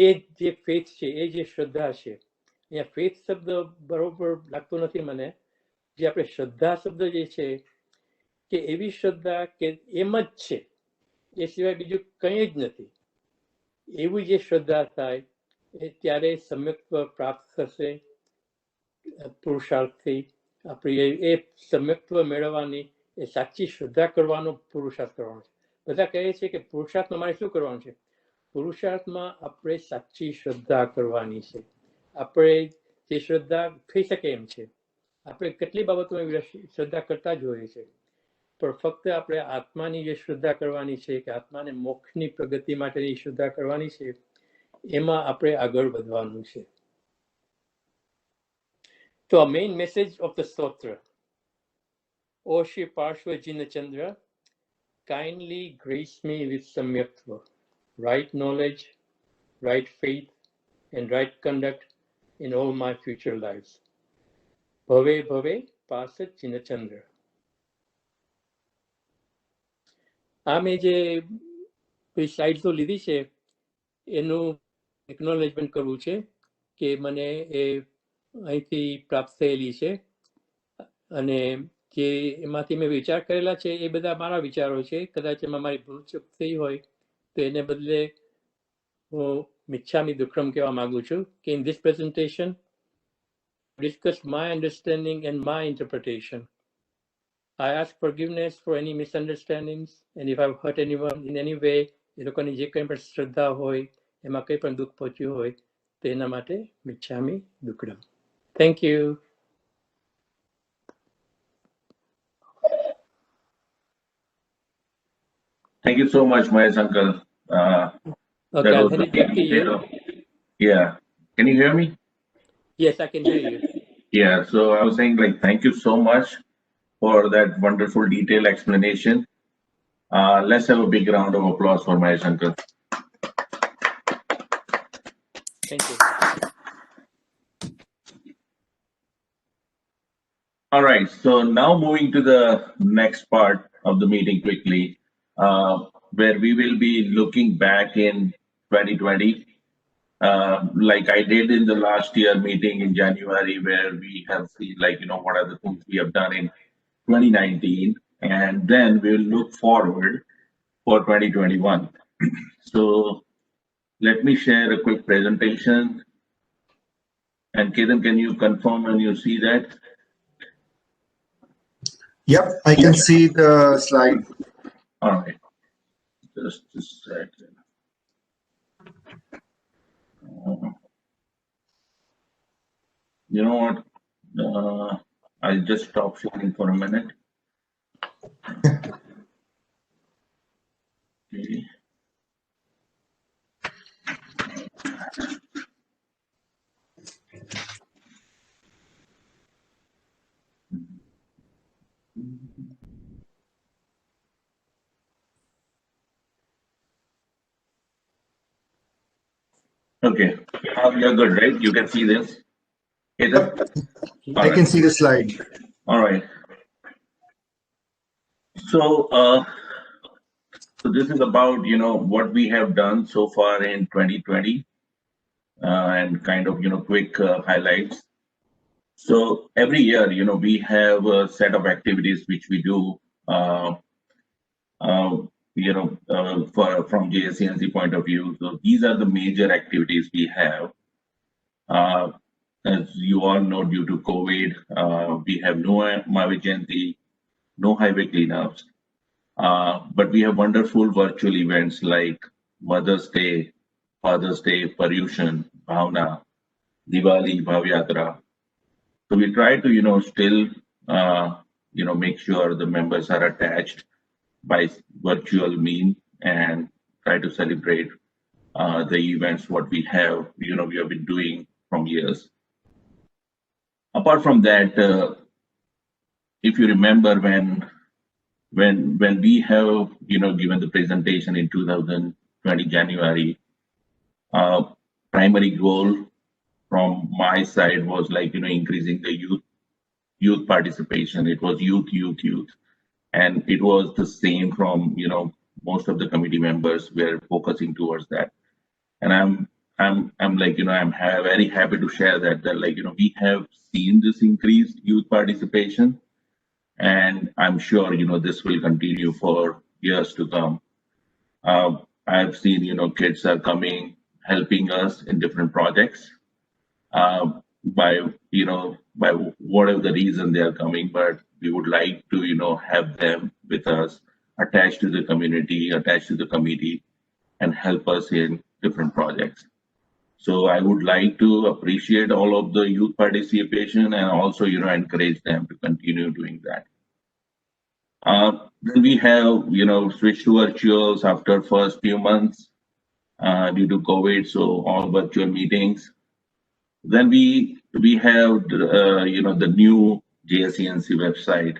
એ જે ફેથ છે, એ જે શ્રદ્ધા છે, અહીંયા ફેથ શબ્દ બરોબર લાગતો નથી મને. જે આપણે શ્રદ્ધા શબ્દ જે છે કે એવી શ્રદ્ધા કે એમ જ છે, એ સિવાય બીજું કંઈ જ નથી, એવી જે શ્રદ્ધા થાય એ ત્યારે સમ્યક્ત્વ પ્રાપ્ત થશે. પુરુષાર્થથી આપણી એ સમ્યક્ત્વ મેળવવાની, એ સાચી શ્રદ્ધા કરવાનો પુરુષાર્થ કરવાનો છે. બધા કહે છે કે પુરુષાર્થમાં મારે શું કરવાનું છે? પુરુષાર્થમાં આપણે સાચી શ્રદ્ધા કરવાની છે. આપણે જે શ્રદ્ધા થઈ શકે એમ છે, આપણે કેટલી બાબતોમાં શ્રદ્ધા કરતા જ હોઈએ છીએ, પણ ફક્ત આપણે આત્માની જે શ્રદ્ધા કરવાની છે કે આત્માને મોક્ષની પ્રગતિ માટેની શ્રદ્ધા કરવાની છે, એમાં આપણે આગળ વધવાનું છે. તો આ મેઇન મેસેજ ઓફ ધ સ્તોત્ર. ઓ Shri Parshva Jinchandra, kindly grace me with samyaktva, right knowledge, right faith, and right conduct in all my future lives. Bhave bhave pasat chinachandra. આ મેં જે તો એ સ્લાઇડ્સો લીધી છે એનું એકનોલેજમેન્ટ કરવું છે કે મને એ અહીંથી પ્રાપ્ત થયેલી છે અને જે એમાંથી મેં વિચાર કરેલા છે એ બધા મારા વિચારો છે. કદાચ એમાં મારી ભૂલચૂક થઈ હોય તો એને બદલે હું મિચ્છામી દુક્કડમ કહેવા માંગુ છું કે in this presentation discuss my understanding and my interpretation. I ask forgiveness for any misunderstandings and if I've hurt anyone in any way, એ લોકોની જે કંઈ પણ શ્રદ્ધા હોય એમાં કંઈ પણ દુઃખ પહોંચ્યું હોય તો એના માટે મિચ્છામી દુક્કડમ. Thank you. Thank you so much, Mahesh uncle. Okay, I'll was hand it back to you. Yeah. Can you hear me? Yes, I can hear you. Yeah. So I was saying, like, thank you so much for that wonderful detailed explanation. Let's have a big round of applause for Mahesh uncle. Thank you. All right. So now moving to the next part of the meeting quickly, where we will be looking back in 2020, like I did in the last year meeting in January, where we have seen, like, what are the things we have done in 2019, and then we'll look forward for 2021. So let me share a quick presentation. And Ketan, can you confirm when you see that? Yep, I can see the slide. All right. Just a second. You know what? I'll just stop sharing for a minute. Okay. Okay, you're good, right? You can see this. Ketan? I can see the slide. All right. So, so this is about, what we have done so far in 2020, and kind of, quick highlights. So every year, we have a set of activities which we do, from JSCNC point of view. So these are the major activities we have. As you all know, due to COVID, we have no Mahavir Jayanti, no highway cleanups, but we have wonderful virtual events like Mother's Day, Father's Day, Paryushan, Bhavna, Diwali, Bhavyatra. So we try to, still, make sure the members are attached by virtual mean and try to celebrate the events what we have, we have been doing from years. Apart from that, if you remember when we have, given the presentation in 2020 January, primary goal from my side was like, increasing the youth participation. It was youth. And it was the same from, most of the committee members were focusing towards that. And I'm like, I'm very happy to share that, like, we have seen this increased youth participation, and I'm sure, this will continue for years to come. I've seen, kids are coming, helping us in different projects, by whatever the reason they are coming, but we would like to, have them with us, attached to the community, attached to the committee, and help us in different projects. So I would like to appreciate all of the youth participation and also, encourage them to continue doing that. Then we have, switched to virtuals after first few months, due to COVID, so all virtual meetings. Then we have, the new JSCNC website,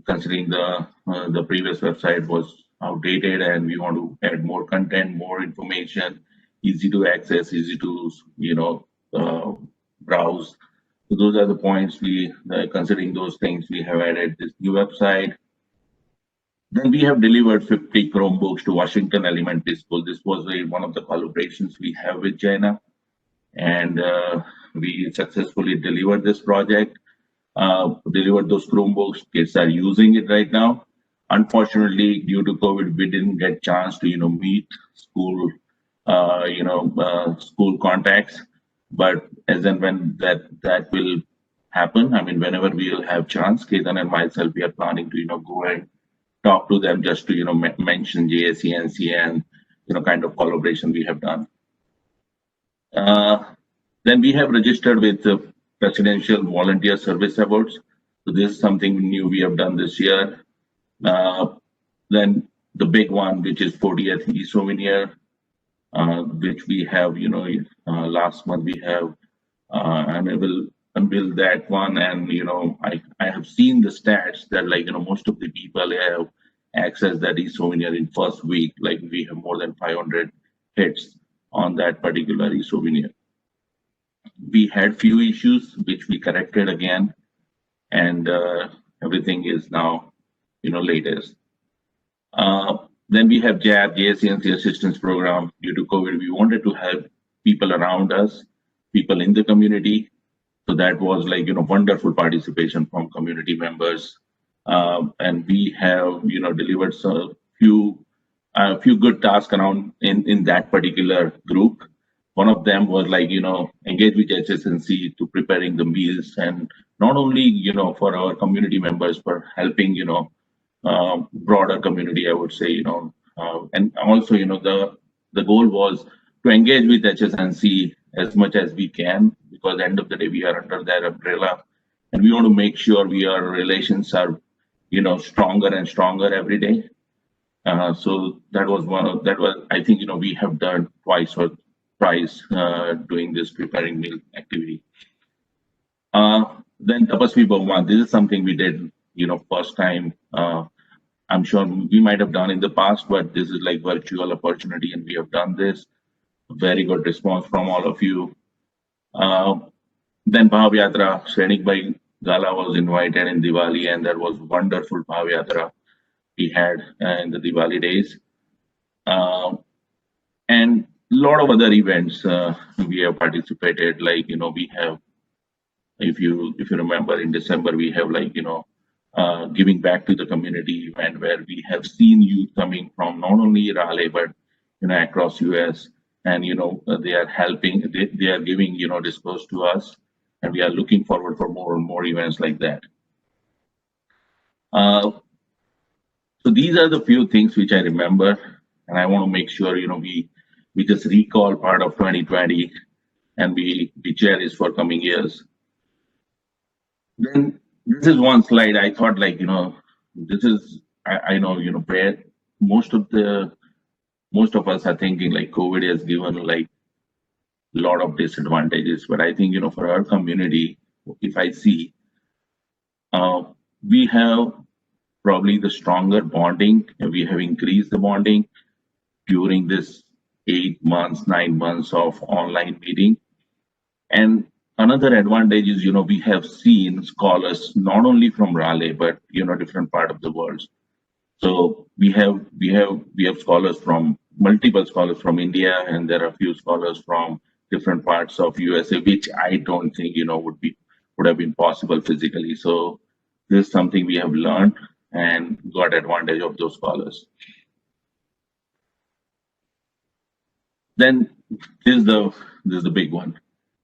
considering the previous website was outdated, and we want to add more content, more information, easy to access, easy to, browse. So those are the points considering those things, we have added this new website. Then we have delivered 50 Chromebooks to Washington Elementary School. This was one of the collaborations we have with Jain, and we successfully delivered this project. Delivered those Chromebooks. Kids are using it right now. Unfortunately, due to COVID, we didn't get chance to meet school school contacts. But as and when that will happen, I mean, whenever we will have chance, Ketan and myself, we are planning to go and talk to them just to mention JSCNC and kind of collaboration we have done. Then we have registered with the Presidential Volunteer Service Awards. So this is something new we have done this year. Then the big one, which is 40th e-souvenir, which we have, last month we have unveiled that one. And, I have seen the stats that most of the people have accessed that e-souvenir in first week. Like we have more than 500 hits on that particular e-souvenir. We had few issues which we corrected again, and everything is now, latest. Then we have JAB, JSCNC Assistance Program. Due to COVID, we wanted to help people around us, people in the community. So that was wonderful participation from community members. And we have, delivered a few good tasks around in that particular group. One of them was engage with JSCNC to preparing the meals, and not only for our community members, but helping broader community, I would say, and also the goal was to engage with HSNC as much as we can, because at the end of the day we are under their umbrella, and we want to make sure our relations are stronger and stronger every day. So that was I think we have done twice doing this preparing meal activity. Then Tapasvi Bhagwan, this is something we did first time. I'm sure we might have done in the past, but this is like virtual opportunity, and we have done this. Very good response from all of you. Then Bhav Yatra, Srenik Bhai Gala was invited in Diwali, and that was wonderful Bhav Yatra we had in the Diwali days. And a lot of other events we have participated. We have, if you remember, in December we have giving back to the community event, where we have seen youth coming from not only Raleigh but across US, and they are helping, they are giving discourse to us, and we are looking forward for more and more events like that. So these are the few things which I remember, and I want to make sure we just recall part of 2020, and we cherish for coming years. Then this is one slide I thought this is I know where most of us are thinking COVID has given a lot of disadvantages, but I think for our community, if I see, we have probably the stronger bonding, and we have increased the bonding during this 8 months, 9 months of online meeting. And another advantage is, we have seen scholars not only from Raleigh, but different part of the world. So we have scholars from multiple scholars from India, and there are a few scholars from different parts of USA, which I don't think would have been possible physically. So this is something we have learned and got advantage of those scholars. Then this is the big one.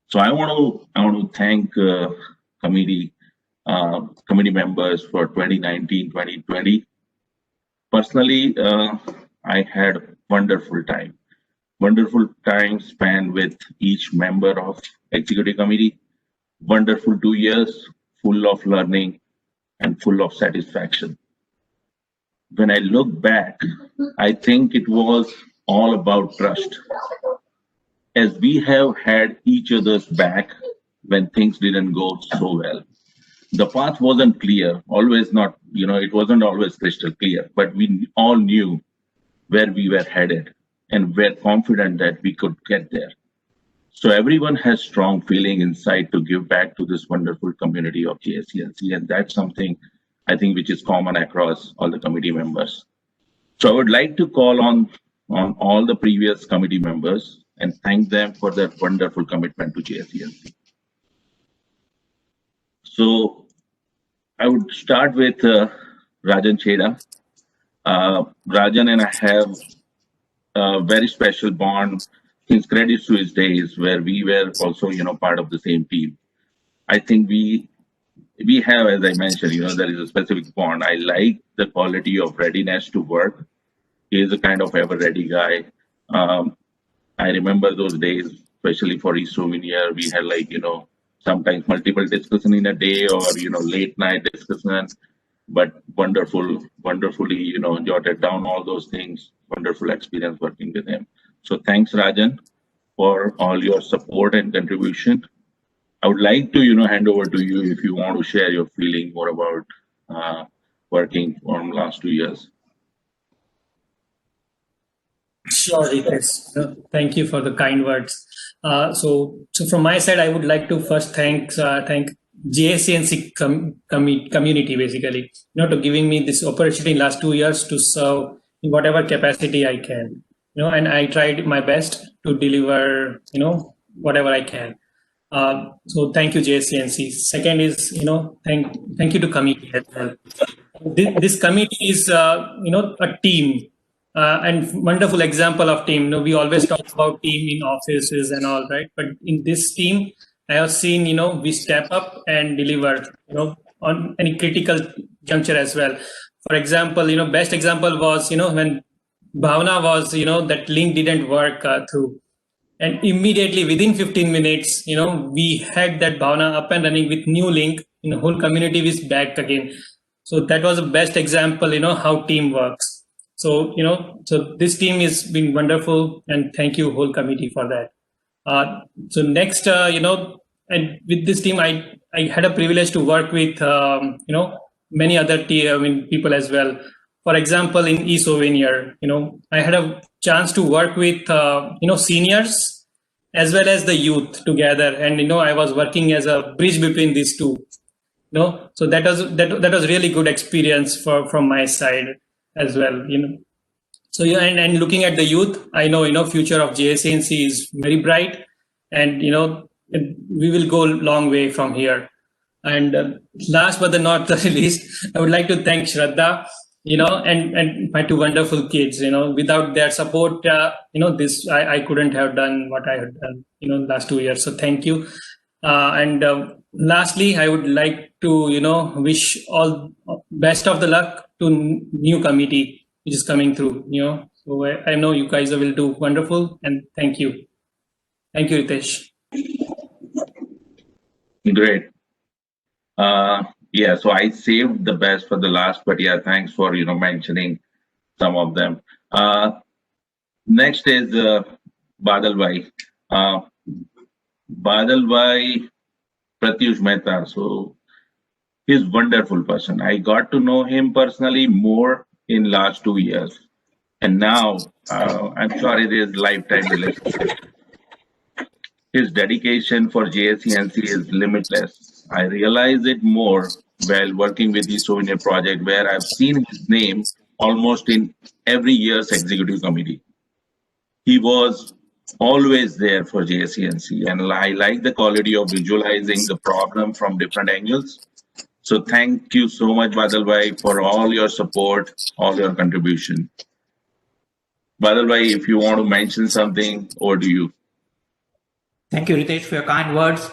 So I want to thank committee members for 2019, 2020. Personally, I had wonderful time spent with each member of executive committee. Wonderful 2 years, full of learning and full of satisfaction. When I look back, I think it was all about trust, as we have had each other's back when things didn't go so well. The path wasn't clear, always not, it wasn't always crystal clear, but we all knew where we were headed and were confident that we could get there. So everyone has strong feeling inside to give back to this wonderful community of JSCNC, and that's something I think, which is common across all the committee members. So I would like to call on all the previous committee members and thank them for their wonderful commitment to JSCNC. So I would start with Rajan Cheda. Rajan and I have a very special bond since Credit Suisse days, where we were also, part of the same team. I think we have, as I mentioned, there is a specific bond. I like the quality of readiness to work. He is a kind of ever-ready guy. I remember those days, especially for each souvenir, we had sometimes multiple discussion in a day or, late night discussion, but wonderfully, jotted down all those things. Wonderful experience working with him. So thanks, Rajan, for all your support and contribution. I would like to, hand over to you if you want to share your feeling more about working from last 2 years. Sure, Ritesh. Thank you for the kind words. So from my side, I would like to first thank JSCNC community, basically, to giving me this opportunity in last 2 years to serve in whatever capacity I can, and I tried my best to deliver, whatever I can. So thank you, JSCNC. Second is, thank you to committee as well. This committee is, a team. And wonderful example of team. We always talk about team in offices and all, right? But in this team, I have seen, we step up and deliver, on any critical juncture as well. For example, best example was, when Bhavna was, that link didn't work through. And immediately within 15 minutes, we had that Bhavna up and running with new link. The whole community was back again. So that was the best example, how team works. So, so this team has been wonderful, and thank you whole committee for that. So next, and with this team, I had a privilege to work with, many other people as well. For example, in e-souvenir, I had a chance to work with, seniors as well as the youth together. And, I was working as a bridge between these two, so that was really good experience from my side as well, So and looking at the youth, I know, future of JSCNC is very bright, and we will go a long way from here. And last but not the least, I would like to thank Shraddha, and my two wonderful kids. Without their support, this I couldn't have done what I had done, last 2 years. So thank you. And lastly, I would like to, wish all best of the luck to new committee which is coming through. So I know you guys will do wonderful, and thank you. Thank you, Ritesh. Great. Yeah, so I saved the best for the last, but yeah, thanks for mentioning some of them. Next is Badal Bhai. Badal Bhai, Pratyush Mehta. So he's a wonderful person. I got to know him personally more in last 2 years, and now I'm sure it is lifetime relationship. His dedication for JSCNC is limitless. I realize it more while working with the Souvenir project, where I've seen his name almost in every year's executive committee. He was always there for JSCNC, and I like the quality of visualizing the problem from different angles. So thank you so much, Badal Bhai, for all your support, all your contribution. Badal Bhai, if you want to mention something, over to you. Thank you, Ritesh, for your kind words.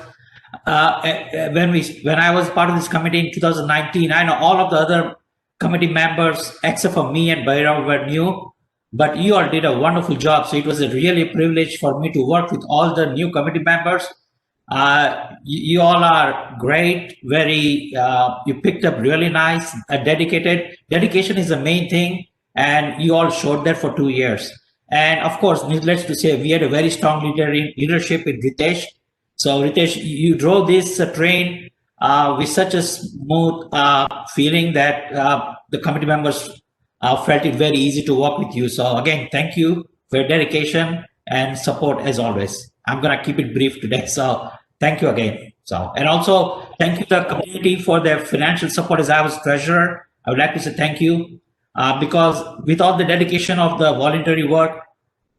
When I was part of this committee in 2019, I know all of the other committee members, except for me and Bhairav, were new, but you all did a wonderful job. So it was a really privilege for me to work with all the new committee members. You all are great, you picked up really nice, dedicated. Dedication is the main thing, and you all showed that for 2 years. And of course, needless to say, we had a very strong leadership in Ritesh. So Ritesh, you drove this train with such a smooth feeling that the committee members felt it very easy to work with you. So again, thank you for your dedication and support as always. I'm going to keep it brief today. So thank you again. So, and also thank you to the community for their financial support. As I was treasurer, I would like to say thank you because with all the dedication of the voluntary work,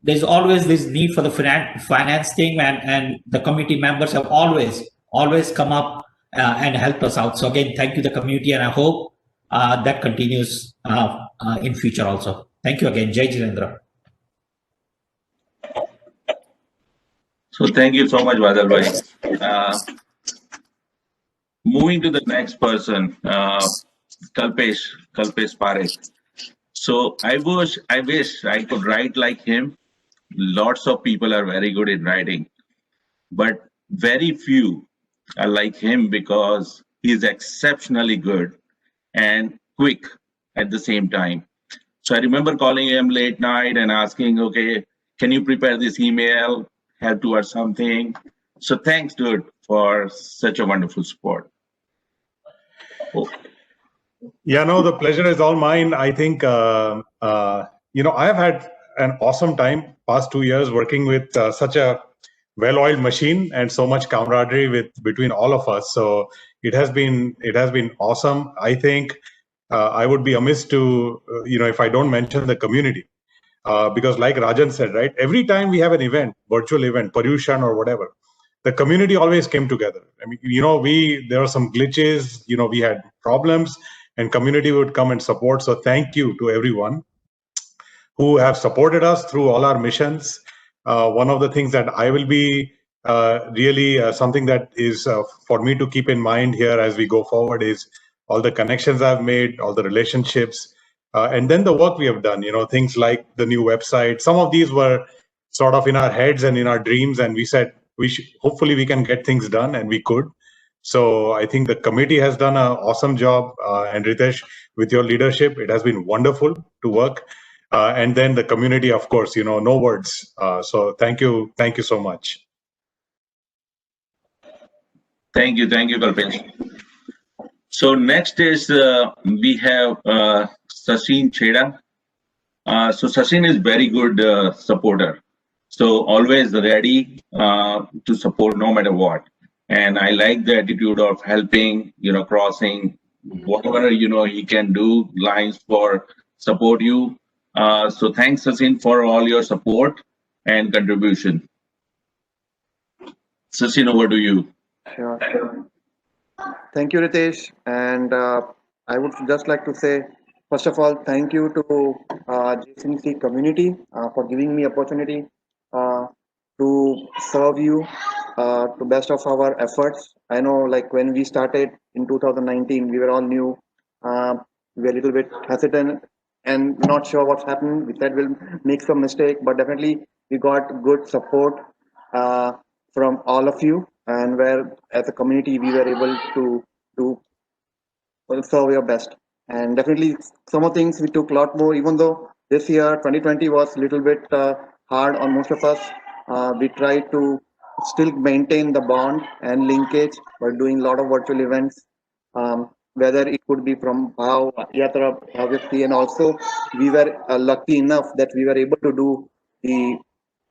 there's always this need for the finance team, and the community members have always come up and helped us out. So again, thank you the community, and I hope that continues in future also. Thank you again. Jai Jirendra. So thank you so much, Badal bhai. Moving to the next person, Kalpesh Parekh. So I wish I could write like him. Lots of people are very good in writing, but very few are like him because he is exceptionally good and quick at the same time. So I remember calling him late night and asking, okay, can you prepare this email, help towards something? So thanks, dude, for such a wonderful support. Oh. Yeah, no, the pleasure is all mine. I think, I've had an awesome time past 2 years working with such a well-oiled machine and so much camaraderie between all of us. So it has been awesome. I think I would be amiss to, if I don't mention the community, because like Rajan said, right, every time we have an event, virtual event, Paryushan or whatever, the community always came together. I mean, there were some glitches, we had problems, and community would come and support. So thank you to everyone who have supported us through all our missions. One of the things that I will be really something that is for me to keep in mind here as we go forward is all the connections I've made, all the relationships, and then the work we have done, things like the new website. Some of these were sort of in our heads and in our dreams, and we said, hopefully we can get things done, and we could. So I think the committee has done an awesome job, and Ritesh, with your leadership, it has been wonderful to work. And then the community, of course, no words. So thank you so much. Thank you, Kalpesh. So next is we have Sachin Chheda. So Sachin is very good supporter. So always ready to support no matter what. And I like the attitude of helping, crossing whatever, he can do lines for support you. So thanks, Sachin, for all your support and contribution. Sachin, over to you. Sure. Thank you, Ritesh. And I would just like to say, first of all, thank you to JSCNC community for giving me opportunity to serve you to best of our efforts. I know, like when we started in 2019, we were all new. We were a little bit hesitant and not sure what's happening. We said we'll make some mistake, but definitely we got good support from all of you, and where as a community we were able to serve your best. And definitely some of things we took a lot more, even though this year 2020 was a little bit hard on most of us. We tried to still maintain the bond and linkage by doing a lot of virtual events, whether it could be from Bhav, Yatra, Bhavyakti, and also we were lucky enough that we were able to do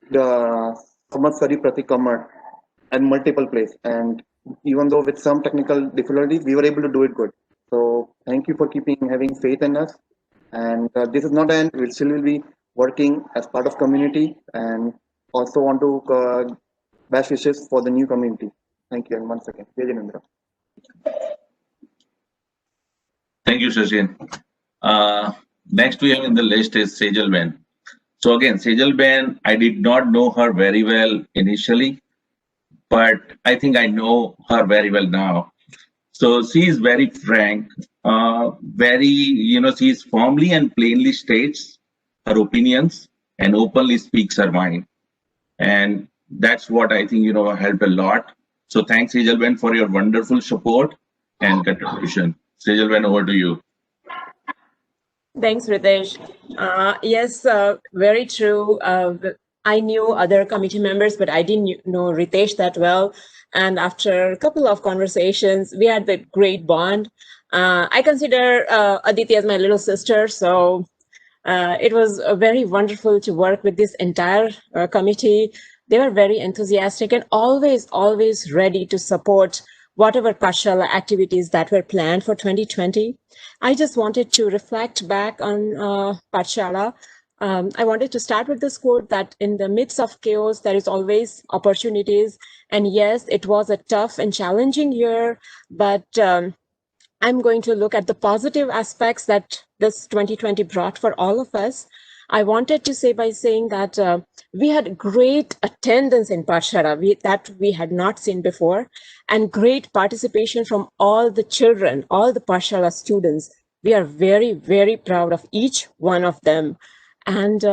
the Samatsari Pratikamar and multiple places. And even though with some technical difficulties, we were able to do it good. So thank you for having faith in us. And this is not the end. We still will be working as part of community, and also want to best wishes for the new community. Thank you. And once again, Jai Jirendra. Thank you, Sachin. Next we have in the list is Sejal Ben. So again, Sejal Ben, I did not know her very well initially, but I think I know her very well now. So she is very frank, she is firmly and plainly states her opinions and openly speaks her mind. And that's what I think, helped a lot. So thanks, Sejal Ben, for your wonderful support and contribution. Sejal Ben, over to you. Thanks, Ritesh. Yes, very true. I knew other committee members, but I didn't know Ritesh that well. And after a couple of conversations, we had that great bond. I consider Aditi as my little sister, so it was very wonderful to work with this entire committee. They were very enthusiastic and always ready to support whatever Pathshala activities that were planned for 2020. I just wanted to reflect back on Pathshala. I wanted to start with this quote that in the midst of chaos, there is always opportunities. And yes, it was a tough and challenging year, but I'm going to look at the positive aspects that this 2020 brought for all of us. I wanted to say by saying that we had great attendance in Pathshala that we had not seen before, and great participation from all the children, all the Pathshala students. We are very proud of each one of them. And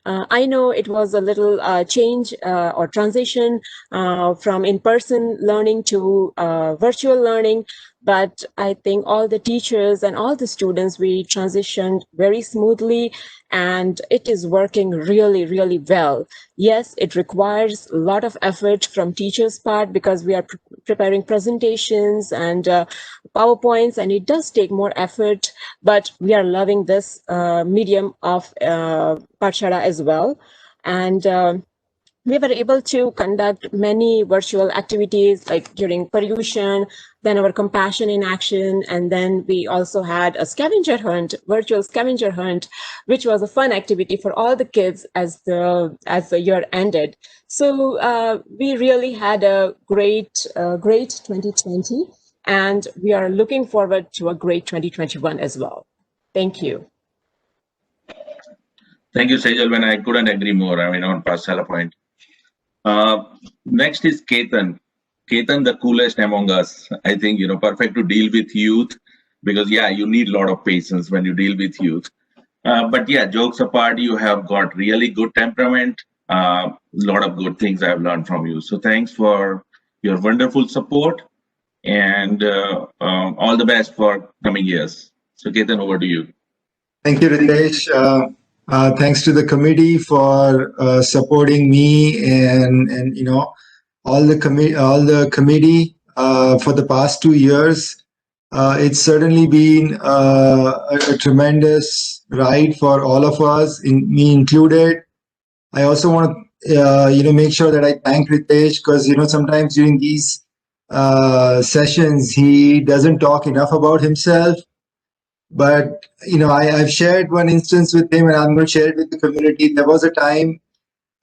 I know it was a little change or transition from in-person learning to virtual learning, but I think all the teachers and all the students, we transitioned very smoothly, and it is working really well. Yes, it requires a lot of effort from teachers' part because we are preparing presentations and PowerPoints, and it does take more effort, but we are loving this medium of Pathshala as well. And we were able to conduct many virtual activities like during Paryushan, then our Compassion in Action, and then we also had a scavenger hunt, virtual scavenger hunt, which was a fun activity for all the kids as the year ended. So we really had a great 2020, and we are looking forward to a great 2021 as well. Thank you. Thank you, Sejal. When I couldn't agree more, on Pathshala point. Next is Ketan. Ketan, the coolest among us. I think, perfect to deal with youth because, you need a lot of patience when you deal with youth. But jokes apart, you have got really good temperament. A lot of good things I've learned from you. So thanks for your wonderful support and all the best for coming years. So Ketan, over to you. Thank you, Ritesh. Thanks to the committee for supporting me and all the committee for the past 2 years. It's certainly been a tremendous ride for all of us, me included. I also want to make sure that I thank Ritesh because sometimes during these sessions he doesn't talk enough about himself. But I've shared one instance with him, and I'm going to share it with the community. There was a time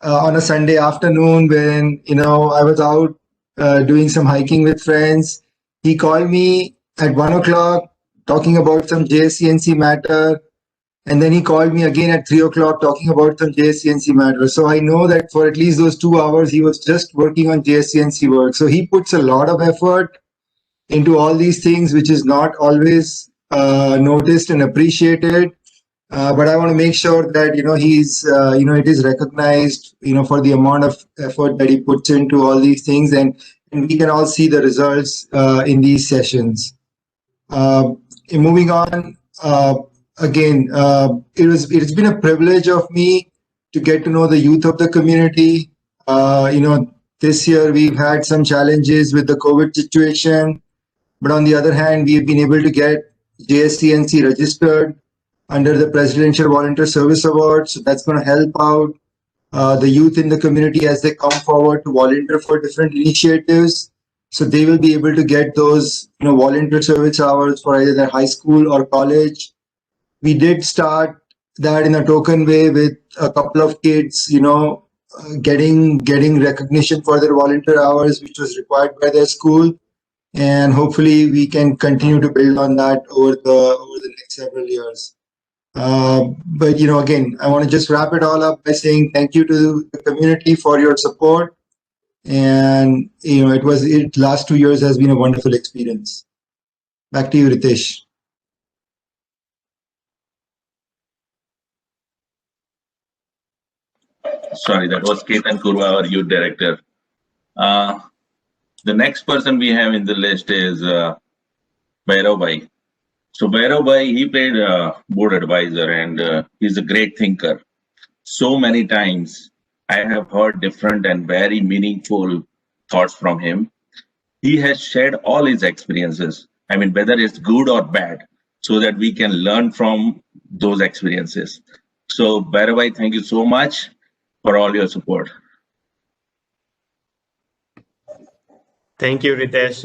on a Sunday afternoon when I was out doing some hiking with friends. He called me at 1 o'clock talking about some JSCNC matter, and then he called me again at 3 o'clock talking about some JSCNC matter. So I know that for at least those 2 hours he was just working on JSCNC work. So he puts a lot of effort into all these things, which is not always noticed and appreciated, but I want to make sure that he's it is recognized for the amount of effort that he puts into all these things, and we can all see the results in these sessions. Moving on, again, it's been a privilege of me to get to know the youth of the community. This year we've had some challenges with the COVID situation, but on the other hand, we've been able to get JSCNC registered under the Presidential Volunteer Service Award. So that's going to help out the youth in the community as they come forward to volunteer for different initiatives. So they will be able to get those volunteer service hours for either their high school or college. We did start that in a token way with a couple of kids, getting recognition for their volunteer hours, which was required by their school. And hopefully we can continue to build on that over the next several years. But again, I want to just wrap it all up by saying thank you to the community for your support. And last 2 years has been a wonderful experience. Back to you, Ritesh. Sorry, that was Ketan Kurwa, our youth director. The next person we have in the list is Bhairav Bhai. So Bhairav Bhai, he played board advisor and he's a great thinker. So many times I have heard different and very meaningful thoughts from him. He has shared all his experiences. Whether it's good or bad, so that we can learn from those experiences. So Bhairav Bhai, thank you so much for all your support. Thank you, Ritesh.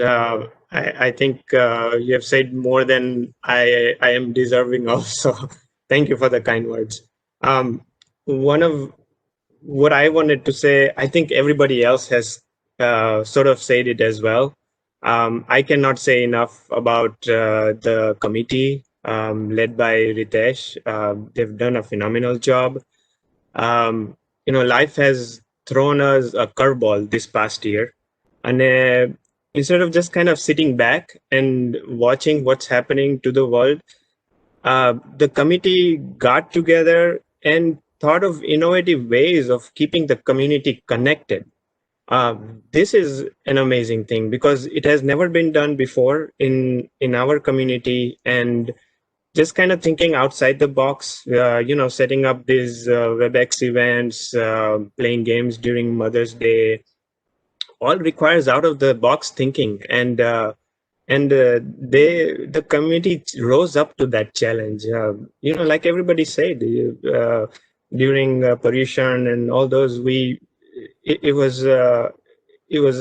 I think you have said more than I am deserving of. So thank you for the kind words. One of what I wanted to say, I think everybody else has sort of said it as well. I cannot say enough about the committee led by Ritesh. They've done a phenomenal job. Life has thrown us a curveball this past year. And instead of just kind of sitting back and watching what's happening to the world, the committee got together and thought of innovative ways of keeping the community connected. This is an amazing thing because it has never been done before in our community, and just kind of thinking outside the box, setting up these WebEx events, playing games during Mother's Day, all requires out of the box thinking, and the community rose up to that challenge. Like everybody said, during Paryushan and all those, it was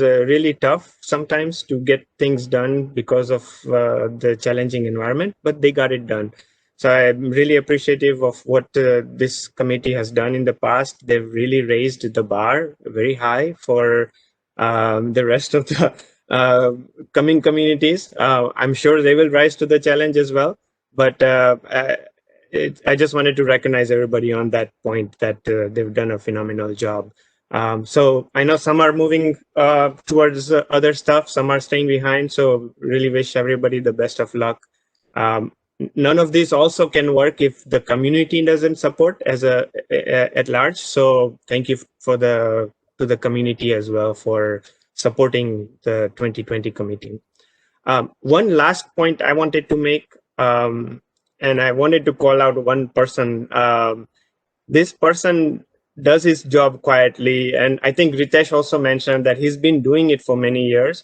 really tough sometimes to get things done because of the challenging environment, but they got it done. So I'm really appreciative of what this committee has done in the past. They've really raised the bar very high for the rest of the coming communities. I'm sure they will rise to the challenge as well. But I just wanted to recognize everybody on that point that they've done a phenomenal job. So I know some are moving towards other stuff, some are staying behind. So really wish everybody the best of luck. None of this also can work if the community doesn't support at large. So thank you to the community as well for supporting the 2020 committee. One last point I wanted to make, and I wanted to call out one person. This person does his job quietly, and I think Ritesh also mentioned that he's been doing it for many years.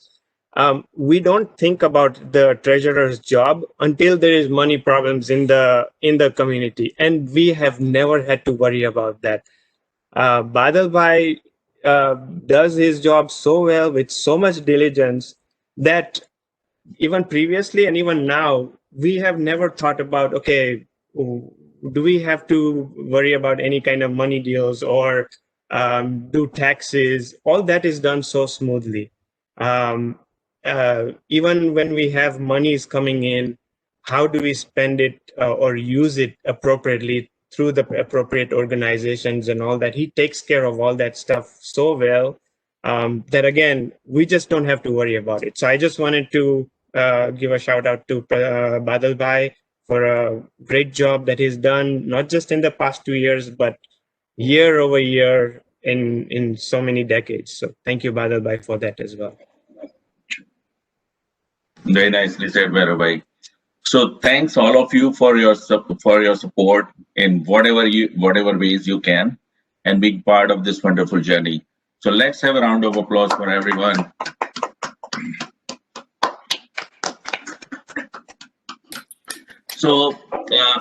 We don't think about the treasurer's job until there is money problems in the community, and we have never had to worry about that. Badal Bhai does his job so well with so much diligence that even previously and even now, we have never thought about, okay, do we have to worry about any kind of money deals or do taxes? All that is done so smoothly. Even when we have monies coming in, how do we spend it or use it appropriately through the appropriate organizations and all that? He takes care of all that stuff so well that, again, we just don't have to worry about it. So I just wanted to give a shout out to Badal Bhai for a great job that he's done, not just in the past 2 years, but year over year in so many decades. So thank you, Badal Bhai, for that as well. Very nicely said, Bhairav. So thanks all of you for your support in whatever ways you can, and being part of this wonderful journey. So let's have a round of applause for everyone. So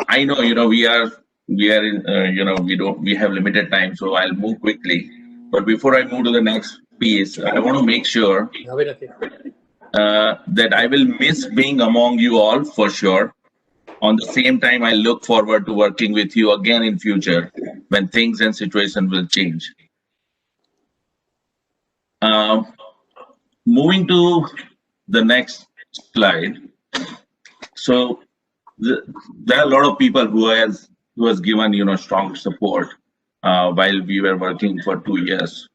I know we are in we have limited time, so I'll move quickly. But before I move to the next piece, I want to make sure that I will miss being among you all for sure. On the same time, I look forward to working with you again in future when things and situation will change. Moving to the next slide. So there are a lot of people who has given strong support while we were working for 2 years,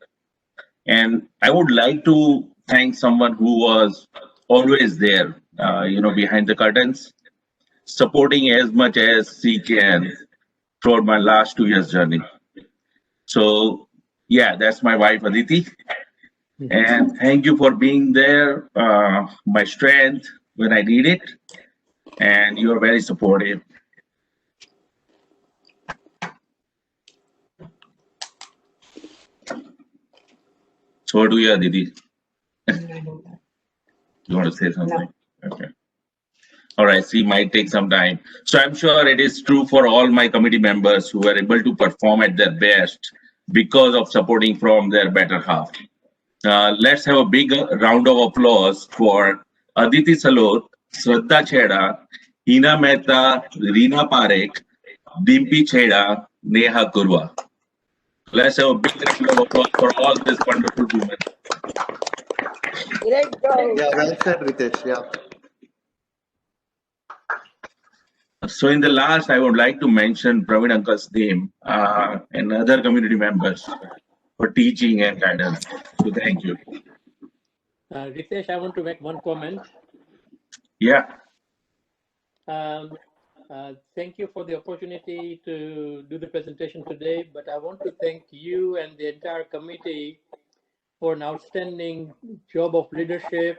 and I would like to thank someone who was always there, behind the curtains, supporting as much as he can throughout my last 2 years journey. So yeah, that's my wife Aditi, and thank you for being there, my strength when I need it, and you are very supportive. So what do you, Aditi? You want to say something? No. Okay. All right. See, might take some time. So I'm sure it is true for all my committee members who were able to perform at their best because of supporting from their better half. Let's have a big round of applause for Aditi Salot, Shraddha Chheda, Hina Mehta, Reena Parekh, Dimpi Chheda, Neha Kurwa. Let's have a big round of applause for all these wonderful women. Great job. Yeah, well said, Ritesh. Yeah. So in the last, I would like to mention Praveen Uncle's name and other community members for teaching and guidance. So thank you. Ritesh, I want to make one comment. Yeah. Thank you for the opportunity to do the presentation today, but I want to thank you and the entire committee for an outstanding job of leadership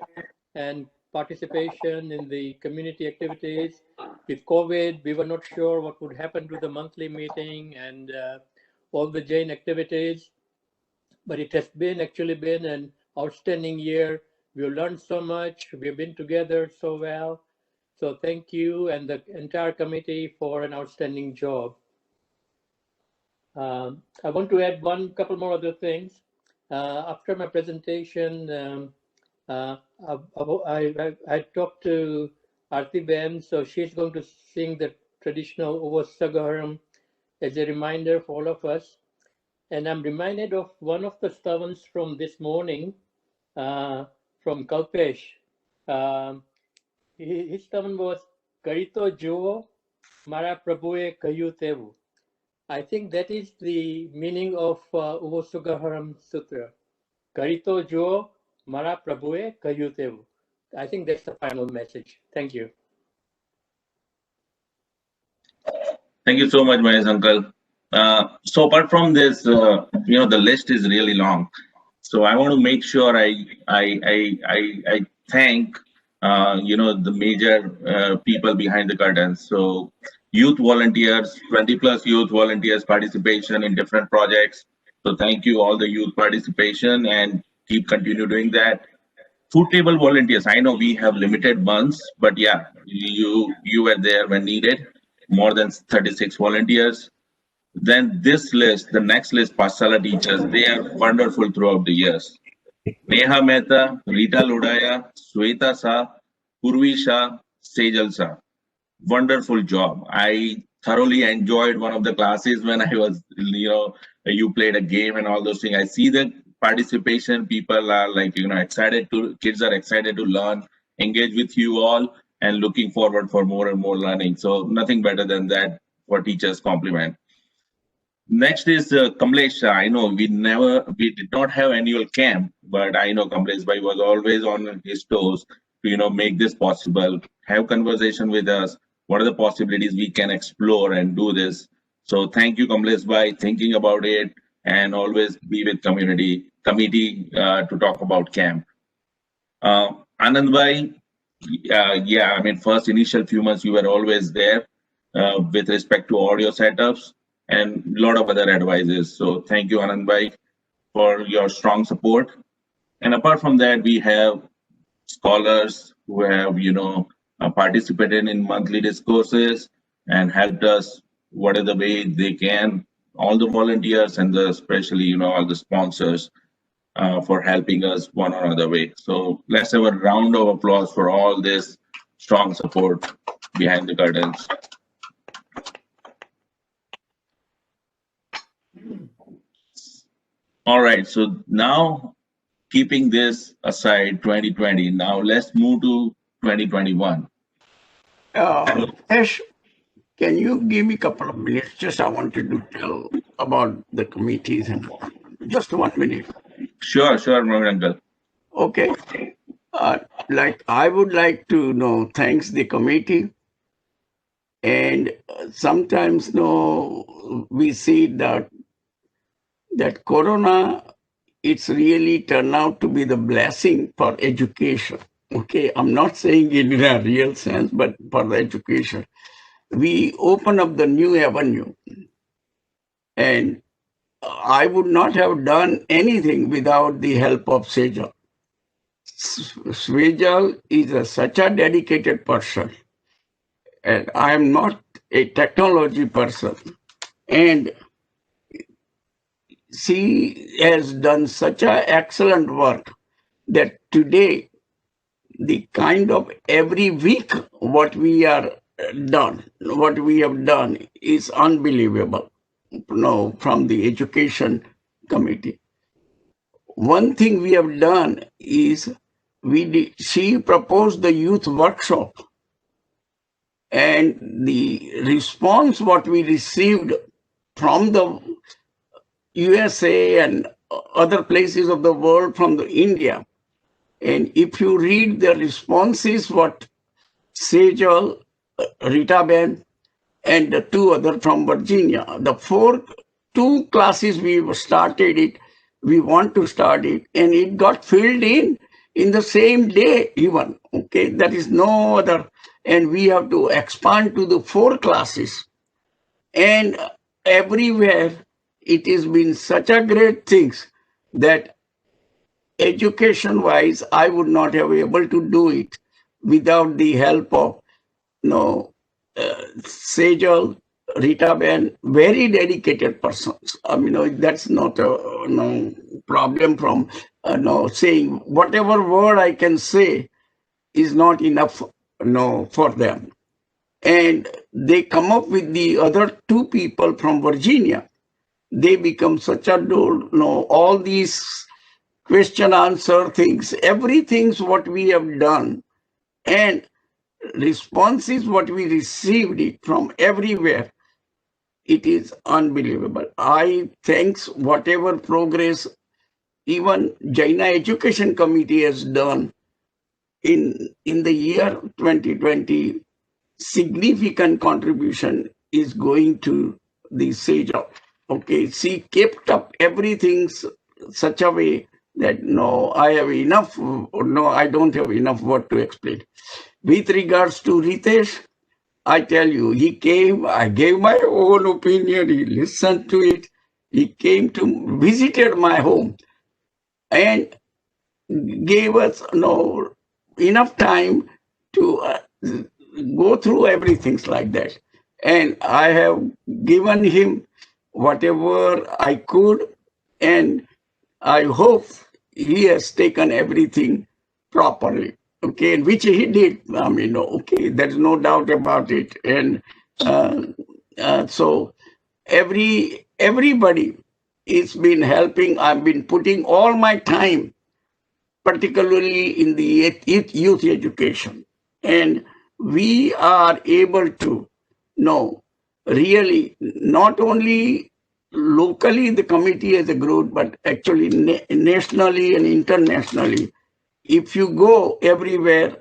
and participation in the community activities. With COVID, we were not sure what would happen to the monthly meeting and all the Jain activities, but it has actually been an outstanding year. We've learned so much. We've been together so well. So thank you and the entire committee for an outstanding job. I want to add couple more other things. After my presentation, I talked to Aarti Ben, so she's going to sing the traditional Uvo Sagaharam as a reminder for all of us. And I'm reminded of one of the stavans from this morning from Kalpesh. His stavan was Karito Juo Mara Prabhuye Kayu Tevu. I think that is the meaning of Uvo Sagaharam Sutra. Karito Juo Mara Prabhuye Kayu Tevu. I think that's the final message. Thank you. Thank you so much, Mahesh Uncle. So apart from this, the list is really long. So I want to make sure I thank the major people behind the curtains. So youth volunteers, 20 plus youth volunteers participation in different projects. So thank you all the youth participation and continue doing that. Food table volunteers. I know we have limited months, but yeah, you were there when needed. More than 36 volunteers. Then this list, the next list, Pasala teachers, they are wonderful throughout the years. Neha Mehta, Rita Lodaya, Sweta Sa, Purvi Shah, Sejal Sa. Wonderful job. I thoroughly enjoyed one of the classes when I was, you played a game and all those things. I see the participation. People are like, kids are excited to learn, engage with you all, and looking forward for more and more learning. So nothing better than that for teachers' compliment. Next is Kamlesh. I know we did not have annual camp, but I know Kamlesh Bhai was always on his toes to make this possible. Have conversation with us. What are the possibilities we can explore and do this? So thank you, Kamlesh Bhai, thinking about it and always be with committee to talk about camp. Anand Bhai, first initial few months you were always there with respect to audio setups and a lot of other advices. So thank you, Anand Bhai, for your strong support. And apart from that, we have scholars who have, participated in monthly discourses and helped us whatever way they can. All the volunteers and especially, all the sponsors for helping us one or other way. So let's have a round of applause for all this strong support behind the curtains. All right, so now keeping this aside, 2020, now let's move to 2021. Ash, can you give me a couple of minutes? Just I wanted to tell about the committees and just 1 minute. Sure, Uncle. Okay. I would like to know, thanks the committee. And sometimes we see that Corona, it's really turned out to be the blessing for education. Okay, I'm not saying it in a real sense, but for the education. We open up the new avenue. And I would not have done anything without the help of Sejal. Sejal is such a dedicated person. And I am not a technology person. And she has done such an excellent work that today the kind of every week what we have done is unbelievable. From the education committee, one thing we have done is she proposed the youth workshop, and the response what we received from the USA and other places of the world, from the India, and if you read the responses what Sejal, Rita Ben, and the two other from Virginia, the two classes we started it, we want to start it, and it got filled in the same day even. Okay, there is no other, and we have to expand to the 4 classes, and everywhere it has been such a great things that education wise I would not have been able to do it without the help of Sejal, Rita Ben, very dedicated persons. I mean, that's not a problem from saying whatever word I can say is not enough for them. And they come up with the other 2 people from Virginia. They become such a all these question answer things, everything's what we have done, and responses what we received it from everywhere, it is unbelievable. I thanks whatever progress even Jain Education Committee has done in the year 2020. Significant contribution is going to the Sejal. Okay, she kept up everything such a way that I have enough, I don't have enough word to explain. With regards to Ritesh, I tell you, he came, I gave my own opinion, he listened to it, he came to visited my home and gave us enough time to go through everything like that. And I have given him whatever I could, and I hope he has taken everything properly. Okay, which he did. I mean, okay, there's no doubt about it. And so everybody has been helping. I've been putting all my time, particularly in the youth education. And we are able to really not only locally the committee has grown, but actually nationally and internationally. If you go everywhere,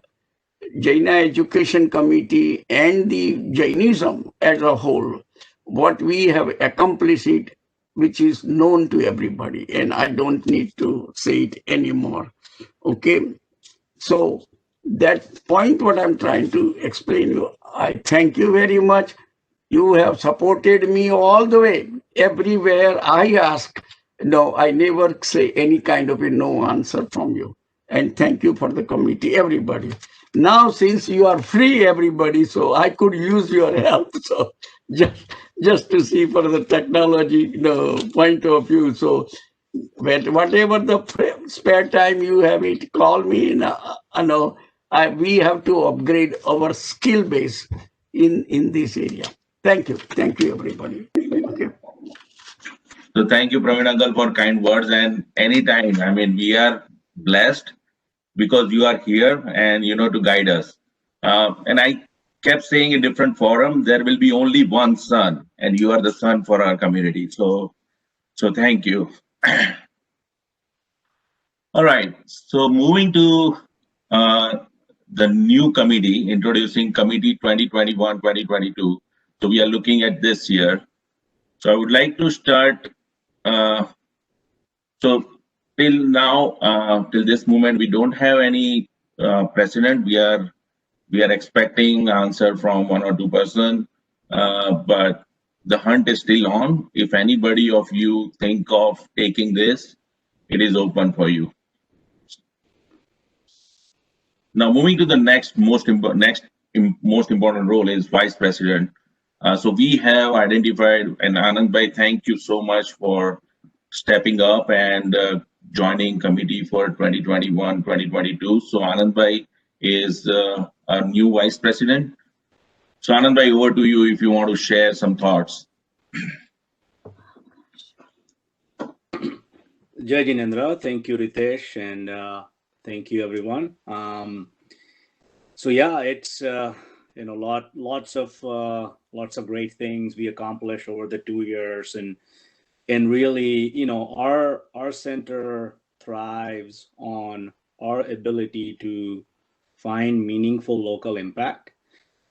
Jain Education Committee and the Jainism as a whole, what we have accomplished it, which is known to everybody, and I don't need to say it anymore. Okay, so that point what I'm trying to explain you, I thank you very much. You have supported me all the way. Everywhere I ask, I never say any kind of a no answer from you. And thank you for the committee, everybody. Now, since you are free, everybody, so I could use your help. So just to see for the technology point of view. So whatever the spare time you have, it call me. We have to upgrade our skill base in this area. Thank you, everybody. Okay. So thank you, Praveen Uncle, for kind words. And anytime, I mean, we are blessed because you are here and to guide us. And I kept saying in different forums, there will be only one son, and you are the son for our community. So thank you. All right. So moving to the new committee, introducing Committee 2021-2022. So we are looking at this year. So I would like to start. So till now, till this moment, we don't have any precedent. We are expecting answer from 1 or 2 person, but the hunt is still on. If anybody of you think of taking this, it is open for you. Now, moving to the next most important role is Vice President. So we have identified, and Anand Bhai, thank you so much for stepping up and joining committee for 2021-2022. So Anand Bhai is our new vice president. So Anand Bhai, over to you if you want to share some thoughts. Jai Jinendra, thank you Ritesh, and thank you everyone. So yeah, it's lots of great things we accomplished over the 2 years, and really our center thrives on our ability to find meaningful local impact,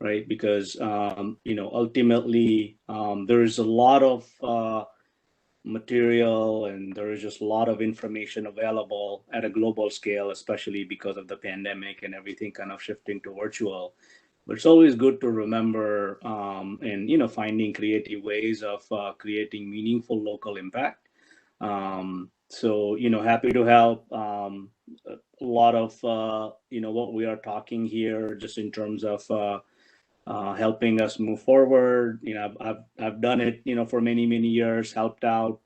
right? Because ultimately there's a lot of material and there is just a lot of information available at a global scale, especially because of the pandemic and everything kind of shifting to virtual. But it's always good to remember and finding creative ways of creating meaningful local impact. So happy to help. A lot of what we are talking here, just in terms of helping us move forward. I've done it for many years, helped out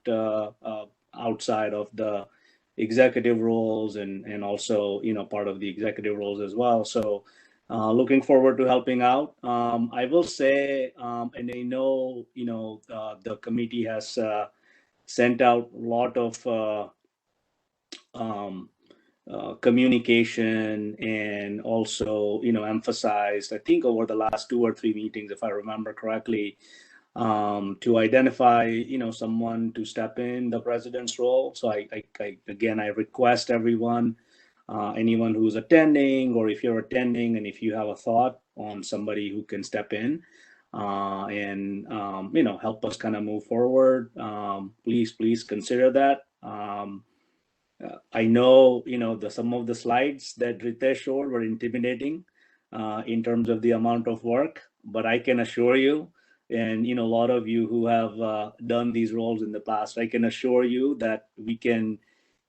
outside of the executive roles and also part of the executive roles as well. So looking forward to helping out. I will say, and I know the committee has sent out a lot of communication, and also emphasized, I think over the last 2 or 3 meetings, if I remember correctly, to identify someone to step in the president's role. So I request everyone, anyone who's attending, or if you're attending and if you have a thought on somebody who can step in and help us kind of move forward, please consider that. I know some of the slides that Ritesh showed were intimidating in terms of the amount of work, but I can assure you, and a lot of you who have done these roles in the past, I can assure you that we can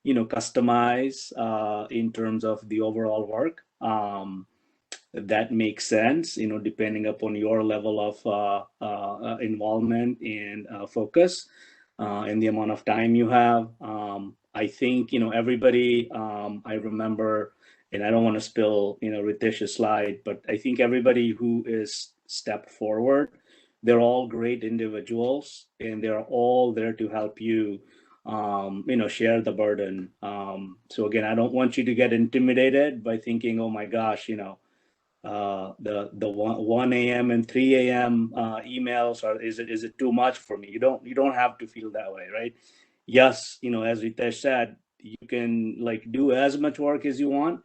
customize in terms of the overall work that makes sense, depending upon your level of involvement and focus and the amount of time you have. I think everybody, I remember, and I don't want to spill Ritesh's slide, but I think everybody who is stepped forward, they're all great individuals, and they're all there to help you share the burden. So again, I don't want you to get intimidated by thinking, oh my gosh, the 1 a.m. and 3 a.m. emails, or is it too much for me? You don't have to feel that way, right? Yes, as Ritesh said, you can do as much work as you want,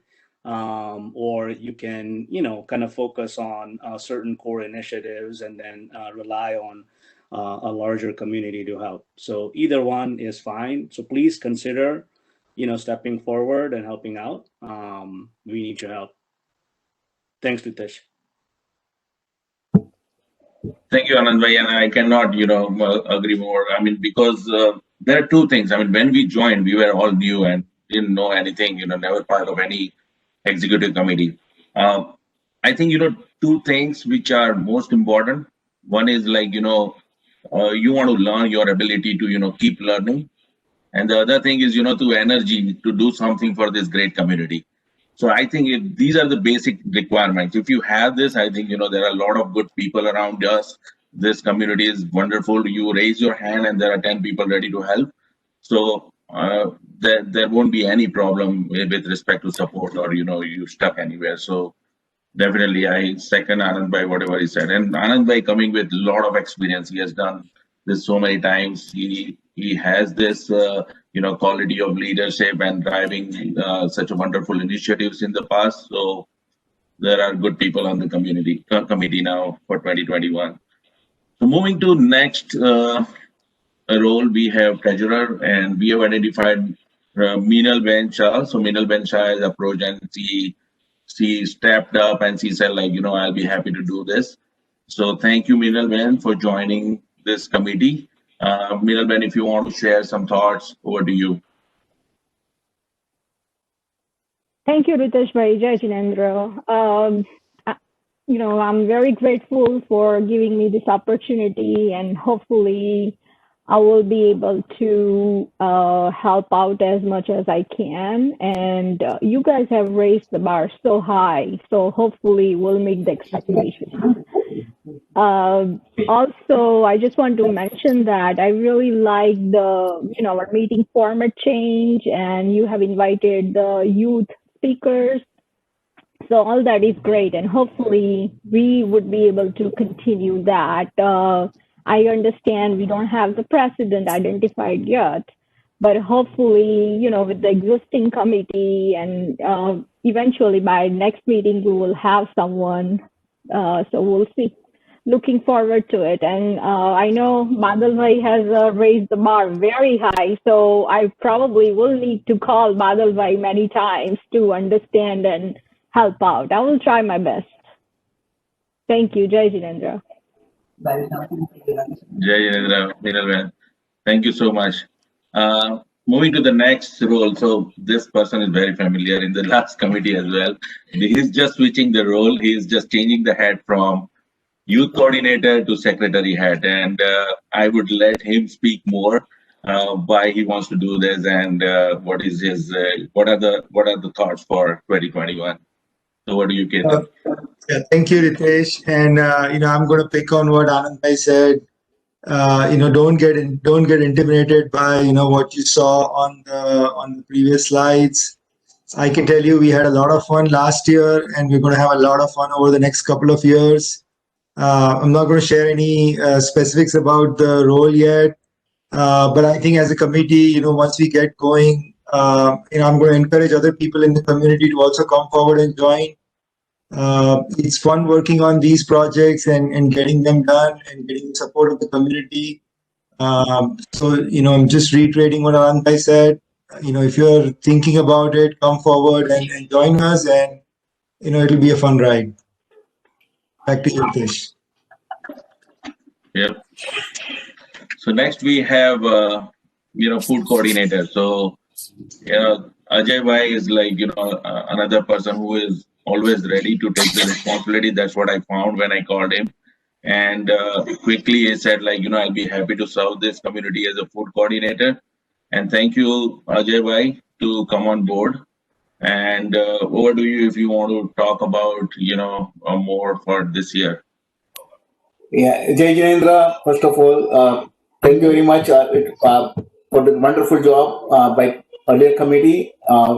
or you can kind of focus on certain core initiatives and then rely on a larger community to help. So either one is fine. So please consider stepping forward and helping out. We need your help. Thanks, Ritesh. Thank you, Anand Bhai, and I cannot, agree more. I mean, because there are two things. I mean, when we joined, we were all new and didn't know anything. Never part of any executive committee. I think two things which are most important. One is you want to learn, your ability to keep learning, and the other thing is to energy to do something for this great community. So I think these are the basic requirements. If you have this, I think there are a lot of good people around us. This community is wonderful. You raise your hand and there are 10 people ready to help. So there won't be any problem with respect to support, or you stuck anywhere. So definitely I second Anand Bhai whatever he said. And Anand Bhai coming with a lot of experience. He has done this so many times. He has this quality of leadership and driving such a wonderful initiatives in the past. So there are good people on the committee now for 2021. So moving to next role, we have treasurer, and we have identified Meenal Ben Shah. So Meenal Ben Shah has approached, and she stepped up and she said I'll be happy to do this. So thank you, Meenal Ben, for joining this committee. Meenal Ben, if you want to share some thoughts, over to you. Thank you, Ritesh Bhai. Jai Jinendra. I'm very grateful for giving me this opportunity, and hopefully I will be able to help out as much as I can. And you guys have raised the bar so high, so hopefully we'll meet the expectations. Also, I just want to mention that I really like the, our meeting format change, and you have invited the youth speakers. So all that is great, and hopefully we would be able to continue that. I understand we don't have the precedent identified yet, but hopefully, with the existing committee and eventually by next meeting, we will have someone. So we'll see. Looking forward to it. And I know Badal Bhai has raised the bar very high, so I probably will need to call Badal Bhai many times to understand and help out. I will try my best. Thank you, Jai Jinendra. Jai Jinendra, Meenal. Thank you so much. Moving to the next role. So this person is very familiar in the last committee as well. He's just switching the role. He's just changing the hat from youth coordinator to secretary hat, and I would let him speak more why he wants to do this and what is his what are the thoughts for 2021. So what do you get? Yeah, thank you, Ritesh. And I'm going to pick on what Anand Bhai said. Don't get intimidated by what you saw on the previous slides. I can tell you we had a lot of fun last year, and we're going to have a lot of fun over the next couple of years. I'm not going to share any specifics about the role yet, but I think as a committee, once we get going, I'm going to encourage other people in the community to also come forward and join. It's fun working on these projects and getting them done and getting the support of the community. So, I'm just reiterating what Anand said. If you're thinking about it, come forward and join us, and it'll be a fun ride. Back to you, Ritesh. Yep. So next we have food coordinator. So Ajay Bhai is like another person who is always ready to take the responsibility. That's what I found when I called him, and quickly he said like I'll be happy to serve this community as a food coordinator. And thank you, Ajay Bhai, to come on board. And over to you if you want to talk about more for this year. Yeah, Jai Jinendra, first of all, thank you very much for the wonderful job by earlier committee.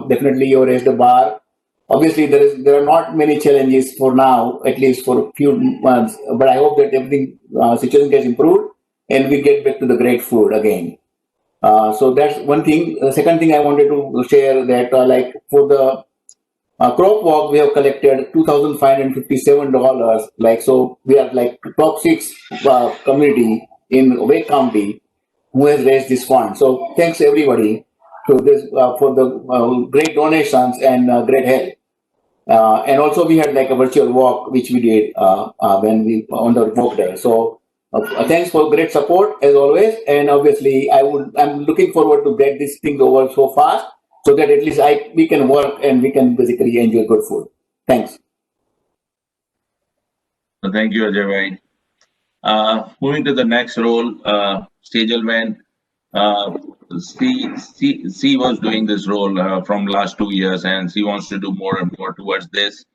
Definitely you raised the bar. Obviously, there are not many challenges for now, at least for a few months. But I hope that everything situation gets improved and we get back to the great food again. So that's one thing. The second thing I wanted to share that like for the crop walk, we have collected $2,557. Like, so we are like top 6 community in Wake County who has raised this fund. So thanks everybody to this for the great donations and great help. And also we had like a virtual walk which we did when we on the walk day. So thanks for great support as always. And obviously I'm looking forward to get these things over so fast, so that at least we can work and we can basically enjoy good food. Thanks. So thank you, Ajay Bhai. Moving to the next role, Stagelman. C was doing this role from last 2 years, and she wants to do more and more towards this.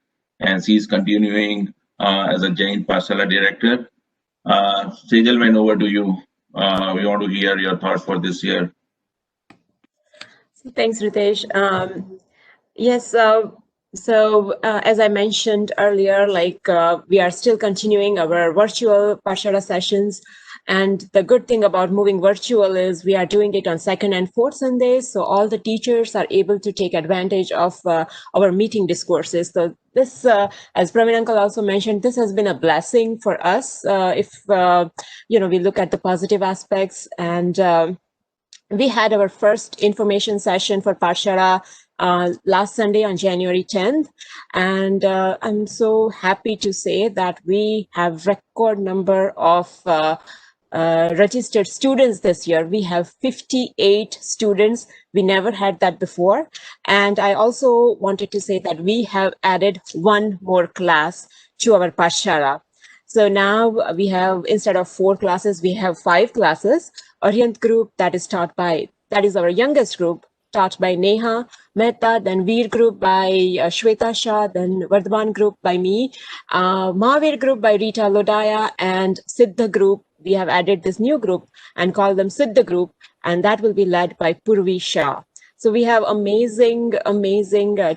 And she's continuing as a Jain Pasala director. Stagelman, over to you. We want to hear your thoughts for this year. Thanks, Ritesh. Yes, so as I mentioned earlier, like we are still continuing our virtual Pashala sessions. And the good thing about moving virtual is we are doing it on 2nd and 4th Sundays. So all the teachers are able to take advantage of our meeting discourses. So this, as Praveen Uncle also mentioned, this has been a blessing for us if, we look at the positive aspects. And we had our first information session for Pashala last Sunday on January 10th. And I'm so happy to say that we have record number of registered students this year. We have 58 students. We never had that before. And I also wanted to say that we have added one more class to our Pashala. So now we have, instead of 4 classes, we have 5 classes. Orient group that is our youngest group, taught by Neha Mehta, then Veer group by Shweta Shah, then Vardhaman group by me, Mahavir group by Rita Lodaya, and Siddha group. We have added this new group and call them Siddha group, and that will be led by Purvi Shah. So we have amazing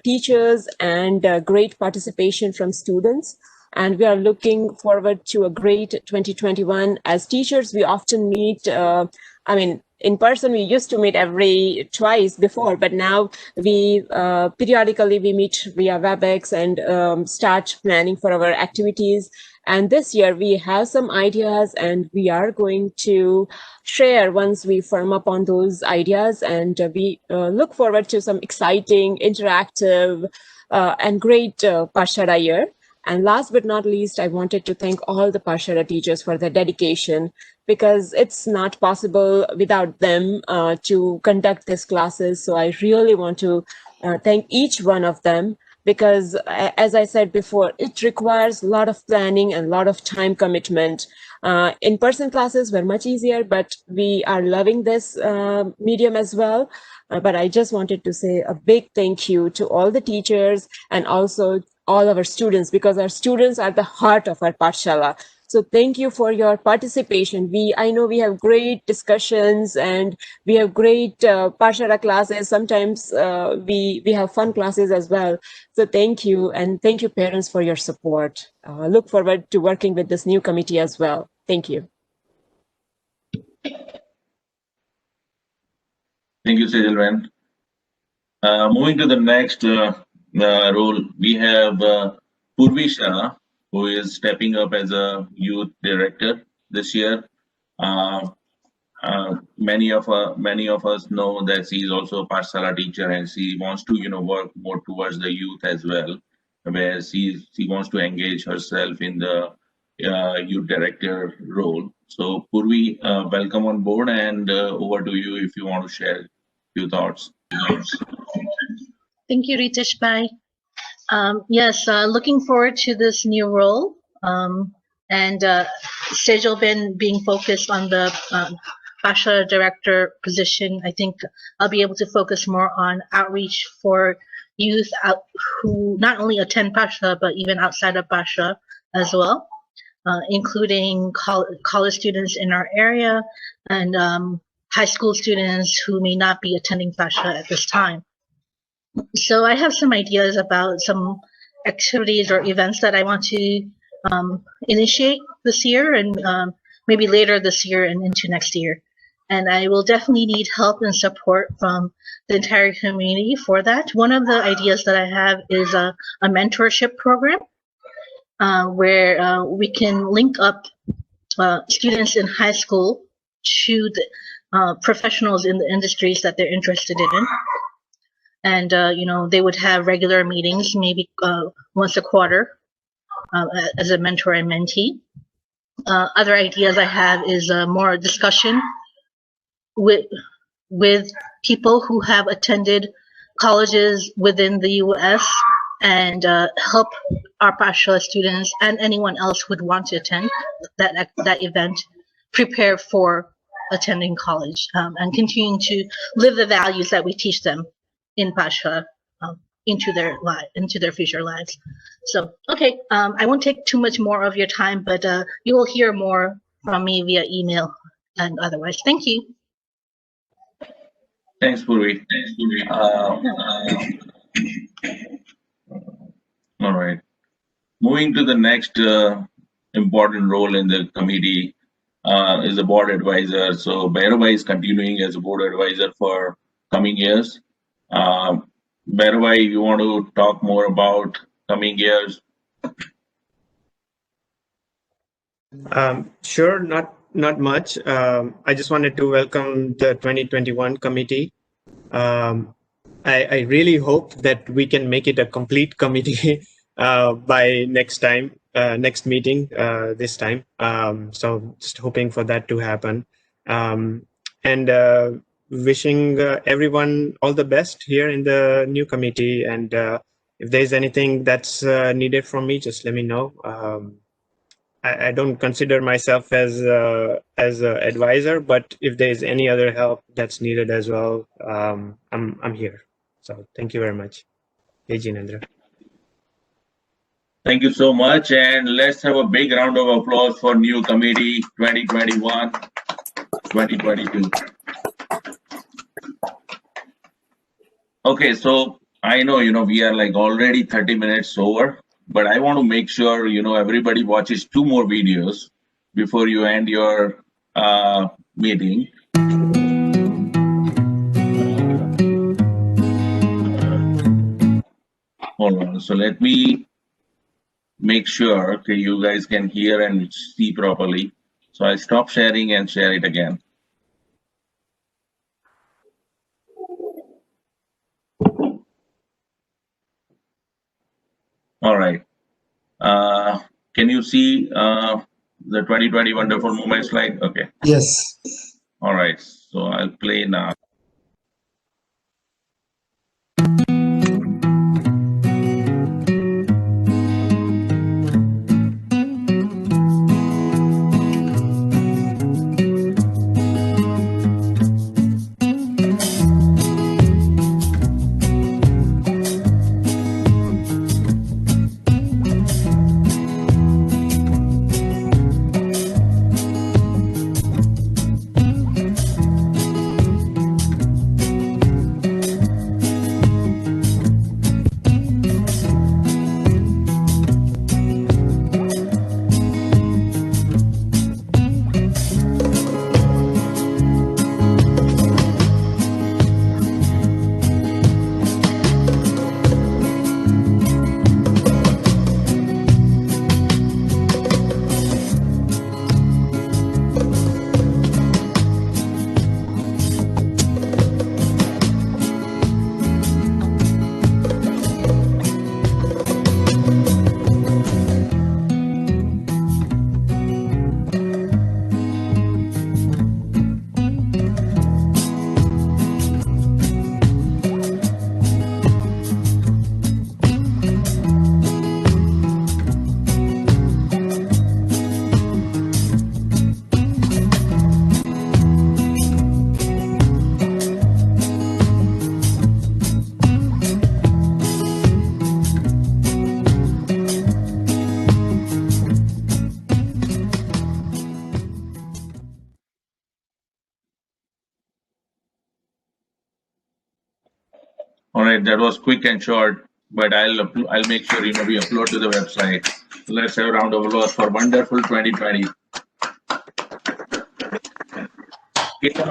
teachers and great participation from students. And we are looking forward to a great 2021. As teachers, we often meet, in person, we used to meet twice before, but now we periodically we meet via WebEx and start planning for our activities. And this year we have some ideas, and we are going to share once we firm up on those ideas. And we look forward to some exciting, interactive, and great Parshara year. And last but not least, I wanted to thank all the Parshara teachers for their dedication, because it's not possible without them to conduct these classes. So I really want to thank each one of them, because as I said before, it requires a lot of planning and a lot of time commitment. In-person classes were much easier, but we are loving this medium as well. But I just wanted to say a big thank you to all the teachers and also all our students, because our students are the heart of our Pathshala. So thank you for your participation. I know we have great discussions and we have great Pathshala classes. Sometimes we have fun classes as well. So thank you, and thank you parents for your support. Look forward to working with this new committee as well. Thank you. Thank you, Sejal. Moving to the next role, we have Purvi Shah, who is stepping up as a youth director this year. Many of us know that she is also a Pathshala teacher, and she wants to work more towards the youth as well, where she wants to engage herself in the youth director role. So Purvi, welcome on board, and over to you if you want to share your thoughts. Thank you, Ritesh Bhai. Yes, looking forward to this new role, and Sejal being focused on the Pathshala director position. I think I'll be able to focus more on outreach for youth who not only attend Pathshala but even outside of Pathshala as well, including college students in our area and high school students who may not be attending Pathshala at this time. So I have some ideas about some activities or events that I want to initiate this year and maybe later this year and into next year. And I will definitely need help and support from the entire community for that. One of the ideas that I have is a mentorship program where we can link up students in high school to the professionals in the industries that they're interested in. And they would have regular meetings, maybe once a quarter, as a mentor and mentee. Other ideas I have is more discussion with people who have attended colleges within the U.S. and help our Pathshala students and anyone else who would want to attend that event prepare for attending college and continuing to live the values that we teach them in Pathshala into their future lives. So, okay, I won't take too much more of your time, but you will hear more from me via email and otherwise. Thank you. Thanks, Purvi. All right. Moving to the next important role in the committee is a board advisor. So Bhairabai is continuing as a board advisor for coming years. Bhairabai, you want to talk more about coming years? Sure, not much. I just wanted to welcome the 2021 committee. I really hope that we can make it a complete committee by next meeting this time. So just hoping for that to happen. And wishing everyone all the best here in the new committee. And if there's anything that's needed from me, just let me know. I don't consider myself as an advisor, but if there is any other help that's needed as well, I'm here. So thank you very much. Hey, Jinendra. Thank you so much, and let's have a big round of applause for new committee 2021-2022. Okay, so I know, we are like already 30 minutes over, but I want to make sure, everybody watches 2 more videos before you end your meeting. Hold on. So let me make sure, okay, you guys can hear and see properly. So I stop sharing and share it again. All right. Can you see the 2020 Wonderful Moment slide? Okay. Yes. All right. So I'll play now. All right, that was quick and short, but I'll make sure we upload to the website. Let's have a round of applause for Wonderful 2020.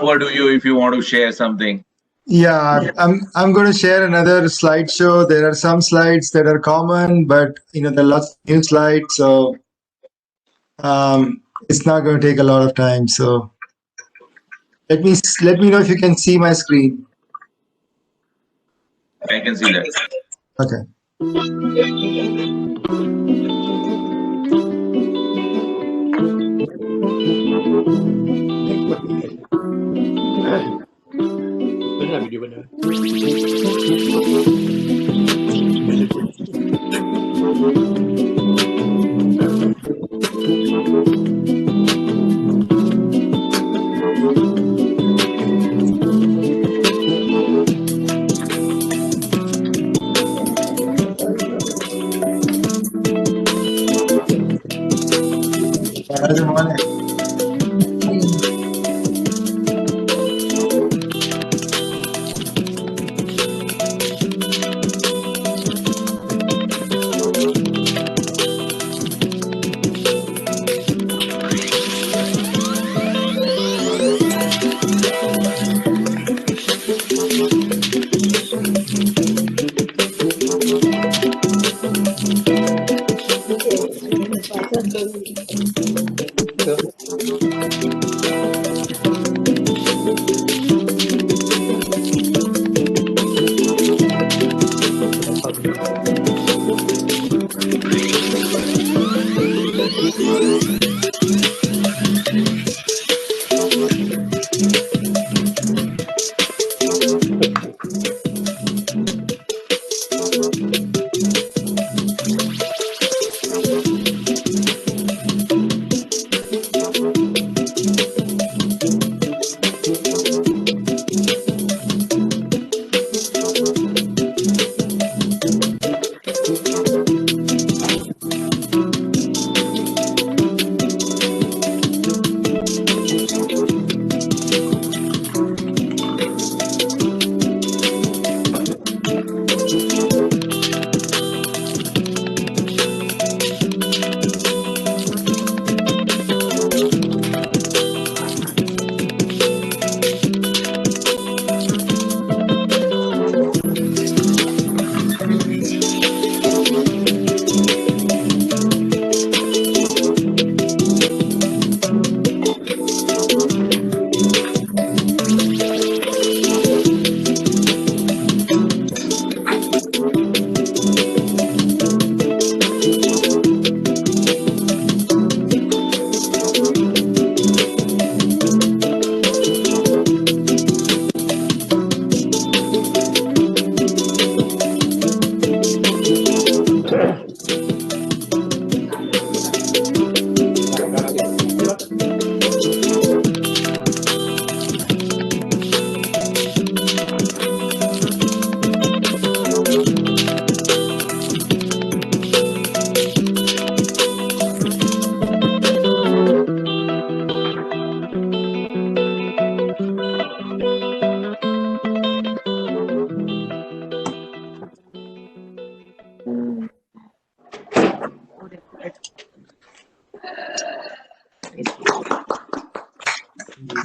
Over to you if you want to share something. Yeah, I'm going to share another slideshow. There are some slides that are common, but there are lots of new slides, so it's not going to take a lot of time. So let me know if you can see my screen. I can see that. Okay. Good morning.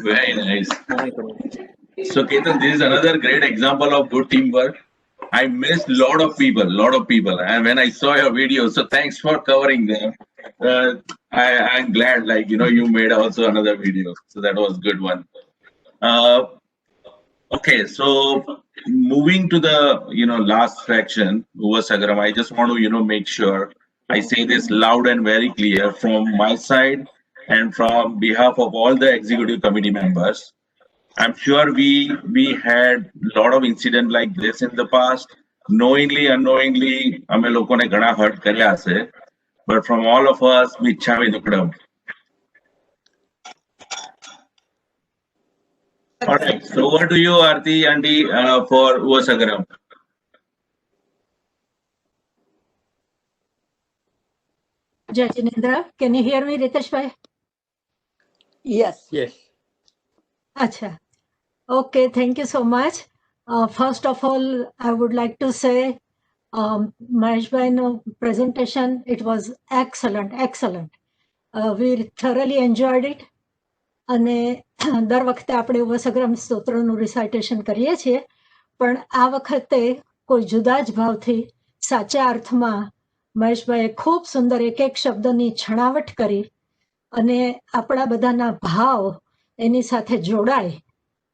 Very nice. So Ketan, this is another great example of good teamwork. I missed lot of people, and when I saw your video, so thanks for covering them. I'm glad, like you made also another video, so that was good one. Okay, so moving to the last section, Sagaram, I just want to make sure I say this loud and very clear from my side and from behalf of all the executive committee members. I'm sure we had a lot of incident like this in the past. Knowingly, unknowingly, हमें लोगों ने घना hurt करया से. But from all of us, मिच्छामि दुक्कडम. All right, so over to you, Aarti Aunty, for Sagaram. Jai Jinendra, can you hear me, Ritesh bhai? Yes. Yes. Acha. Okay, thank you so much. First of all, I would like to say, Mahesh bhai's presentation, it was excellent, excellent. We thoroughly enjoyed it. અને દર વખતે આપણે વસગ્રામ સ્તોત્રનું રિસાઇટેશન કરીએ છીએ, પણ આ વખતે કોઈ જુદા જ ભાવથી સાચા અર્થમાં મહેશભાઈએ ખૂબ સુંદર એક એક શબ્દની છણાવટ કરી અને આપણા બધાના ભાવ એની સાથે જોડાય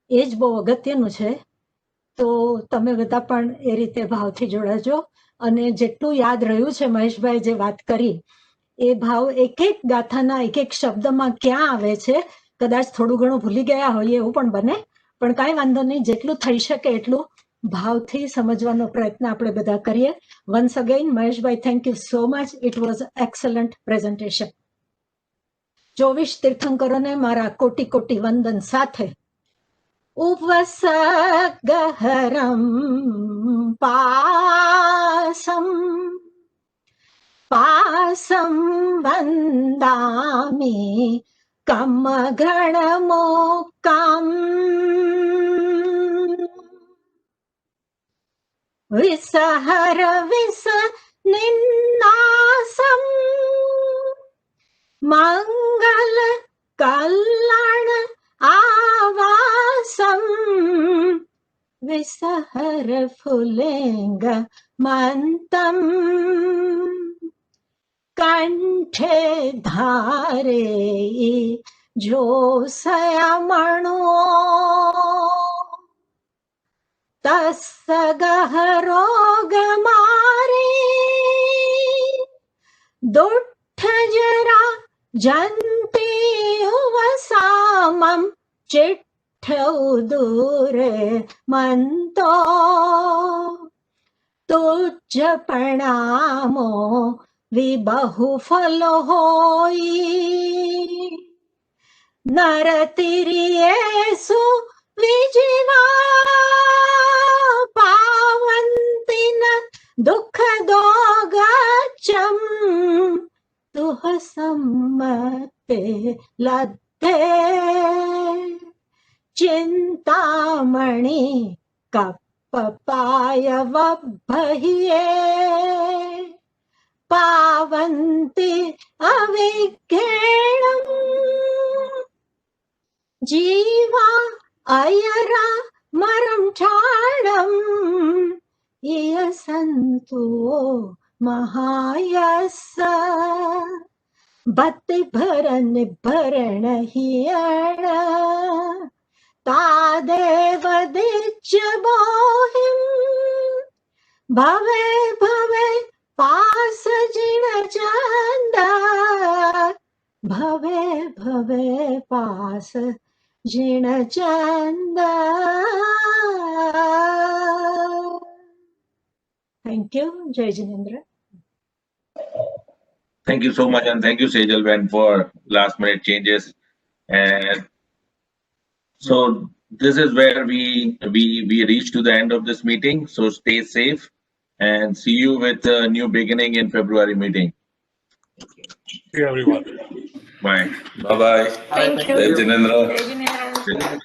એ જ બહુ અગત્યનું છે. તો તમે બધા પણ એ રીતે ભાવથી જોડાજો અને જેટલું યાદ રહ્યું છે મહેશભાઈ જે વાત કરી એ ભાવ એક એક ગાથાના એક એક શબ્દમાં ક્યાં આવે છે, કદાચ થોડું ઘણું ભૂલી ગયા હોઈએ એવું પણ બને, પણ કાંઈ વાંધો નહીં, જેટલું થઈ શકે એટલું ભાવથી સમજવાનો પ્રયત્ન આપણે બધા કરીએ. Once again Maheshbhai, thank you so much. It was excellent presentation. 24 તીર્થંકરોને મારા કોટી કોટી વંદન સાથે ઉપવસગહરમ પાસમ પાસમ વંદામિ कमगणमोक्कम् विसहर विस निन्नासम् मंगल कल्याण आवासम् विसहर फुलेंग मंतम् कंठे धारे जो सयमणो तस्सगहरोग मारे दुट्ठ जरा जंती वसामम चिट्ठ उदूरे मंतो तुझ प्रणामो विबहुफल होई नरतिरियेसु विजिवा पावन्तिन दुख दोगचम तुह सम्मते लद्धे चिंतामणि कप्पपाय वब्बहिये पावन्ति अविघ्नेणम् जीवा अयरा मरम ठाणम् इयसन्तु महायस बत्ति भरन भरण हियण तादेव दिच्च बोहिम् भवे भवे पास जिण चंद भवे भवे पास जिण चंद. Thank you. Jai Jinendra. Thank you so much, and thank you, Sejal Ben, for last minute changes. And so this is where we reach to the end of this meeting. So stay safe and see you with a new beginning in February meeting. See you, everyone. Bye. Bye bye. Thank you. Jai Jinendra. Jai Jinendra.